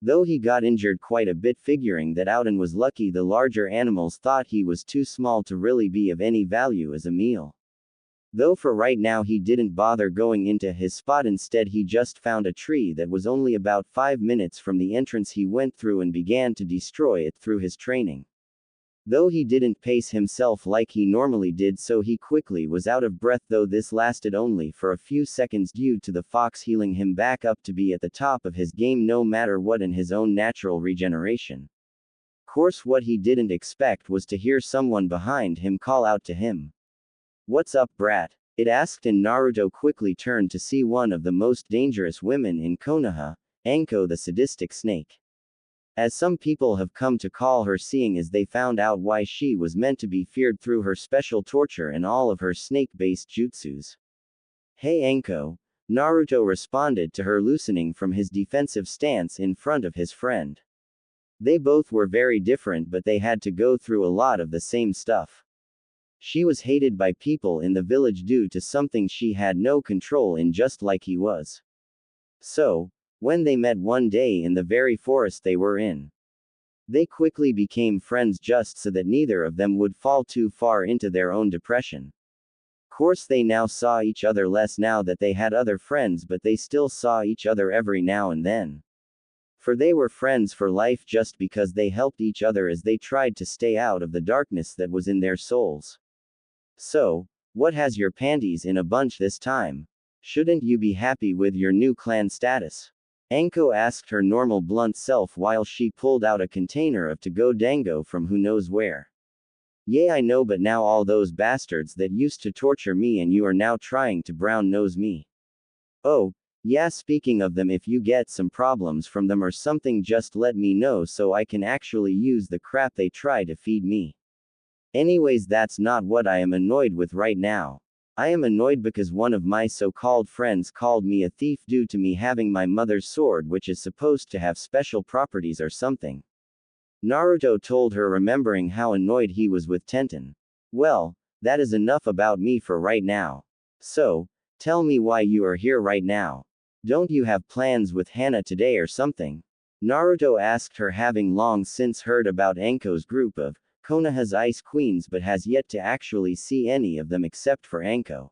Though he got injured quite a bit figuring that out and was lucky the larger animals thought he was too small to really be of any value as a meal. Though for right now he didn't bother going into his spot, instead he just found a tree that was only about 5 minutes from the entrance he went through and began to destroy it through his training. Though he didn't pace himself like he normally did, so he quickly was out of breath, though this lasted only for a few seconds due to the fox healing him back up to be at the top of his game no matter what in his own natural regeneration. Course what he didn't expect was to hear someone behind him call out to him. "What's up, brat?" it asked, and Naruto quickly turned to see one of the most dangerous women in Konoha, Anko the sadistic snake. As some people have come to call her, seeing as they found out why she was meant to be feared through her special torture and all of her snake-based jutsus. "Hey Anko," Naruto responded to her, loosening from his defensive stance in front of his friend. They both were very different, but they had to go through a lot of the same stuff. She was hated by people in the village due to something she had no control in, just like he was. So, when they met one day in the very forest they were in, they quickly became friends just so that neither of them would fall too far into their own depression. Course they now saw each other less now that they had other friends, but they still saw each other every now and then. For they were friends for life just because they helped each other as they tried to stay out of the darkness that was in their souls. So, what has your panties in a bunch this time? Shouldn't you be happy with your new clan status? Anko asked her normal blunt self while she pulled out a container of to-go dango from who knows where. Yeah, I know, but now all those bastards that used to torture me and you are now trying to brown-nose me. Oh, yeah, speaking of them, if you get some problems from them or something, just let me know so I can actually use the crap they try to feed me. Anyways, that's not what I am annoyed with right now. I am annoyed because one of my so-called friends called me a thief due to me having my mother's sword, which is supposed to have special properties or something. Naruto told her, remembering how annoyed he was with Tenten. Well, that is enough about me for right now. So, tell me why you are here right now. Don't you have plans with Hana today or something? Naruto asked her, having long since heard about Anko's group of Konoha's Ice Queens but has yet to actually see any of them except for Anko.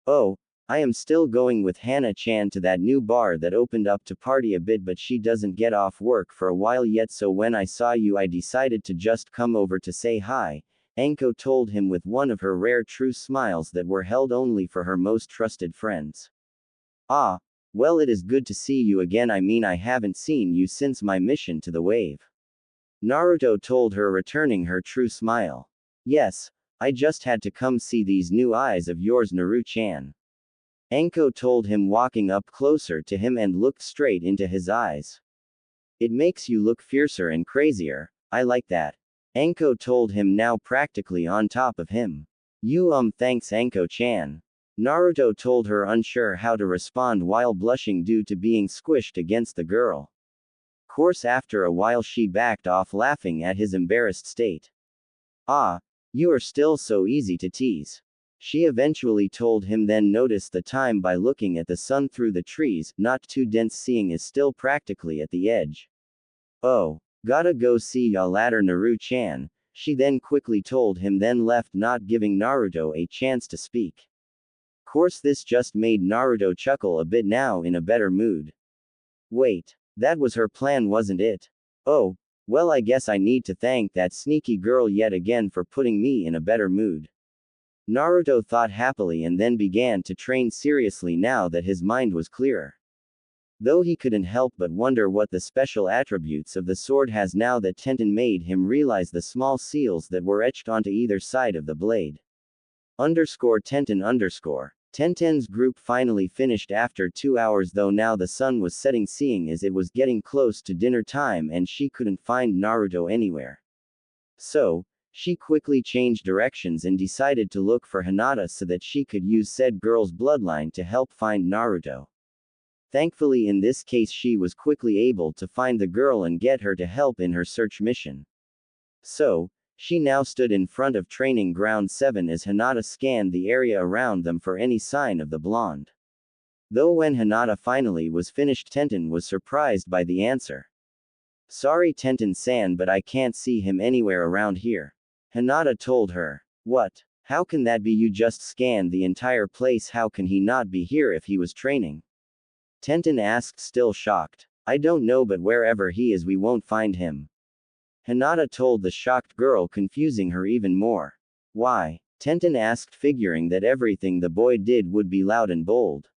Oh, I am still going with Hana-chan to that new bar that opened up to party a bit, but she doesn't get off work for a while yet, so when I saw you I decided to just come over to say hi, Anko told him with one of her rare true smiles that were held only for her most trusted friends. Ah, well, it is good to see you again. I mean, I haven't seen you since my mission to the wave. Naruto told her, returning her true smile. Yes, I just had to come see these new eyes of yours, Naru-chan. Anko told him, walking up closer to him and looked straight into his eyes. It makes you look fiercer and crazier. I like that. Anko told him, now practically on top of him. Thanks Anko-chan. Naruto told her, unsure how to respond while blushing due to being squished against the girl. Course after a while she backed off, laughing at his embarrassed state. Ah, you are still so easy to tease. She eventually told him, then noticed the time by looking at the sun through the trees, not too dense, seeing is still practically at the edge. Oh, gotta go see ya later, Naru-chan, she then quickly told him, then left, not giving Naruto a chance to speak. Course this just made Naruto chuckle a bit, now in a better mood. Wait, that was her plan, wasn't it? Oh, well, I guess I need to thank that sneaky girl yet again for putting me in a better mood. Naruto thought happily and then began to train seriously now that his mind was clearer. Though he couldn't help but wonder what the special attributes of the sword has now that Tenten made him realize the small seals that were etched onto either side of the blade. Tenten. Tenten's group finally finished after 2 hours, though now the sun was setting, seeing as it was getting close to dinner time and she couldn't find Naruto anywhere. So, she quickly changed directions and decided to look for Hinata so that she could use said girl's bloodline to help find Naruto. Thankfully, in this case, she was quickly able to find the girl and get her to help in her search mission. So, she now stood in front of Training Ground 7 as Hinata scanned the area around them for any sign of the blonde. Though when Hinata finally was finished, Tenten was surprised by the answer. Sorry Tenten-san, but I can't see him anywhere around here. Hinata told her. What? How can that be? You just scanned the entire place. How can he not be here if he was training? Tenten asked, still shocked. I don't know, but wherever he is we won't find him. Hinata told the shocked girl, confusing her even more. Why? Tenten asked, figuring that everything the boy did would be loud and bold.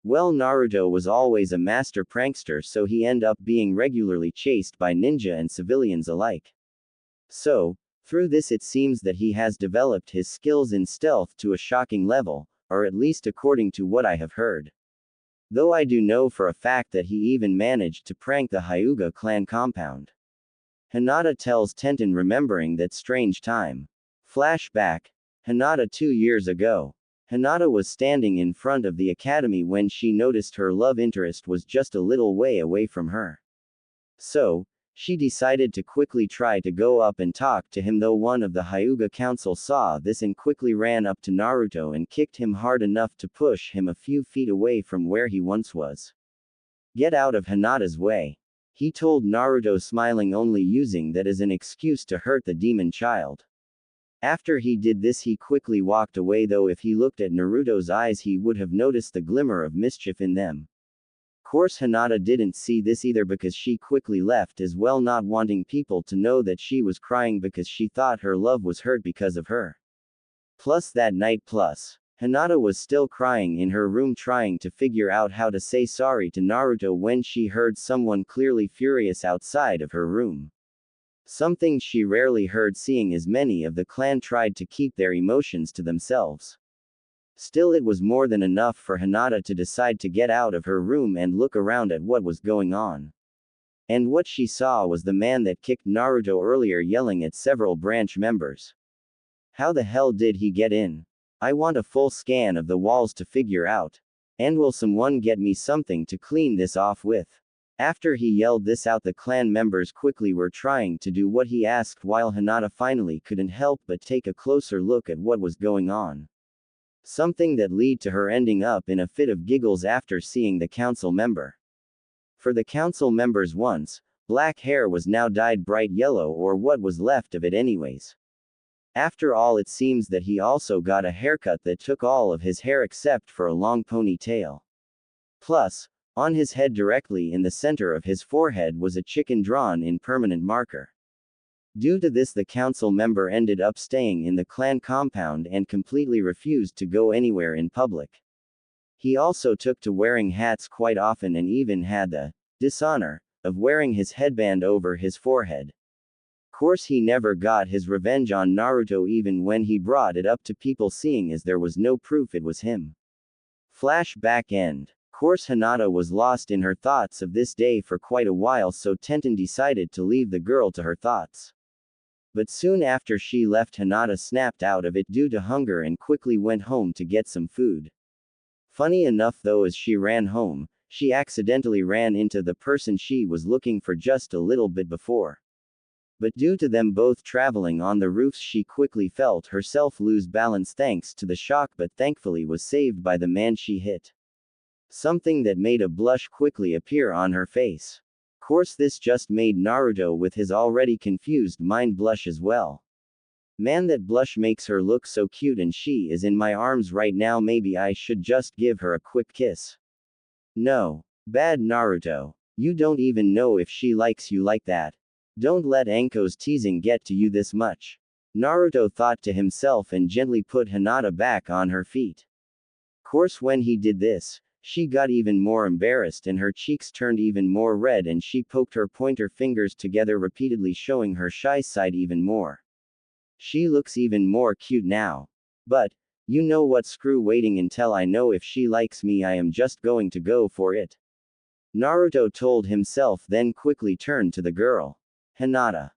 Well, Naruto was always a master prankster, so he ended up being regularly chased by ninja and civilians alike. So, through this it seems that he has developed his skills in stealth to a shocking level, or at least according to what I have heard. Though I do know for a fact that he even managed to prank the Hyuga clan compound. Hinata tells Tenten, remembering that strange time. Flashback. Hinata 2 years ago. Hinata was standing in front of the academy when she noticed her love interest was just a little way away from her. So, She decided to quickly try to go up and talk to him, though one of the Hyuga council saw this and quickly ran up to Naruto and kicked him hard enough to push him a few feet away from where he once was. "Get out of Hinata's way," he told Naruto, smiling, only using that as an excuse to hurt the demon child. After he did this, he quickly walked away, though if he looked at Naruto's eyes he would have noticed the glimmer of mischief in them. Course Hinata didn't see this either, because she quickly left as well, not wanting people to know that she was crying because she thought her love was hurt because of her. Plus that night, Hinata was still crying in her room, trying to figure out how to say sorry to Naruto when she heard someone clearly furious outside of her room. Something she rarely heard, seeing as many of the clan tried to keep their emotions to themselves. Still, it was more than enough for Hinata to decide to get out of her room and look around at what was going on. And what she saw was the man that kicked Naruto earlier yelling at several branch members. "How the hell did he get in? I want a full scan of the walls to figure out. And will someone get me something to clean this off with?" After he yelled this out, the clan members quickly were trying to do what he asked, while Hinata finally couldn't help but take a closer look at what was going on. Something that led to her ending up in a fit of giggles after seeing the council member. For the council member's once black hair was now dyed bright yellow, or what was left of it anyways. After all, it seems that he also got a haircut that took all of his hair except for a long ponytail. Plus, on his head directly in the center of his forehead was a chicken drawn in permanent marker. Due to this, the council member ended up staying in the clan compound and completely refused to go anywhere in public. He also took to wearing hats quite often and even had the dishonor of wearing his headband over his forehead. Course he never got his revenge on Naruto even when he brought it up to people, seeing as there was no proof it was him. Flashback end. Course Hinata was lost in her thoughts of this day for quite a while, so Tenten decided to leave the girl to her thoughts. But soon after she left, Hinata snapped out of it due to hunger and quickly went home to get some food. Funny enough though, as she ran home, she accidentally ran into the person she was looking for just a little bit before. But due to them both traveling on the roofs, she quickly felt herself lose balance thanks to the shock, but thankfully was saved by the man she hit. Something that made a blush quickly appear on her face. Course this just made Naruto with his already confused mind blush as well. Man, that blush makes her look so cute, and she is in my arms right now. Maybe I should just give her a quick kiss. No. Bad Naruto. You don't even know if she likes you like that. Don't let Anko's teasing get to you this much. Naruto thought to himself and gently put Hinata back on her feet. Course when he did this, she got even more embarrassed and her cheeks turned even more red, and she poked her pointer fingers together repeatedly, showing her shy side even more. She looks even more cute now. But, you know what, screw waiting until I know if she likes me, I am just going to go for it. Naruto told himself, then quickly turned to the girl. Hinata.